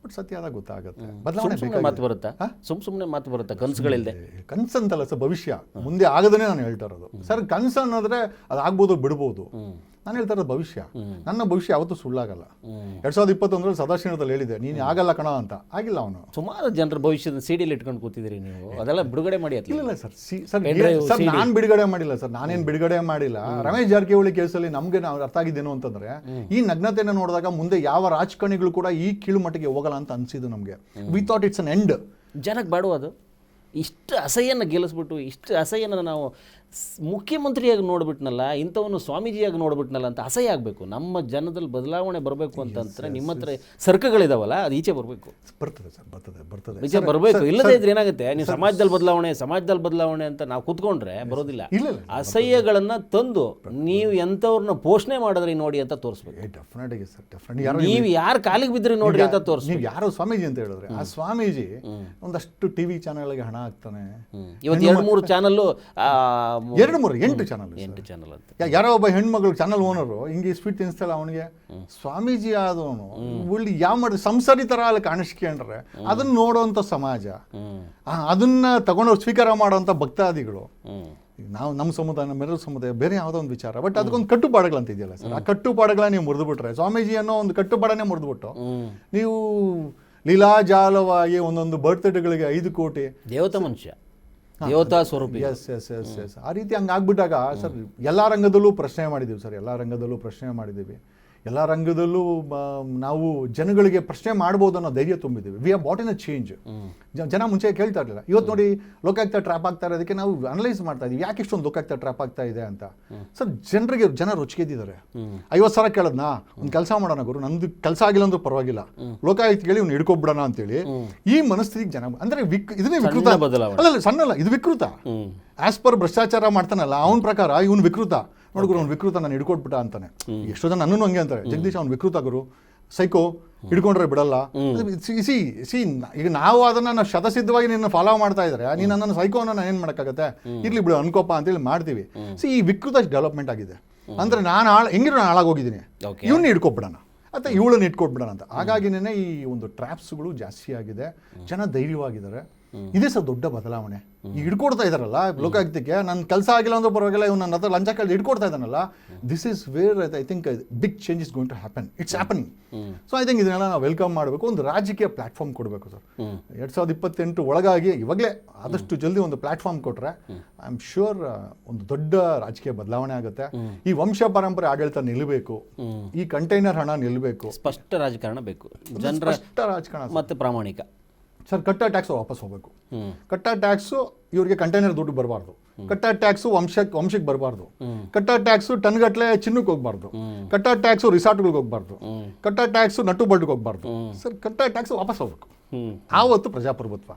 ಬಟ್ ಸತ್ಯ ಆದಾಗ ಗೊತ್ತಾಗುತ್ತೆ. ಬದಲಾವಣೆ ಮಾತು ಬರುತ್ತಾ? ಸುಮ್ಮನೆ ಮಾತು ಬರುತ್ತಾ? ಕನಸುಗಳಿಲ್ಲದೆ? ಕನಸಂತಲ್ಲ ಸರ್, ಭವಿಷ್ಯ ಮುಂದೆ ಆಗದನ್ನೇ ನಾನು ಹೇಳ್ತಾ ಇರೋದು. ಸರ್, ಕನಸು ಅನ್ನೋದ್ರೆ ಅದಾಗ್ಬೋದು, ಬಿಡ್ಬೋದು. ನಾನು ಹೇಳ್ತಾ ಇರೋದು ಭವಿಷ್ಯ. ನನ್ನ ಭವಿಷ್ಯ ಯಾವತ್ತೂ ಸುಳ್ಳಾಗಲ್ಲ. 2021 ಸದಾಶಿವದಲ್ಲಿ ಹೇಳಿದೆ, ನೀನು ಆಗಲ್ಲ ಕಣ ಅಂತ. ಆಗಿಲ್ಲ ಅವನು. ಸುಮಾರು ಜನರ ಭವಿಷ್ಯದ ಸಿಡಿಲಿ ಇಟ್ಕೊಂಡು ಕೂತಿದ್ದೀರಿ ನೀವು, ಅದೆಲ್ಲ ಬಿಡುಗಡೆ ಮಾಡಿ. ಇಲ್ಲ ಸರ್, ನಾನು ಬಿಡುಗಡೆ ಮಾಡಿಲ್ಲ ಸರ್, ನಾನೇನು ಬಿಡುಗಡೆ ಮಾಡಿಲ್ಲ. ರಮೇಶ್ ಜಾರಕಿಹೊಳಿ ಕೇಸಲ್ಲಿ ನಮ್ಗೆ ನಾವು ಅರ್ಥ ಆಗಿದ್ದೇನು ಅಂತಂದ್ರೆ, ಈ ನಗ್ನತೆಯನ್ನು ನೋಡಿದಾಗ ಮುಂದೆ ಯಾವ ರಾಜಕಾರಣಿಗಳು ಕೂಡ ಈ ಕೀಳು ಮಟ್ಟಿಗೆ ಹೋಗಲ್ಲ ಅಂತ ಅನ್ಸಿದ್ದು ನಮಗೆ. We thought it's an end. ಜನಕ್ಕೆ ಬಾಡುವ ಅದು ಇಷ್ಟು ಅಸಹ್ಯನ ಗೆಲ್ಲಿಸ್ಬಿಟ್ಟು, ಇಷ್ಟು ಅಸಹ್ಯನ ನಾವು ಮುಖ್ಯಮಂತ್ರಿಯಾಗಿ ನೋಡ್ಬಿಟ್ನಲ್ಲ, ಇಂಥವನ್ನು ಸ್ವಾಮೀಜಿಯಾಗಿ ನೋಡ್ಬಿಟ್ನಲ್ಲ ಅಂತ ಅಸಹ್ಯ ಆಗಬೇಕು. ನಮ್ಮ ಜನದಲ್ಲಿ ಬದಲಾವಣೆ ಬರಬೇಕು ಅಂತಂದ್ರೆ ನಿಮ್ಮ ಹತ್ರ ಸರ್ಕಗಳಿದಾವಲ್ಲ, ಅದು ಈಚೆ ಬರಬೇಕು. ಬರ್ತದೆ ಸರ್, ಬರ್ತದೆ ಈಚೆ ಬರಬೇಕು. ಇಲ್ಲದೇ ಇದ್ರೆ ಏನಾಗುತ್ತೆ, ನೀವು ಸಮಾಜದಲ್ಲಿ ಬದಲಾವಣೆ ಅಂತ ನಾವು ಕೂತ್ಕೊಂಡ್ರೆ ಬರೋದಿಲ್ಲ. ಅಸಹ್ಯಗಳನ್ನ ತಂದು ನೀವು ಎಂಥವ್ರನ್ನ ಪೋಷಣೆ ಮಾಡಿದ್ರಿ ನೋಡಿ ಅಂತ ತೋರಿಸ್ಬೇಕು. Definitely sir, definitely. ನೀವು ಯಾರು ಕಾಲಿಗೆ ಬಿದ್ರಿ ನೋಡ್ರಿ ಅಂತ ತೋರಿಸಿ. ನೀವು ಯಾರೋ ಸ್ವಾಮೀಜಿ ಅಂತ ಹೇಳಿದ್ರೆ, ಆ ಸ್ವಾಮೀಜಿ ಒಂದಷ್ಟು TV ಚಾನೆಲ್ಗೆ ಹಣ ಹಾಕ್ತಾನೆ. ಇವತ್ತು 2-3 ಚಾನಲ್ಲು, 8 ಚಾನಲ್ ಅಂತ. ಯಾರೋ ಒಬ್ಬ ಹೆಣ್ಮಗಳು ಚಾನಲ್ ಓನರು ಹಿಂಗೆ ಸ್ವೀಟ್ ತಿನ್ನಿಸ್ತಲ್ಲ ಅವನಿಗೆ, ಸ್ವಾಮೀಜಿ ಆದವನು ಉಳ್ಳಿ ಯಾವ ಮಾಡಿದ್ರೆ ಸಂಸಾರಿ ಥರ ಅಲ್ಲಿ ಕಾಣಿಸ್ಕೊಂಡ್ರೆ ಅದನ್ನ ನೋಡೋವಂಥ ಸಮಾಜ, ಅದನ್ನ ತಗೊಂಡು ಸ್ವೀಕಾರ ಮಾಡೋವಂಥ ಭಕ್ತಾದಿಗಳು. ನಾವು ನಮ್ಮ ಸಮುದಾಯ, ನಮ್ಮ ಸಮುದಾಯ ಬೇರೆ ಯಾವುದೋ ಒಂದು ವಿಚಾರ, ಬಟ್ ಅದಕ್ಕೊಂದು ಕಟ್ಟುಪಾಡುಗಳಂತ ಇದೆಯಲ್ಲ ಸರ್, ಆ ಕಟ್ಟುಪಾಡುಗಳನ್ನ ನೀವು ಮುರಿದು ಬಿಟ್ರೆ, ಸ್ವಾಮೀಜಿ ಅನ್ನೋ ಒಂದು ಕಟ್ಟುಪಾಡನ್ನೇ ಮುರಿದುಬಿಟ್ಟು ನೀವು ಲೀಲಾಜಾಲವಾಗಿ ಒಂದೊಂದು ಬರ್ತ್ಡೇಗಳಿಗೆ 5 ಕೋಟಿ ದೇವತಾ ಮನುಷ್ಯ, ದೇವತಾ ಸ್ವರೂಪ. ಎಸ್ ಆ ರೀತಿ ಹಂಗಾಗ್ಬಿಟ್ಟಾಗ ಸರ್, ಎಲ್ಲ ರಂಗದಲ್ಲೂ ಪ್ರಶ್ನೆ ಮಾಡಿದ್ದೀವಿ ಸರ್, ಎಲ್ಲ ರಂಗದಲ್ಲೂ ನಾವು ಜನಗಳಿಗೆ ಪ್ರಶ್ನೆ ಮಾಡ್ಬೋದು ಅನ್ನೋ ಧೈರ್ಯ ತುಂಬಿದ್ದೀವಿ. We are bought in a change. ಜನ ಮುಂಚೆ ಕೇಳ್ತಾ ಇರಲಿಲ್ಲ. ಇವತ್ತು ನೋಡಿ, ಲೋಕಾಯುಕ್ತ ಟ್ರ್ಯಾಪ್ ಆಗ್ತಾ ಇರೋದಕ್ಕೆ ನಾವು ಅನಲೈಸ್ ಮಾಡ್ತಾ ಇದೀವಿ, ಯಾಕೆ ಇಷ್ಟೊಂದು ಲೋಕಾಯುಕ್ತ ಟ್ರ್ಯಾಪ್ ಆಗ್ತಾ ಇದೆ ಅಂತ. ಸರ್, ಜನ ರುಚಿಗೆದ್ದಿದ್ದಾರೆ. 50,000 ಕೇಳದ್ನಾ, ಒಂದು ಕೆಲಸ ಮಾಡೋಣ ಗುರು, ನಂದು ಕೆಲಸ ಆಗಿಲ್ಲ ಅಂದ್ರೂ ಪರವಾಗಿಲ್ಲ, ಲೋಕಾಯುಕ್ತ ಹೇಳಿ ಇವ್ನು ಹಿಡ್ಕೊಬಿಡೋಣ ಅಂತೇಳಿ ಈ ಮನಸ್ಥಿತಿಗೆ ಜನ ಅಂದ್ರೆ ಇದನ್ನೇ ವಿಕೃತ ಅಲ್ಲ, ಸಣ್ಣಲ್ಲ, ಇದು ವಿಕೃತ. ಆಸ್ ಪರ್ ಭ್ರಷ್ಟಾಚಾರ ಮಾಡ್ತಾನಲ್ಲ ಅವನ ಪ್ರಕಾರ ಇವನು ವಿಕೃತ. ನೋಡ್ಗುರು, ಅವ್ನು ವಿಕೃತ, ನಾನು ಹಿಡ್ಕೊಟ್ಬಿಟ್ಟ ಅಂತಾನೆ. ಎಷ್ಟೋ ಜನ ನನ್ನೂ ಹಂಗೆ ಅಂತಾರೆ, ಜಗದೀಶ್ ಅವ್ನು ವಿಕೃತ ಗುರು, ಸೈಕೋ, ಹಿಡ್ಕೊಂಡ್ರೆ ಬಿಡಲ್ಲ. ಈಗ ನಾವು ಅದನ್ನ ಶತಸಿದ್ಧವಾಗಿ ನಿನ್ನ ಫಾಲೋ ಮಾಡ್ತಾ ಇದ್ರೆ, ನೀನು ನನ್ನ ಸೈಕೋನ ನಾನು ಏನು ಮಾಡೋಕ್ಕಾಗತ್ತೆ, ಇರ್ಲಿ ಬಿಡು ಅನ್ಕೋಪ ಅಂತೇಳಿ ಮಾಡ್ತೀವಿ. ಈ ವಿಕೃತ ಡೆವಲಪ್ಮೆಂಟ್ ಆಗಿದೆ. ಅಂದ್ರೆ ನಾನು ಹೆಂಗಿರೋ ನಾನು ಹಾಳಾಗೋಗಿದ್ದೀನಿ, ಇವನ್ನ ಹಿಡ್ಕೊಬಿಡೋಣ ಅಥವಾ ಇವಳನ್ನ ಇಟ್ಕೊಟ್ಬಿಡೋಣ ಅಂತ. ಹಾಗಾಗಿನೇ ಈ ಒಂದು ಟ್ರ್ಯಾಪ್ಸ್ಗಳು ಜಾಸ್ತಿ ಆಗಿದೆ. ಜನ ಧೈರ್ಯವಾಗಿದ್ದಾರೆ. ಇದೇ ಸರ್ ದೊಡ್ಡ ಬದಲಾವಣೆ. ಈಗ ಹಿಡ್ಕೊಡ್ತಾ ಇದಾರಲ್ಲ ಲೋಕಾಯುಕ್ತಕ್ಕೆ, ನನ್ನ ಕೆಲಸ ಆಗಿಲ್ಲ ಅಂದ್ರೆ ಪರವಾಗಿಲ್ಲ, ಇವ್ನು ನನ್ನ ಹತ್ರ ಲಂಚ ಕೇಳಿ ಹಿಡ್ಕೊಡ್ತಾ ಇದ್ದಾನಲ್ಲ, this is where I think big change is going to happen. It's happening. So I think ಇದನ್ನೆಲ್ಲ ನಾವು ವೆಲ್ಕಮ್ ಮಾಡಬೇಕು, ಒಂದು ರಾಜಕೀಯ ಪ್ಲಾಟ್ಫಾರ್ಮ್ ಕೊಡಬೇಕು ಸರ್. 2028 ಒಳಗಾಗಿ ಇವಾಗಲೇ ಆದಷ್ಟು ಜಲ್ದಿ ಒಂದು ಪ್ಲಾಟ್ಫಾರ್ಮ್ ಕೊಟ್ಟರೆ ಐ ಆಮ್ ಶ್ಯೂರ್ ಒಂದು ದೊಡ್ಡ ರಾಜಕೀಯ ಬದಲಾವಣೆ ಆಗುತ್ತೆ. ಈ ವಂಶ ಪರಂಪರೆ ಆಡಳಿತ ನಿಲ್ಲಬೇಕು, ಈ ಕಂಟೈನರ್ ಹಣ ನಿಲ್ಲಬೇಕು, ಸ್ಪಷ್ಟ ರಾಜಕಾರಣ ಬೇಕು, ಜನರ ಸ್ಪಷ್ಟ ರಾಜಕಾರಣ ಮತ್ತೆ ಪ್ರಾಮಾಣಿಕ. ಸರ್ ಕಟ್ಟ ಟ್ಯಾಕ್ಸ್ ವಾಪಸ್ ಹೋಗಬೇಕು. ಕಟ್ಟ ಟ್ಯಾಕ್ಸು ಇವ್ರಿಗೆ ಕಂಟೈನರ್ ದುಡ್ಡು ಬರಬಾರ್ದು, ಕಟ್ಟ ಟ್ಯಾಕ್ಸು ವಂಶಕ್ಕೆ ಬರಬಾರ್ದು, ಕಟ್ಟ ಟ್ಯಾಕ್ಸು ಟನ್ಗಟ್ಲೆ ಚಿನ್ನಕ್ಕೆ ಹೋಗ್ಬಾರ್ದು, ಕಟ್ಟ ಟ್ಯಾಕ್ಸು ರಿಸಾರ್ಟ್ಗಳಿಗೆ ಹೋಗ್ಬಾರ್ದು, ಕಟ್ಟ ಟ್ಯಾಕ್ಸು ನಟ್ಟು ಬಲ್ಟ್ಗೆ ಹೋಗ್ಬಾರ್ದು. ಸರ್ ಕಟ್ಟ ಟ್ಯಾಕ್ಸ್ ವಾಪಸ್ ಹೋಗ್ಬೇಕು. ಆವತ್ತು ಪ್ರಜಾಪ್ರಭುತ್ವ.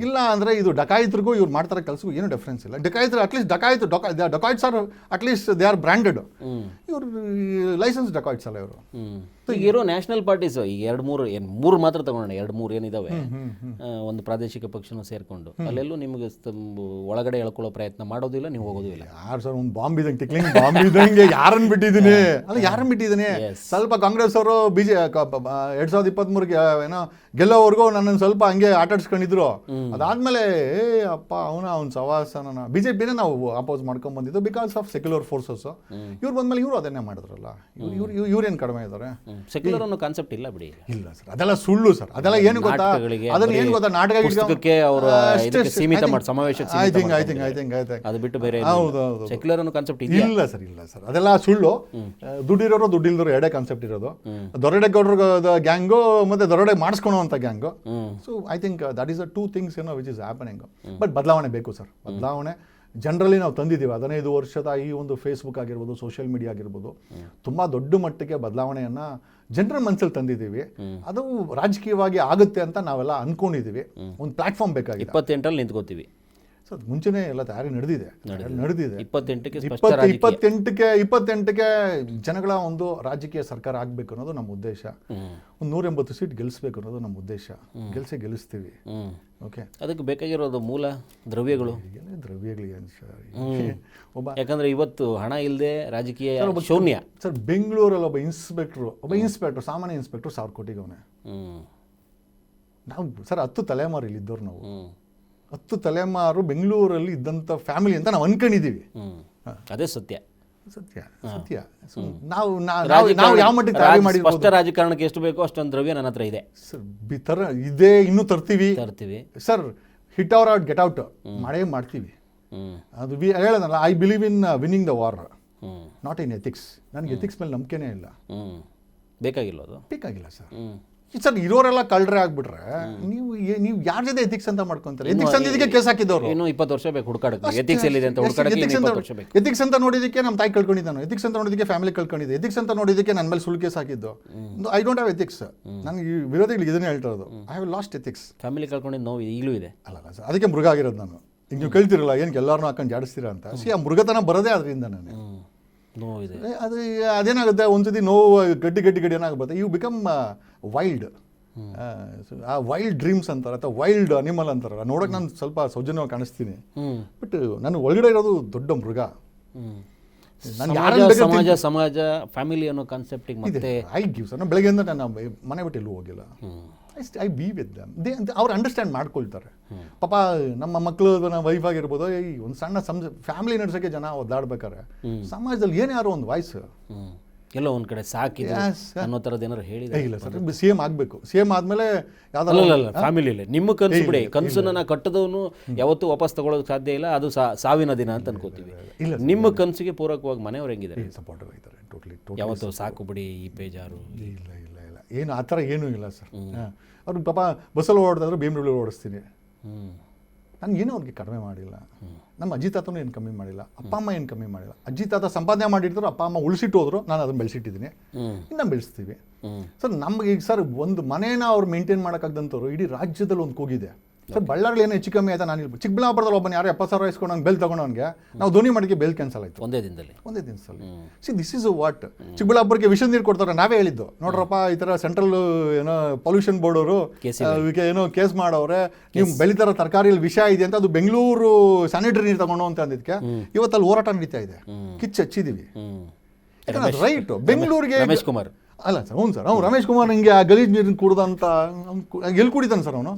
ಇಲ್ಲ ಅಂದ್ರೆ ಇದು ಡಕಾಯಿತರಿಗೂ ಇವ್ರು ಮಾಡ್ತಾರ ಕೆಲಸಕ್ಕೂ ಏನು ಡಿಫ್ರೆನ್ಸ್ ಇಲ್ಲ. ಡಕಾಯಿತರು at least dacoits are at least they are branded. ಇವರು ಲೈಸೆನ್ಸ್ ಡಕಾಯಿಟ್ಸ್ ಅಲ್ಲ ಇವರು. ಈಗ ಇರೋ ನ್ಯಾಷನಲ್ ಪಾರ್ಟೀಸ್ ಈಗ ಮೂರು ಮಾತ್ರ ತಗೊಂಡ 2-3 ಏನಿದಾವೆ, ಒಂದು ಪ್ರಾದೇಶಿಕ ಪಕ್ಷನೂ ಸೇರ್ಕೊಂಡು ಅಲ್ಲೆಲ್ಲೂ ನಿಮಗೆ ಒಳಗಡೆ ಎಳ್ಕೊಳ್ಳೋ ಪ್ರಯತ್ನ ಮಾಡೋದಿಲ್ಲ, ನೀವು ಹೋಗೋದು ಇಲ್ಲ. ಯಾರು ಸರ್ ಒಂದು ಬಾಂಬ್ ಇದ್ದಂಗೆ ಟಿಕ್ಲಿಂಗ್ ಬಾಂಬ್ ಇದ್ದಂಗೆ ಯಾರನ್ನು ಬಿಟ್ಟಿದ್ದೀನಿ ಅಲ್ಲ, ಯಾರನ್ನು ಬಿಟ್ಟಿದ್ದೀನಿ. ಸ್ವಲ್ಪ ಕಾಂಗ್ರೆಸ್ ಅವರು 2023 ಏನೋ ಗೆಲ್ಲೋವರೆಗೂ ನನ್ನನ್ನು ಸ್ವಲ್ಪ ಹಂಗೆ ಆಟಾಡ್ಸ್ಕೊಂಡಿದ್ರು. ಅದಾದ್ಮೇಲೆ ಅಪ್ಪ ಅವ್ನ ಸವಾಸನ ಬಿಜೆಪಿನೇ ನಾವು ಅಪೋಸ್ ಮಾಡ್ಕೊಂಡ್ ಬಂದಿದ್ದು ಬಿಕಾಸ್ ಆಫ್ ಸೆಕ್ಯುಲರ್ ಫೋರ್ಸಸ್. ಇವ್ರು ಬಂದ್ಮೇಲೆ ಇವರು ಅದನ್ನೇ ಮಾಡಿದ್ರಲ್ಲ, ಇವ್ರೇನು ಕಡಿಮೆ ಇದ್ದಾರೆ. ಸೆಕ್ಯುಲರ್ ಅನ್ನೋ ಕಾನ್ಸೆಪ್ಟ್ ಇಲ್ಲ ಬಿಡಿ. ಇಲ್ಲ ಸರ್, ಅದೆಲ್ಲ ಸುಳ್ಳು ಸರ್. ಅದೆಲ್ಲ ಏನು ಗೊತ್ತಾ, ಅದನ್ನ ಏನು ಗೊತ್ತಾ, ನಾಟಕ ಸೀಮಿತ ಮಾಡಿ ಸಮಾವೇಶಕ್ಕೆ ಅದು ಬಿಟ್ಟು ಬೇರೆ ಹೌದು ಸೆಕ್ಯುಲರ್ ಅನ್ನೋ ಕಾನ್ಸೆಪ್ಟ್ ಇಲ್ಲ ಸರ್. ಇಲ್ಲ ಸರ್, ಅದೆಲ್ಲ ಸುಳ್ಳು. ದುಡ್ಡಿರೋರು ದುಡ್ಡಿಲ್ದರು ಎರಡೇ ಕಾನ್ಸೆಪ್ಟ್ ಇರೋದು. ದೊರಡೆ ಗೌಡ್ರ ಗ್ಯಾಂಗು ಮತ್ತೆ ದೊರಡೆ ಮಾಡಿಸ್ಕೊಳೋವಂಥ gang. So I think that is the 2 things which is happening. But ಬದಲಾವಣೆ ಬೇಕು ಸರ್. ಬದಲಾವಣೆ ಜನರಲಿ ನಾವು ತಂದಿದ್ದೀವಿ. 15 ವರ್ಷದ ಈ ಒಂದು ಫೇಸ್ಬುಕ್ ಆಗಿರ್ಬೋದು, ಸೋಷಿಯಲ್ ಮೀಡಿಯಾ ಆಗಿರ್ಬೋದು, ತುಂಬ ದೊಡ್ಡ ಮಟ್ಟಿಗೆ ಬದಲಾವಣೆಯನ್ನು ಜನರ ಮನಸ್ಸಲ್ಲಿ ತಂದಿದ್ದೀವಿ. ಅದು ರಾಜಕೀಯವಾಗಿ ಆಗುತ್ತೆ ಅಂತ ನಾವೆಲ್ಲ ಅಂದ್ಕೊಂಡಿದ್ದೀವಿ. ಒಂದು ಪ್ಲಾಟ್ಫಾರ್ಮ್ ಬೇಕಾಗಿದೆ. 28ರಲ್ಲಿ ನಿಂತ್ಕೋತೀವಿ ಸರ್. ಮುಂಚೆನೇ ಎಲ್ಲ ತಯಾರಿ ನಡೆದಿದೆ. 28ಕ್ಕೆ ಜನಗಳ ಒಂದು ರಾಜಕೀಯ ಸರ್ಕಾರ ಆಗಬೇಕು ಅನ್ನೋದು ನಮ್ಮ ಉದ್ದೇಶ. ಒಂದು 180 ಸೀಟ್ ಗೆಲ್ಲಿಸ್ಬೇಕು ಅನ್ನೋದು ನಮ್ಮ ಉದ್ದೇಶ. ಗೆಲ್ಲಿಸ್ತೀವಿ. ಓಕೆ, ಅದಕ್ಕೆ ಬೇಕಾಗಿರೋದು ಮೂಲ ದ್ರವ್ಯಗಳು. ಯಾಕಂದ್ರೆ ಇವತ್ತು ಹಣ ಇಲ್ಲದೆ ರಾಜಕೀಯ ಶೂನ್ಯ ಸರ್. ಬೆಂಗಳೂರಲ್ಲಿ ಒಬ್ಬ ಇನ್ಸ್ಪೆಕ್ಟರ್ ಸಾಮಾನ್ಯ ಇನ್ಸ್ಪೆಕ್ಟರ್ 1000 ಕೋಟಿಗೆ ಅವನೇ. ನಾವು ಸರ್ 10 ತಲೆಮಾರು ಇಲ್ಲಿದ್ದವ್ರು ನಾವು. 10 ತಲೆಮಾರು ಬೆಂಗಳೂರಲ್ಲಿ ಇದ್ದಂಥ ಫ್ಯಾಮಿಲಿ ಅಂತ ನಾವು ಅನ್ಕೊಂಡಿದ್ದೀವಿ. ಅದೇ ಸತ್ಯ. ನಾವು ಯಾವ ಮಟ್ಟಿಗೆ ತಯಾರಿ ಮಾಡಿ ಸ್ಪಷ್ಟ ರಾಜಕಾರಣಕ್ಕೆ ಎಷ್ಟು ಬೇಕೋ ಅಷ್ಟೊಂದು ದ್ರವ್ಯ ನನ್ನ ಹತ್ರ ಇದೆ ಸರ್. ಇದೇ ಇನ್ನೂ ತರ್ತೀವಿ sir. Hit our out get out ಮಾಡ್ತೀವಿ. ಅದು ಹೇಳೋದಲ್ಲ, I believe in winning the war, not in ethics. ನನಗೆ ಎಥಿಕ್ಸ್ ಮೇಲೆ ನಂಬಿಕೆನೇ ಇಲ್ಲ. ಬೇಕಾಗಿಲ್ಲ ಸರ್. ಸರ್ ಇರೋರೆಲ್ಲ ಕಳ್ಳರೆ ಆಗ್ಬಿಟ್ರೆ ನೀವು ಯಾರ ಜೊತೆ ಎಥಿಕ್ಸ್ ಅಂತ ಮಾಡ್ಕೊಂತಾರೆ? ಎಥಿಕ್ಸ್ ಅಂತ ಇದಕ್ಕೆ ಕೇಸ್ ಹಾಕಿದವರು ಇನ್ನು 20 ವರ್ಷ ಬೇಕು ಹುಡುಕಾಡಕ್ಕೆ. ಎಥಿಕ್ಸ್ ಎಲ್ಲಿದೆ ಅಂತ ಹುಡುಕಾಡಕ್ಕೆ 20 ವರ್ಷ ಬೇಕು. ಎಥಿಕ್ಸ್ ಅಂತ ನೋಡಿದಕ್ಕೆ ನಮ್ಮ ತಾಯಿ ಕಳ್ಕೊಂಡಿದ್ದೆ ನಾನು. ಎಥಿಕ್ಸ್ ಅಂತ ನೋಡಿದಕ್ಕೆ ಫ್ಯಾಮಿಲಿ ಕಳ್ಕೊಂಡಿದ್ದೆ. ಎಥಿಕ್ಸ್ ಅಂತ ನೋಡಿದಕ್ಕೆ ನನ್ನ ಮೇಲೆ ಸುಳ್ಳು ಕೇಸ್ ಹಾಕಿದ್ದು. I don't have ethics. ನನಗೆ ವಿರೋಧಿಗಳಿಗೆ ಇದನ್ನೇ ಹೇಳ್ತಾ ಇರೋದು. I have lost ethics. Family ಕಳ್ಕೊಂಡಿದ್ದು ನೋವು ಈಗಲೂ ಇದೆ. ಅಲ್ಲ ಸರ್, ಅದಕ್ಕೆ ಮೃಗ ಆಗಿರೋದು ನಾನು. ಈಗ ನೀವು ಕೇಳ್ತಿರಲ್ಲ ಏನಕ್ಕೆ ಎಲ್ಲರನ್ನೂ ಹಾಕೊಂಡು ಜಾಡಿಸ್ತೀರಾ ಅಂತ. ಆ ಮೃಗತನ ಬರೋದೇ ಅದರಿಂದ. ನಾನು ನೋವಿದೆ. ಅದೇನಾಗುತ್ತೆ, ಒಂದ್ಸತಿ ನೋವು ಗಡ್ಡಿ ಏನಾಗುತ್ತೆ, ಯು ಬಿಕಮ್ ವೈಲ್ಡ್. ಆ ವೈಲ್ಡ್ ಡ್ರೀಮ್ಸ್ ಅಂತಾರೆ ಅಥವಾ ವೈಲ್ಡ್ ಅನಿಮಲ್ ಅಂತಾರಲ್ಲ, ನೋಡೋಕೆ ನಾನು ಸ್ವಲ್ಪ ಸೌಜನ್ಯವಾಗಿ ಕಾಣಿಸ್ತೀನಿ. ಬಟ್ ನಾನು ಒಳಗಡೆ ಇರೋದು ದೊಡ್ಡ ಮೃಗ. ಸಮಾಜ ಫ್ಯಾಮಿಲಿ ಅನ್ನೋ ಕಾನ್ಸೆಪ್ಟ್ ಮತ್ತೆ ಐ ಗಿವ್ ಸರ್. ನಾನು ಬೆಳಗ್ಗೆಯಿಂದ ನಾನು ಮನೆ ಬಿಟ್ಟು ಎಲ್ಲೂ ಹೋಗಿಲ್ಲ. I be with them. ಅವ್ರು ಅಂಡರ್ಸ್ಟ್ಯಾಂಡ್ ಮಾಡ್ಕೊಳ್ತಾರೆ. ಪಾಪ ನಮ್ಮ ಮಕ್ಕಳು, ನಮ್ಮ ವೈಫ್ ಆಗಿರ್ಬೋದು, ಒಂದು ಸಣ್ಣ ಫ್ಯಾಮಿಲಿ ನಡೆಸೋಕ್ಕೆ ಜನ ಒದ್ದಾಡ್ಬೇಕಾರೆ ಸಮಾಜದಲ್ಲಿ ಏನಾರು ಒಂದು ವಾಯ್ಸ್ ಎಲ್ಲೋ ಒಂದ್ ಕಡೆ ಸಾಕಿದೆ ಅನ್ನೋ ಥರದ್ದು ಏನಾರು ಹೇಳಿದ್ರೆ. ಇಲ್ಲ ಸರ್, CM ಆಗಬೇಕು. CM ಆದಮೇಲೆ ಯಾವ್ದಲ್ಲ ಫ್ಯಾಮಿಲಿಯಲ್ಲಿ ನಿಮ್ಮ ಕನಸು ಬಿಡಿ. ಕನಸನ್ನ ಕಟ್ಟದವನು ಯಾವತ್ತೂ ವಾಪಸ್ ತಗೊಳ್ಳೋಕೆ ಸಾಧ್ಯ ಇಲ್ಲ. ಅದು ಸಾವಿನ ದಿನ ಅಂತ ಅನ್ಕೋತೀವಿ. ನಿಮ್ಮ ಕನಸಿಗೆ ಪೂರಕವಾಗಿ ಮನೆಯವ್ರು ಹೆಂಗಿದ್ದಾರೆ? ಸಪೋರ್ಟಿವ್ ಆಗಿದ್ದಾರೆ. ಯಾವತ್ತೂ ಸಾಕು ಬಿಡಿ ಈ ಬೇಜಾರು ಇಲ್ಲ ಏನು ಆ ಥರ ಏನೂ ಇಲ್ಲ ಸರ್. ಅವ್ರು ಪಾಪ ಬಸ್ಸಲ್ಲಿ ಓಡಿದ್ರೆ BMW ಓಡಿಸ್ತೀನಿ. ನನಗೇನು ಅವ್ರಿಗೆ ಕಡಿಮೆ ಮಾಡಿಲ್ಲ. ನಮ್ಮ ಅಜ್ಜಿ ತಾತನೂ ಏನು ಕಮ್ಮಿ ಮಾಡಿಲ್ಲ, ಅಪ್ಪ ಅಮ್ಮ ಏನು ಕಮ್ಮಿ ಮಾಡಿಲ್ಲ. ಅಜ್ಜಿ ತಾತ ಸಂಪಾದನೆ ಮಾಡಿರ್ತಾರೆ, ಅಪ್ಪ ಅಮ್ಮ ಉಳಿಸಿಟ್ಟು ಹೋದ್ರು, ನಾನು ಅದನ್ನು ಬೆಳೆಸಿಟ್ಟಿದ್ದೀನಿ. ಇನ್ನು ಬೆಳೆಸ್ತೀವಿ ಸರ್. ನಮಗೆ ಈಗ ಸರ್ ಒಂದು ಮನೇನ ಅವ್ರು ಮೇಂಟೈನ್ ಮಾಡೋಕ್ಕಾಗ್ದಂಥವ್ರು ಇಡೀ ರಾಜ್ಯದಲ್ಲಿ ಒಂದು ಕೂಗಿದೆ ಸರ್. ಬಳ್ಳಾರಿ ಏನು ಹೆಚ್ಚು ಕಮ್ಮಿ ಆಯ್ತಾ? ನಾನು ಚಿಕ್ಕಬಳ್ಳಾಪುರದಲ್ಲಿ ಒಬ್ಬನ ಯಾರು 70,000 ಇಸ್ಕೊಂಡು ನಂಗೆ ಬೆಲ್ ತಗೊಂಡವನಿಗೆ ನಾವು ಧ್ವನಿ ಮಾಡಿಗೆ ಬೆಲ್ ಕ್ಯಾನ್ಸಲ್ ಆಯಿತು ಒಂದೇ ದಿನದಲ್ಲಿ. See this is what. ಚಿಕ್ಕಬಳ್ಳಾಪುರಕ್ಕೆ ವಿಷ ನೀರು ಕೊಡ್ತಾರೆ. ನಾವೇ ಹೇಳಿದ್ದು, ನೋಡ್ರಪ್ಪ ಈ ಥರ ಸೆಂಟ್ರಲ್ ಏನೋ ಪೊಲ್ಯೂಷನ್ ಬೋರ್ಡ್ ಅವರು ಏನೋ ಕೇಸ್ ಮಾಡವ್ರೆ, ನೀವು ಬೆಳೀತಾರ ತರಕಾರಿಯಲ್ಲಿ ವಿಷ ಇದೆ ಅಂತ. ಅದು ಬೆಂಗಳೂರು ಸ್ಯಾನಿಟರಿ ನೀರು ತಗೊಂಡು ಅಂತ ಅಂದಿದ್ದಕ್ಕೆ ಇವತ್ತಲ್ಲಿ ಹೋರಾಟ ನಡೀತಾ ಇದೆ. ಕಿಚ್ಚು ಹಚ್ಚಿದ್ದೀವಿ. ರೈಟ್. ಬೆಂಗಳೂರಿಗೆ ಅಲ್ಲ ಸರ್, ಹ್ಞೂ ಸರ್, ಅವ್ನು ರಮೇಶ್ ಕುಮಾರ್ ಹಿಂಗೆ ಆ ಗಲೀಜ್ ನೀರಿನ ಕುಡ್ದಂತ ಎಲ್ಲಿ ಕುಡಿತಾನೆ ಸರ್ ಅವನು?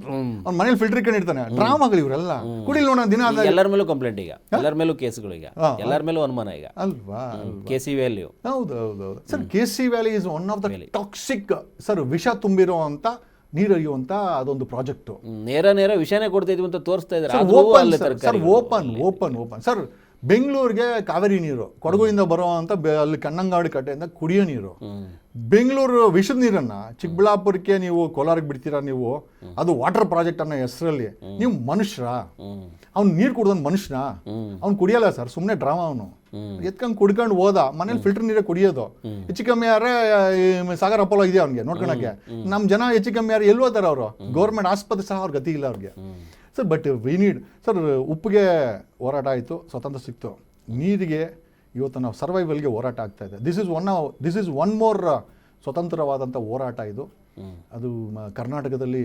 ಅವ್ನ ಮನೇಲಿ ಫಿಲ್ಟರ್ ಇಟ್ಕೊಂಡು ಇರ್ತಾನೆ. ಡ್ರಾಮಾಗಳು ಇವರೆಲ್ಲ. ಕುಡಿಲ್ ನೋಡೋಣ ದಿನ ಎಲ್ಲರ ಮೇಲೂ ಕಂಪ್ಲೇಂಟ್ ಈಗ, ಎಲ್ಲರ ಮೇಲೂ ಕೇಸ್ಗಳು ಈಗ, ಎಲ್ಲರ ಮೇಲೂ ಅನುಮಾನ ಈಗ ಅಲ್ವಾ? KC value. ಹೌದು ಸರ್, KC valley is one of the toxic sir, ವಿಷ ತುಂಬಿರುವಂತ ನೀರರಿಯುವಂತ ಅದೊಂದು ಪ್ರಾಜೆಕ್ಟ್. ನೇರ ವಿಷಯನೇ ಕೊಡ್ತಾ ಇದೀವಿ ಅಂತ ತೋರಿಸ್ತಾ ಇದ್ದಾರೆ. ಸರ್ ಓಪನ್ ಸರ್, ಬೆಂಗಳೂರಿಗೆ ಕಾವೇರಿ ನೀರು, ಕೊಡಗುಯಿಂದ ಬರುವಂತ ಅಲ್ಲಿ ಕಣ್ಣಂಗಾಡಿ ಕಟ್ಟೆಯಿಂದ ಕುಡಿಯೋ ನೀರು. ಬೆಂಗಳೂರು ವಿಷದ ನೀರನ್ನ ಚಿಕ್ಕಬಳ್ಳಾಪುರಕ್ಕೆ ನೀವು ಕೋಲಾರಕ್ಕೆ ಬಿಡ್ತೀರಾ ನೀವು, ಅದು ವಾಟರ್ ಪ್ರಾಜೆಕ್ಟ್ ಅನ್ನೋ ಹೆಸರಲ್ಲಿ. ನೀವು ಮನುಷ್ಯರ? ಅವ್ನು ನೀರು ಕುಡ್ದೊಂದು ಮನುಷ್ಯನ? ಅವ್ನು ಕುಡಿಯಲ್ಲ ಸರ್, ಸುಮ್ಮನೆ ಡ್ರಾಮಾ. ಅವನು ಎತ್ಕೊಂಡು ಕುಡ್ಕೊಂಡು ಹೋದ, ಮನೇಲಿ ಫಿಲ್ಟರ್ ನೀರೇ ಕುಡಿಯೋದು. ಹೆಚ್ಚು ಕಮ್ಮಿ ಯಾರೇ ಸಾಗರ್ ಅಪೋಲೋ ಇದೆಯಾ ಅವ್ನಿಗೆ ನೋಡ್ಕೊಳಕ್ಕೆ? ನಮ್ಮ ಜನ ಹೆಚ್ಚು ಕಮ್ಮಿ ಯಾರು ಎಲ್ಲಿ ಹೋಗ್ತಾರೆ? ಅವರು ಗೌರ್ಮೆಂಟ್ ಆಸ್ಪತ್ರೆ ಸಹ ಅವ್ರ ಗತಿ ಇಲ್ಲ ಅವ್ರಿಗೆ sir. But we need sir, ಉಪ್ಪಿಗೆ ಹೋರಾಟ ಆಯಿತು, ಸ್ವಾತಂತ್ರ್ಯ ಸಿಕ್ತು. ನೀರಿಗೆ ಇವತ್ತು ನಾವು ಸರ್ವೈವಲ್ಗೆ ಹೋರಾಟ ಆಗ್ತಾ ಇದೆ. ದಿಸ್ ಇಸ್ ಒನ್ ಮೋರ್ ಸ್ವತಂತ್ರವಾದಂಥ ಹೋರಾಟ ಇದು. ಅದು ಕರ್ನಾಟಕದಲ್ಲಿ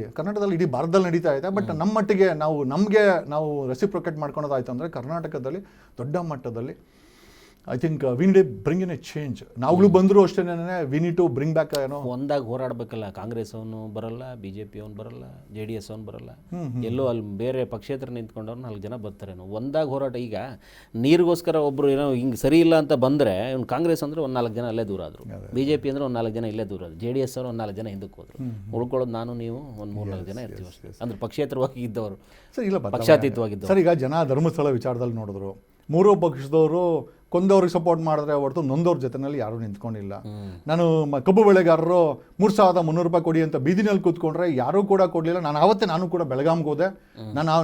ಇಡೀ ಭಾರತದಲ್ಲಿ ನಡೀತಾ ಇದೆ. ಬಟ್ ನಮ್ಮ ಮಟ್ಟಿಗೆ ನಾವು ರೆಸಿಪ್ರೊಕೇಟ್ ಮಾಡ್ಕೊಳೋದಾಯ್ತು ಅಂದರೆ ಕರ್ನಾಟಕದಲ್ಲಿ ದೊಡ್ಡ ಮಟ್ಟದಲ್ಲಿ I think we need bring in a change. ನಾವುಗಳು ಬಂದರೂ ಅಷ್ಟೇ, we need to bring back ಏನೋ ಒಂದಾಗಿ ಹೋರಾಡಬೇಕಲ್ಲ. ಕಾಂಗ್ರೆಸ್ ಅವನು ಬರಲ್ಲ, BJP ಅವನು ಬರಲ್ಲ, JDS ಅವನು ಬರಲ್ಲ, ಎಲ್ಲೋ ಅಲ್ಲಿ ಬೇರೆ ಪಕ್ಷೇತರ ನಿಂತ್ಕೊಂಡವ್ರು 4 ಜನ ಬರ್ತಾರೇನೋ. ಒಂದಾಗಿ ಹೋರಾಟ. ಈಗ ನೀರಿಗೋಸ್ಕರ ಒಬ್ರು ಏನೋ ಹಿಂಗೆ ಸರಿ ಇಲ್ಲ ಅಂತ ಬಂದರೆ ಇವ್ನು ಕಾಂಗ್ರೆಸ್ ಅಂದರೆ ಒಂದು 4 ಜನ ಅಲ್ಲೇ ದೂರ ಆದರು, BJP ಅಂದರೆ ಒಂದು 4 ಜನ ಇಲ್ಲೇ ದೂರ ಆದರು, JDS ಅವರು ಒಂದು 4 ಜನ ಹಿಂದಕ್ಕೆ ಹೋದರು. ಉಳ್ಕೊಳ್ಳೋದು ನಾನು ನೀವು ಒಂದು 3-4 ಜನ ಇರ್ತೀವಿ ಅಷ್ಟೇ. ಅಂದ್ರೆ ಪಕ್ಷೇತರವಾಗಿ ಇದ್ದವರು ಸರ್, ಇಲ್ಲ ಪಕ್ಷಾತೀತವಾಗಿದ್ದವರು. ಸರ್, ಈಗ ಜನ ಧರ್ಮಸ್ಥಳ ವಿಚಾರದಲ್ಲಿ ನೋಡಿದ್ರು, 3 ಪಕ್ಷದವರು ಕೊಂದವ್ರಿಗೆ ಸಪೋರ್ಟ್ ಮಾಡಿದ್ರೆ ಹೊರತು ನೊಂದವ್ರ ಜೊತೆನಲ್ಲಿ ಯಾರೂ ನಿಂತ್ಕೊಂಡಿಲ್ಲ. ನಾನು ಕಬ್ಬು ಬೆಳೆಗಾರರು 3,300 ರೂಪಾಯಿ ಕೊಡಿ ಅಂತ ಬೀದಿನಲ್ಲಿ ಕೂತ್ಕೊಂಡ್ರೆ ಯಾರೂ ಕೂಡ ಕೊಡಲಿಲ್ಲ. ನಾನು ಕೂಡ ಬೆಳಗಾಂಗೆ ಹೋದೆ.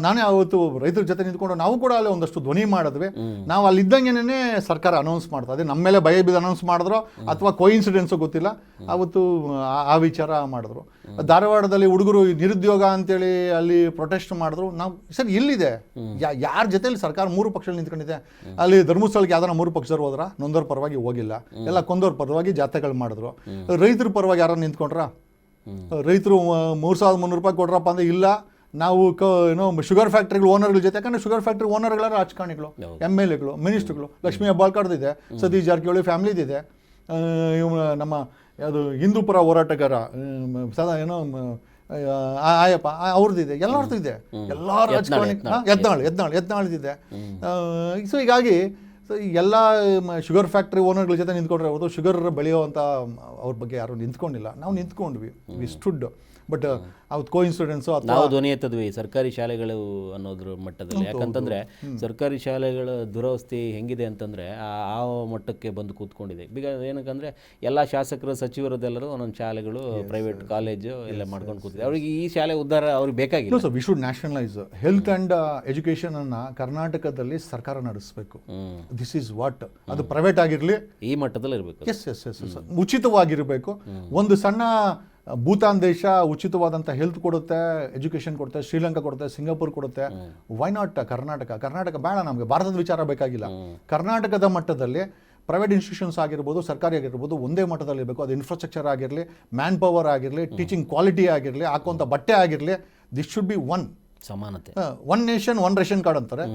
ನಾನೇ ಅವತ್ತು ರೈತರ ಜೊತೆ ನಿಂತ್ಕೊಂಡು ನಾವು ಕೂಡ ಅಲ್ಲಿ ಒಂದಷ್ಟು ಧ್ವನಿ ಮಾಡಿದ್ವಿ. ನಾವು ಅಲ್ಲಿದ್ದಂಗೆನೇ ಸರ್ಕಾರ ಅನೌನ್ಸ್ ಮಾಡ್ತಾ ಇದೆ. ನಮ್ಮ ಮೇಲೆ ಭಯ ಬಿದ್ದು ಅನೌನ್ಸ್ ಮಾಡಿದ್ರು ಅಥವಾ ಕೋಇನ್ಸಿಡೆನ್ಸು ಗೊತ್ತಿಲ್ಲ, ಅವತ್ತು ಆ ವಿಚಾರ ಮಾಡಿದ್ರು. ಧಾರವಾಡದಲ್ಲಿ ಹುಡುಗರು ನಿರುದ್ಯೋಗ ಅಂತೇಳಿ ಅಲ್ಲಿ ಪ್ರೊಟೆಸ್ಟ್ ಮಾಡಿದ್ರು. ನಾವು ಸರ್ ಎಲ್ಲಿದೆ? ಯಾರ ಜೊತೆಲಿ ಸರ್ಕಾರ 3 ಪಕ್ಷಗಳು ನಿಂತ್ಕೊಂಡಿದೆ? ಅಲ್ಲಿ ಧರ್ಮಸ್ಥಳಕ್ಕೆ ಯಾವ್ದಾರ 3 ಪಕ್ಷದವ್ರು ಹೋದ್ರ? ನೊಂದವ್ರ ಪರವಾಗಿ ಹೋಗಿಲ್ಲ, ಎಲ್ಲ ಕೊಂದವ್ರ ಪರವಾಗಿ ಜಾಥಾಗಳು ಮಾಡಿದ್ರು. ರೈತರ ಪರವಾಗಿ ಯಾರು ನಿಂತ್ಕೊಂಡ್ರ? ರೈತರು 3,300 ರೂಪಾಯಿ ಕೊಡ್ರಪ್ಪ ಅಂದ್ರೆ ಇಲ್ಲ, ನಾವು ಏನೋ ಶುಗರ್ ಫ್ಯಾಕ್ಟ್ರಿಗಳು ಓನರ್ಗಳ ಜೊತೆ, ಯಾಕಂದ್ರೆ ಶುಗರ್ ಫ್ಯಾಕ್ಟ್ರಿ ಓನರ್ಗಳ ರಾಜಕಾರಣಿಗಳು, MLAಗಳು, ಮಿನಿಸ್ಟ್ರುಗಳು, ಲಕ್ಷ್ಮೀ ಹೆಬ್ಬಾಳ್ಕರ್ದಿದೆ, ಸತೀಶ್ ಜಾರಕಿಹೊಳಿ ಫ್ಯಾಮಿಲಿದಿದೆ, ನಮ್ಮ ಯಾವುದು ಹಿಂದೂಪರ ಹೋರಾಟಗಾರ ಏನೋ ಆಯಪ್ಪ ಅವ್ರದ್ದಿದೆ, ಎಲ್ಲರದ್ದು ಇದೆ, ಎಲ್ಲ ರಾಜಕಾರಣಿ ಯತ್ನಾಳ್ದಿದೆ. ಸೊ ಹೀಗಾಗಿ ಎಲ್ಲ ಶುಗರ್ ಫ್ಯಾಕ್ಟ್ರಿ ಓನರ್ಗಳ ಜೊತೆ ನಿಂತ್ಕೊಂಡ್ರೆ ಹೊರತು ಶುಗರ್ ಬೆಳೆಯುವಂಥ ಅವ್ರ ಬಗ್ಗೆ ಯಾರು ನಿಂತ್ಕೊಂಡಿಲ್ಲ. ನಾವು ನಿಂತ್ಕೊಂಡ್ವಿ, ವಿ ಸ್ಟುಡ್. ಬಟ್ ಅವತ್ತು ಕೋಇನ್ಸಿಡೆನ್ಸು ನಾವು ಧ್ವನಿ ಎತ್ತದ್ವಿ ಸರ್ಕಾರಿ ಶಾಲೆಗಳು ಅನ್ನೋದ್ರ ಮಟ್ಟದಲ್ಲಿ. ಯಾಕಂತಂದರೆ ಸರ್ಕಾರಿ ಶಾಲೆಗಳ ದುರವಸ್ಥೆ ಹೆಂಗಿದೆ ಅಂತಂದರೆ ಆ ಮಟ್ಟಕ್ಕೆ ಬಂದು ಕೂತ್ಕೊಂಡಿದೆ. ಏನಕ್ಕಂದರೆ ಎಲ್ಲ ಶಾಸಕರು ಸಚಿವರದೆಲ್ಲರೂ ಒಂದೊಂದು ಶಾಲೆಗಳು ಪ್ರೈವೇಟ್ ಕಾಲೇಜು ಎಲ್ಲ ಮಾಡ್ಕೊಂಡು ಕೂತಿದೆ. ಅವ್ರಿಗೆ ಈ ಶಾಲೆ ಉದ್ಧಾರ ಅವ್ರಿಗೆ ಬೇಕಾಗಿಲ್ಲ. So we should nationalise health and education ಅನ್ನು ಕರ್ನಾಟಕದಲ್ಲಿ ಸರ್ಕಾರ ನಡೆಸಬೇಕು. This is what. ಅದು ಪ್ರೈವೇಟ್ ಆಗಿರಲಿ, ಈ ಮಟ್ಟದಲ್ಲಿ ಇರಬೇಕು. ಎಸ್ ಉಚಿತವಾಗಿರಬೇಕು. ಒಂದು ಸಣ್ಣ ಭೂತಾನ್ ದೇಶ ಉಚಿತವಾದಂಥ ಹೆಲ್ತ್ ಕೊಡುತ್ತೆ, ಎಜುಕೇಷನ್ ಕೊಡುತ್ತೆ, ಶ್ರೀಲಂಕಾ ಕೊಡುತ್ತೆ, ಸಿಂಗಾಪುರ್ ಕೊಡುತ್ತೆ. ವೈ ನಾಟ್ ಕರ್ನಾಟಕ ಬೇಡ, ನಮಗೆ ಭಾರತದ ವಿಚಾರ ಬೇಕಾಗಿಲ್ಲ. ಕರ್ನಾಟಕದ ಮಟ್ಟದಲ್ಲಿ ಪ್ರೈವೇಟ್ ಇನ್ಸ್ಟಿಟ್ಯೂಷನ್ಸ್ ಆಗಿರ್ಬೋದು, ಸರ್ಕಾರಿ ಆಗಿರ್ಬೋದು, ಒಂದೇ ಮಟ್ಟದಲ್ಲಿ ಇರಬೇಕು. ಅದು ಇನ್ಫ್ರಾಸ್ಟ್ರಕ್ಚರ್ ಆಗಿರಲಿ, ಮ್ಯಾನ್ ಪವರ್ ಆಗಿರಲಿ, ಟೀಚಿಂಗ್ ಕ್ವಾಲಿಟಿ ಆಗಿರಲಿ, ಹಾಕುವಂಥ ಬಟ್ಟೆ ಆಗಿರಲಿ, ದಿಸ್ ಶುಡ್ ಬಿ ಒನ್. ಸಮಾನತೆ. 1 ನೇಷನ್ 1 ರೇಷನ್ ಕಾರ್ಡ್ ಅಂತಾರೆ.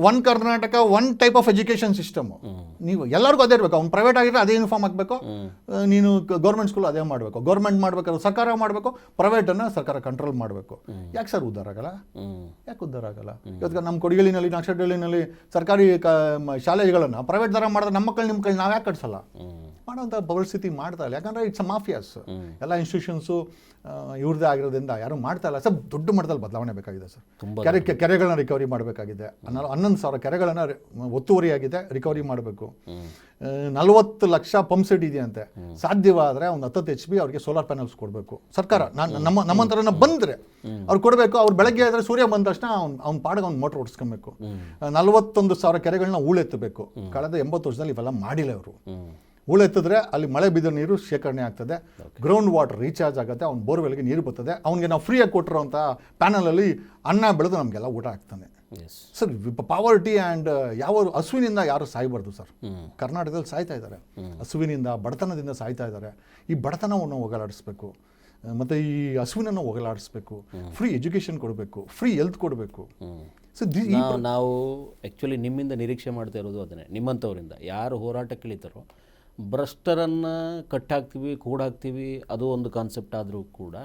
1 Karnataka 1 type of education system. ನೀವು ಎಲ್ಲರಿಗೂ ಅದೇ ಇರಬೇಕು. ಅವ್ನು ಪ್ರೈವೇಟ್ ಆಗಿದ್ರೆ ಅದೇ ಯೂನಿಫಾರ್ಮ್ ಹಾಕಬೇಕು, ನೀನು ಗೌರ್ಮೆಂಟ್ ಸ್ಕೂಲ್ ಅದೇ ಮಾಡಬೇಕು. ಗೌರ್ಮೆಂಟ್ ಮಾಡಬೇಕಾದ್ರೆ ಸರ್ಕಾರ ಮಾಡಬೇಕು, ಪ್ರೈವೇಟನ್ನು ಸರ್ಕಾರ ಕಂಟ್ರೋಲ್ ಮಾಡಬೇಕು. ಯಾಕೆ ಸರ್ ಉದ್ಧಾರ ಆಗಲ್ಲ? ಯಾಕೆ ಉದ್ಧಾರ ಆಗಲ್ಲ? ಇವತ್ತು ನಮ್ಮ ಕೊಡಗೇಳಿನಲ್ಲಿ, ನಾಗಶೆಟ್ಟಿಹಳ್ಳಿನಲ್ಲಿ ಸರ್ಕಾರಿ ಶಾಲೆಗಳನ್ನು ಪ್ರೈವೇಟ್ ಥರ ಮಾಡಿದ್ರೆ ನಮ್ಮ ಮಕ್ಕಳು ನಾವು ಯಾಕೆ ಕಟ್ಸಲ್ಲ? ಮಾಡೋಂಥ ಪರಿಸ್ಥಿತಿ ಮಾಡ್ತಾ ಇಲ್ಲ. ಯಾಕಂದರೆ ಇಟ್ಸ್ ಅ ಮಾಫಿಯಾಸ್. ಎಲ್ಲ ಇನ್ಸ್ಟಿಟ್ಯೂಷನ್ಸು ಇವ್ರದ್ದೇ ಆಗಿರೋದ್ರಿಂದ ಯಾರು ಮಾಡ್ತಾ ಇಲ್ಲ. ಸರ್ ದೊಡ್ಡ ಮಟ್ಟದಲ್ಲಿ ಬದಲಾವಣೆ ಬೇಕಾಗಿದೆ ಸರ್. ಕೆರೆಗಳನ್ನ ರಿಕವರಿ ಮಾಡಬೇಕಾಗಿದೆ. 11,000 ಕೆರೆಗಳನ್ನು ಒತ್ತುವರಿಯಾಗಿದೆ, ರಿಕವರಿ ಮಾಡಬೇಕು. 40 ಲಕ್ಷ ಪಂಪ್ ಸೆಟ್ ಇದೆಯಂತೆ. ಸಾಧ್ಯವಾದರೆ ಒಂದು 10 HP ಅವ್ರಿಗೆ ಸೋಲಾರ್ ಪ್ಯಾನಲ್ಸ್ ಕೊಡಬೇಕು ಸರ್ಕಾರ. ನಮ್ಮಂಥರನ್ನ ಬಂದರೆ ಅವ್ರು ಕೊಡಬೇಕು. ಅವ್ರು ಬೆಳಗ್ಗೆ ಆದರೆ ಸೂರ್ಯ ಬಂದ ತಕ್ಷಣ ಅವ್ನ ಪಾಡಿಗೆ ಅವ್ನು ಮೋಟ್ರ್ ಓಡಿಸ್ಕೊಬೇಕು. 41,000 ಕೆರೆಗಳನ್ನ ಹೂಳೆತ್ತಬೇಕು. ಕಳೆದ 80 ವರ್ಷದಲ್ಲಿ ಇವೆಲ್ಲ ಮಾಡಿಲ್ಲ ಅವರು. ಹೂಳೆತ್ತಿದ್ರೆ ಅಲ್ಲಿ ಮಳೆ ಬಿದ್ದ ನೀರು ಶೇಖರಣೆ ಆಗ್ತದೆ, ಗ್ರೌಂಡ್ ವಾಟರ್ ರೀಚಾರ್ಜ್ ಆಗುತ್ತೆ, ಅವ್ನ ಬೋರ್ವೆಲ್ಗೆ ನೀರು ಬರ್ತದೆ. ಅವ್ನಿಗೆ ನಾವು ಫ್ರೀಯಾಗಿ ಕೊಟ್ಟಿರೋಂಥ ಪ್ಯಾನಲಲ್ಲಿ ಅನ್ನ ಬೆಳೆದು ನಮಗೆಲ್ಲ ಊಟ ಆಗ್ತಾನೆ. ಸರ್ ಪಾವರ್ಟಿ ಆ್ಯಂಡ್ ಯಾವ ಹಸುವಿನಿಂದ ಯಾರು ಸಾಯ್ಬಾರ್ದು ಸರ್. ಕರ್ನಾಟಕದಲ್ಲಿ ಸಾಯ್ತಾ ಇದ್ದಾರೆ, ಹಸುವಿನಿಂದ, ಬಡತನದಿಂದ ಸಾಯ್ತಾ ಇದ್ದಾರೆ. ಈ ಬಡತನವನ್ನು ಹೋಗಲಾಡಿಸ್ಬೇಕು, ಮತ್ತು ಈ ಹಸುವಿನನ್ನು ಹೋಗಲಾಡಿಸ್ಬೇಕು. ಫ್ರೀ ಎಜುಕೇಷನ್ ಕೊಡಬೇಕು, ಫ್ರೀ ಹೆಲ್ತ್ ಕೊಡಬೇಕು. ನಾವು ಆ್ಯಕ್ಚುಲಿ ನಿಮ್ಮಿಂದ ನಿರೀಕ್ಷೆ ಮಾಡ್ತಾ ಇರೋದು ಅದನ್ನೇ. ನಿಮ್ಮಂಥವರಿಂದ ಯಾರು ಹೋರಾಟಕ್ಕೆ ಇಳಿತಾರೋ ಭ್ರಷ್ಟರನ್ನು ಕಟ್ಟಾಕ್ತೀವಿ, ಕೂಡಾಕ್ತೀವಿ, ಅದು ಒಂದು ಕಾನ್ಸೆಪ್ಟ್ ಆದರೂ ಕೂಡ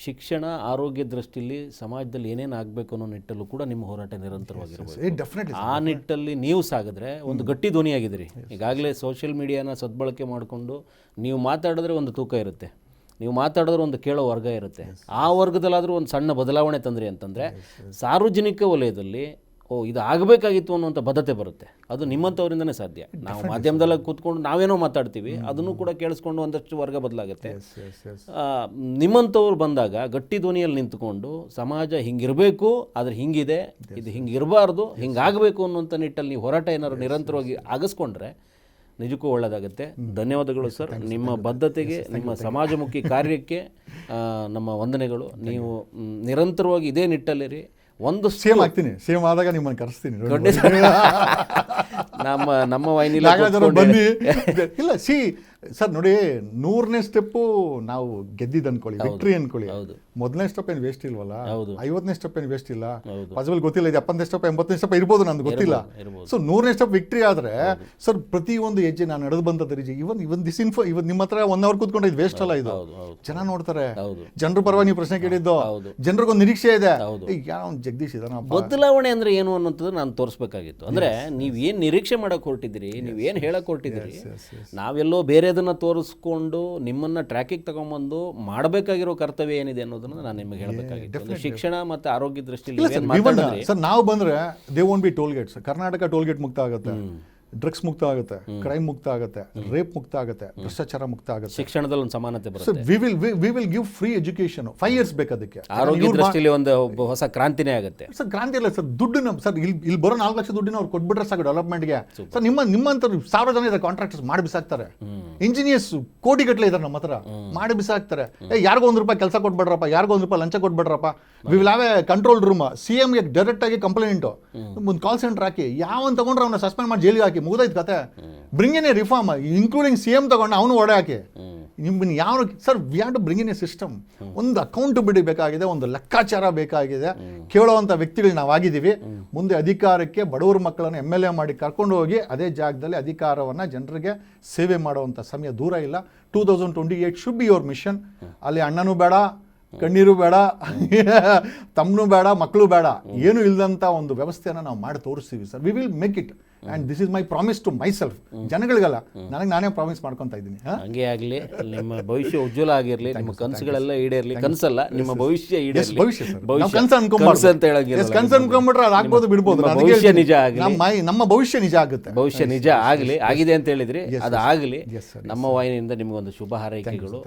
ಶಿಕ್ಷಣ, ಆರೋಗ್ಯ ದೃಷ್ಟಿಯಲ್ಲಿ ಸಮಾಜದಲ್ಲಿ ಏನೇನು ಆಗಬೇಕು ಅನ್ನೋ ನಿಟ್ಟಲ್ಲೂ ಕೂಡ ನಿಮ್ಮ ಹೋರಾಟ ನಿರಂತರವಾಗಿರಬೇಕು. ಡೆಫಿನೆಟ್ಲಿ ಆ ನಿಟ್ಟಲ್ಲಿ ನೀವು ಸಾಗಿದ್ರೆ ಒಂದು ಗಟ್ಟಿ ಧ್ವನಿಯಾಗಿದ್ದೀರಿ. ಈಗಾಗಲೇ ಸೋಷಿಯಲ್ ಮೀಡಿಯಾನ ಸದ್ಬಳಕೆ ಮಾಡಿಕೊಂಡು ನೀವು ಮಾತಾಡಿದ್ರೆ ಒಂದು ತೂಕ ಇರುತ್ತೆ, ನೀವು ಮಾತಾಡಿದ್ರೆ ಒಂದು ಕೇಳೋ ವರ್ಗ ಇರುತ್ತೆ. ಆ ವರ್ಗದಲ್ಲಾದರೂ ಒಂದು ಸಣ್ಣ ಬದಲಾವಣೆ ತಂದ್ರಿ ಅಂತಂದರೆ ಸಾರ್ವಜನಿಕ ವಲಯದಲ್ಲಿ ಇದು ಆಗಬೇಕಾಗಿತ್ತು ಅನ್ನುವಂಥ ಬದ್ಧತೆ ಬರುತ್ತೆ. ಅದು ನಿಮ್ಮಂಥವರಿಂದನೇ ಸಾಧ್ಯ. ನಾವು ಮಾಧ್ಯಮದಲ್ಲಿ ಕೂತ್ಕೊಂಡು ನಾವೇನೋ ಮಾತಾಡ್ತೀವಿ, ಅದನ್ನು ಕೂಡ ಕೇಳಿಸ್ಕೊಂಡು ಒಂದಷ್ಟು ವರ್ಗ ಬದಲಾಗುತ್ತೆ. ನಿಮ್ಮಂಥವ್ರು ಬಂದಾಗ ಗಟ್ಟಿ ಧ್ವನಿಯಲ್ಲಿ ನಿಂತ್ಕೊಂಡು ಸಮಾಜ ಹಿಂಗಿರಬೇಕು, ಆದರೆ ಹಿಂಗಿದೆ, ಇದು ಹಿಂಗಿರಬಾರ್ದು, ಹಿಂಗಾಗಬೇಕು ಅನ್ನುವಂಥ ನಿಟ್ಟಲ್ಲಿ ನೀವು ಹೋರಾಟ ಏನಾದ್ರು ನಿರಂತರವಾಗಿ ಆಗಿಸ್ಕೊಂಡ್ರೆ ನಿಜಕ್ಕೂ ಒಳ್ಳೆಯದಾಗುತ್ತೆ. ಧನ್ಯವಾದಗಳು ಸರ್. ನಿಮ್ಮ ಬದ್ಧತೆಗೆ, ನಿಮ್ಮ ಸಮಾಜಮುಖಿ ಕಾರ್ಯಕ್ಕೆ ನಮ್ಮ ವಂದನೆಗಳು. ನೀವು ನಿರಂತರವಾಗಿ ಇದೇ ನಿಟ್ಟಲ್ಲಿರಿ. ಒಂದು ಸೇಮ್ ಆಗ್ತೀನಿ, ಸೇಮ್ ಆದಾಗ ನಿಮ್ಮನ್ನು ಕರೆಸ್ತೀನಿ. ನಮ್ಮ ವಾಹಿನಿಲಿ ಬನ್ನಿ. ಇಲ್ಲ ಸರ್ ನೋಡಿ, 100ನೇ ಸ್ಟೆಪ್ಪು ನಾವು ಗೆದ್ದಿದ್ದು ಅನ್ಕೊಳ್ಳಿ, ವಿಕ್ಟ್ರಿ ಅನ್ಕೊಳ್ಳಿ. ಮೊದಲನೇ ಸ್ಟೆಪ್ ಏನು ವೇಸ್ಟ್ ಇಲ್ವಲ್ಲ, 50ನೇ ಸ್ಟೆಪ್ ಏನು ವೇಸ್ಟ್ ಇಲ್ಲ, ಪಾಸಿಬಲ್ ಗೊತ್ತಿಲ್ಲ, ಇದು 70ನೇ ಸ್ಟೆಪ್ 80ನೇ ಸ್ಟೆಪ್ ಇರ್ಬೋದು, ನಂದು ಗೊತ್ತಿಲ್ಲ. ಸೊ 100ನೇ ಸ್ಟೆಪ್ ವಿಕ್ಟ್ರಿ ಆದರೆ ಸರ್ ಪ್ರತಿಯೊಂದು ಹೆಜ್ಜೆ ನಾನು ನಡೆದು ಬಂದದ್ದು ರೀ. ಇವನ್ ನಿಮ್ಮ ಹತ್ರ 1 ಅವರ್ ಕೂತ್ಕೊಂಡು ಇದು ವೇಸ್ಟ್ ಅಲ್ಲ, ಇದು ಜನ ನೋಡ್ತಾರೆ, ಜನರ ಪರವಾಗಿ ನೀವು ಪ್ರಶ್ನೆ ಕೇಳಿದ್ದು, ಜನರಿಗೊಂದು ನಿರೀಕ್ಷೆ ಇದೆ. ಯಾವ ಜಗದೀಶ್ ಇದಾನ. ಬದಲಾವಣೆ ಅಂದ್ರೆ ಏನು ಅನ್ನೋಂಥದ್ದು ನಾನು ತೋರಿಸ್ಬೇಕಾಗಿತ್ತು. ಅಂದ್ರೆ ನೀವೇನು ನಿರೀಕ್ಷೆ ಮಾಡಕ್ ಹೊರಟಿದ್ದೀರಿ, ನೀವೇನು ಹೇಳಕ್ ಹೊರಟಿದ್ದೀರಿ, ನಾವೆಲ್ಲೋ ಬೇರೆದನ್ನ ತೋರಿಸ್ಕೊಂಡು ನಿಮ್ಮನ್ನ ಟ್ರ್ಯಾಕಿಗೆ ತಗೊಂಡ್ಬಂದು ಮಾಡಬೇಕಾಗಿರೋ ಕರ್ತವ್ಯ ಏನಿದೆ ಅನ್ನೋದನ್ನ ನಾನು ನಿಮಗೆ ಹೇಳಬೇಕಾಗಿತ್ತು. ಶಿಕ್ಷಣ ಮತ್ತು ಆರೋಗ್ಯ ದೃಷ್ಟಿಯಲ್ಲಿ ಸರ್ ನಾವು ಬಂದ್ರೆ they won't be toll Gates. Karnataka toll gate ಮುಕ್ತ ಆಗುತ್ತೆ, ಡ್ರಗ್ಸ್ ಮುಕ್ತ ಆಗುತ್ತೆ, ಕ್ರೈಮ್ ಮುಕ್ತ ಆಗುತ್ತೆ, ರೇಪ್ ಮುಕ್ತ ಆಗುತ್ತೆ, ಭ್ರಷ್ಟಾಚಾರ ಮುಕ್ತ ಆಗುತ್ತೆ. ಶಿಕ್ಷಣದಲ್ಲಿ ಒಂದು ಸಮಾನತೆ ಬರುತ್ತೆ. Sir we will give free education 5 years ಬೇಕು ಅದಕ್ಕೆ. ಆರೋಗ್ಯ ದೃಷ್ಟಿಯಲ್ಲಿ ಒಂದು ಹೊಸ ಕ್ರಾಂತಿನೇ ಆಗುತ್ತೆ. ಸರ್ ಕ್ರಾಂತಿ ಇಲ್ಲ ಸರ್, ದುಡ್ಡು ಸರ್ ಇಲ್ಲಿ ಬರೋ 4 ಲಕ್ಷ ದುಡ್ಡಿನ ಅವ್ರು ಕೊಟ್ಬಿಟ್ರೆ ಸಾಕು ಡೆವಲಪ್ಮೆಂಟ್ಗೆ. ಸರ್ ನಿಮ್ಮಂತ 1000 ಜನ ಇದ್ದಾರೆ, ಕಾಂಟ್ರಾಕ್ಟರ್ಸ್ ಮಾಡಿ ಬಿಸಾಕ್ತಾರೆ. ಇಂಜಿನಿಯರ್ಸ್ ಕೋಟಿಗಟ್ಟಲೆ ಇದ್ದಾರೆ ನಮ್ಮ ಹತ್ರ, ಮಾಡಿ ಬಿಸಾಕ್ತಾರೆ. ಯಾರಿಗೋ ₹1 ಕೆಲಸ ಕೊಟ್ಬಿಡ್ರಪ್ಪ, ಯಾರಿಗೋ ₹1 ಲಂಚ ಕೊಟ್ಬಿಡ್ರಪ್ಪ. We will have a control room. CMಗೆ ಡೈರೆಕ್ಟ್ ಆಗಿ ಕಂಪ್ಲೇಂಟು, ಒಂದು ಕಾಲ್ ಸೆಂಟರ್ ಹಾಕಿ, ಯಾವನ್ ತಗೊಂಡ್ರೆ ಅವನ್ನ ಸಸ್ಪೆಂಡ್ ಮಾಡಿ ಜೈಲಿಗೆ ಹಾಕಿ, ಮುಗಿದೈತೆ ಕತೆ. Bring in a reform, including CM ತಗೊಂಡು ಅವನು ಒಡೆ ಹಾಕಿ. ನಿಮ್ಮನ್ನು ಯಾವ sir we have to bring in a system. ಒಂದು ಅಕೌಂಟಬಿಲಿಟಿ ಬೇಕಾಗಿದೆ, ಒಂದು ಲೆಕ್ಕಾಚಾರ ಬೇಕಾಗಿದೆ. ಕೇಳೋವಂಥ ವ್ಯಕ್ತಿಗಳು ನಾವಾಗಿದ್ದೀವಿ. ಮುಂದೆ ಅಧಿಕಾರಕ್ಕೆ ಬಡವರ ಮಕ್ಕಳನ್ನು MLA ಮಾಡಿ ಕರ್ಕೊಂಡು ಹೋಗಿ ಅದೇ ಜಾಗದಲ್ಲಿ ಅಧಿಕಾರವನ್ನು ಜನರಿಗೆ ಸೇವೆ ಮಾಡುವಂಥ ಸಮಯ ದೂರ ಇಲ್ಲ. 2028 ಶುಡ್ ಬಿ ಯುವರ್ ಮಿಷನ್. ಅಲ್ಲಿ ಅಣ್ಣನೂ ಬೇಡ, ಕಣ್ಣೀರು ಬೇಡ, ತಮ್ಮನೂ ಬೇಡ, ಮಕ್ಕಳು ಬೇಡ, ಏನು ಇಲ್ಲದಂಥ ಒಂದು ವ್ಯವಸ್ಥೆಯನ್ನು ನಾವು ಮಾಡಿ ತೋರಿಸ್ತೀವಿ sir. We will make it and this is my promise to my ಸೆಲ್ಫ್. ಜನಗಳಿಗಲ್ಲ, ನನಗೆ ನಾನೇ ಪ್ರಾಮಿಸ್ ಮಾಡ್ಕೊತಾ ಇದ್ದೀನಿ. ಹಂಗೆ ಆಗಲಿ, ನಿಮ್ಮ ಭವಿಷ್ಯ ಉಜ್ವಲ ಆಗಿರಲಿ, ನಿಮ್ಮ ಕನಸುಗಳೆಲ್ಲ ಈಡೇರಲಿ. ಕನಸಲ್ಲ, ನಿಮ್ಮ ಭವಿಷ್ಯ ಈಡೇರಲಿ. ಭವಿಷ್ಯ ಅಂತ ಹೇಳಂಗಿಲ್ಲ, ಕನಸು ಅನ್ಕೊಂಡ್ಬಿಟ್ರೆ ಅದು ಆಗ್ಬೋದು ಬಿಡ್ಬೋದು. ಭವಿಷ್ಯ ನಿಜ ಆಗಲಿ, ನಮ್ಮ ಭವಿಷ್ಯ ನಿಜ ಆಗುತ್ತೆ. ಭವಿಷ್ಯ ನಿಜ ಆಗಲಿ, ಆಗಿದೆ ಅಂತ ಹೇಳಿದ್ರಿ, ಅದು ಆಗಲಿ. ನಮ್ಮ ವಾಹಿನಿಯಿಂದ ನಿಮಗೊಂದು ಶುಭ ಹಾರೈಕೆಗಳು.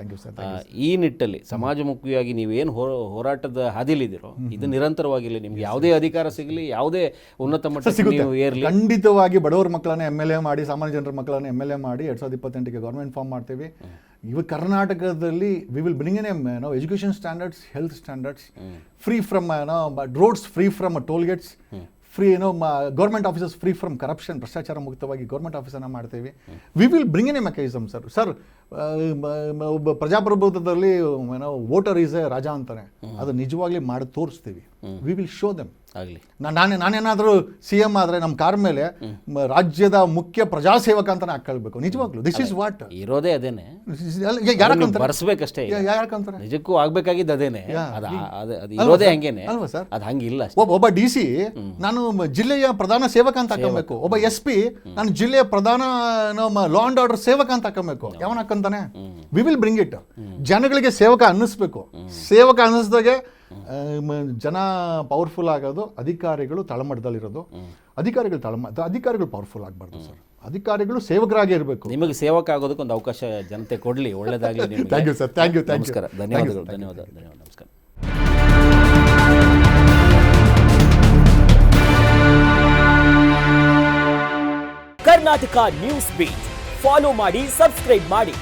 ಈ ನಿಟ್ಟಲ್ಲಿ ಸಮಾಜಮುಖಿಯಾಗಿ ನೀವೇನು ಹೋರಾಟದ ಹಾದಿಲಿದ್ದೀರೋ ಇದು ನಿರಂತರವಾಗಿರಲಿ. ನಿಮ್ಗೆ ಯಾವುದೇ ಅಧಿಕಾರ ಸಿಗಲಿ, ಯಾವುದೇ ಉನ್ನತ ಮಟ್ಟಕ್ಕೆ ನೀವು ಏರ್ಲಿ. ಖಂಡಿತವಾಗಿ ಬಡವರ ಮಕ್ಕಳನ್ನ MLA ಮಾಡಿ, ಸಾಮಾನ್ಯ ಜನರ ಮಕ್ಕಳನ್ನ MLA ಮಾಡಿ 2028ಗೆ ಗೌರ್ಮೆಂಟ್ ಫಾರ್ಮ್ ಮಾಡ್ತೀವಿ. ಇವಾಗ ಕರ್ನಾಟಕದಲ್ಲಿ we will bring in education standards, health standards, free from roads, free from toll gates, free government offices free from corruption, ಭ್ರಷ್ಟಾಚಾರ ಮುಕ್ತವಾಗಿ ಗೌರ್ಮೆಂಟ್ ಆಫೀಸನ್ನು ಮಾಡ್ತೀವಿ. We will bring in a mechanism sir. ಒಬ್ಬ ಪ್ರಜಾಪ್ರಭುತ್ವದಲ್ಲಿ voter is A ರಾಜ ಅಂತಾನೆ, ಅದು ನಿಜವಾಗ್ಲಿ ಮಾಡಿ ತೋರಿಸ್ತೀವಿ. We will show them. ಆಗಲಿ, ನಾನೇನಾದರೂ CM ಆದರೆ ನಮ್ಮ ಕಾರ್ ಮೇಲೆ ರಾಜ್ಯದ ಮುಖ್ಯ ಪ್ರಜಾಸೇವಕ ಅಂತಾನೆ ಹಾಕೊಳ್ಬೇಕು. ನಿಜವಾಗ್ಲು ದಿಸ್ ಇಸ್ ವಾಟ್ ಇರೋದೇ ಅದೇನೆ. ಬರ್ಸ್ಬೇಕಷ್ಟೇ, ಯಾಕಂತಾರೆ ನಿಜಕ್ಕೂ ಆಗ್ಬೇಕಾಗಿದ್ದು ಅದೇನೆ. ಅದು ಇರೋದೇ ಹಂಗೇನೆ ಅಲ್ವಾ ಸರ್? ಅದು ಹಂಗಿಲ್ಲ. ಒಬ್ಬ DC ನಾನು ಜಿಲ್ಲೆಯ ಪ್ರಧಾನ ಸೇವಕ ಅಂತ ಹಾಕೊಬೇಕು. ಒಬ್ಬ SP ನಾನು ಜಿಲ್ಲೆಯ ಪ್ರಧಾನ ಲಾ ಅಂಡ್ ಆರ್ಡರ್ ಸೇವಕ ಅಂತ ಹಾಕೊಬೇಕು. ಯಾವನ ಹಾಕಂತಾನೆ? We will bring it. ಜನಗಳಿಗೆ ಸೇವಕ ಅನ್ನಿಸ್ಬೇಕು. ಸೇವಕ ಅನ್ನಿಸ್ದಾಗೆ ಜನ ಪವರ್ಫುಲ್ ಆಗೋದು, ಅಧಿಕಾರಿಗಳು ತಳಮಟ್ಟದಲ್ಲಿರೋದು. ಅಧಿಕಾರಿಗಳು ಪವರ್ಫುಲ್ ಆಗಬಾರ್ದು ಸರ್. ಅಧಿಕಾರಿಗಳು ಸೇವಕರಾಗಿ ಇರಬೇಕು. ನಿಮಗೆ ಸೇವಕ ಆಗೋದಕ್ಕೆ ಒಂದು ಅವಕಾಶ ಜನತೆ ಕೊಡಲಿ. ಒಳ್ಳೆಯದಾಗಲಿ. Thank you sir. Thank you. ನಮಸ್ಕಾರ. ಧನ್ಯವಾದಗಳು. ನಮಸ್ಕಾರ. ಕರ್ನಾಟಕ ನ್ಯೂಸ್ ಬೀಟ್ ಫಾಲೋ ಮಾಡಿ, ಸಬ್ಸ್ಕ್ರೈಬ್ ಮಾಡಿ.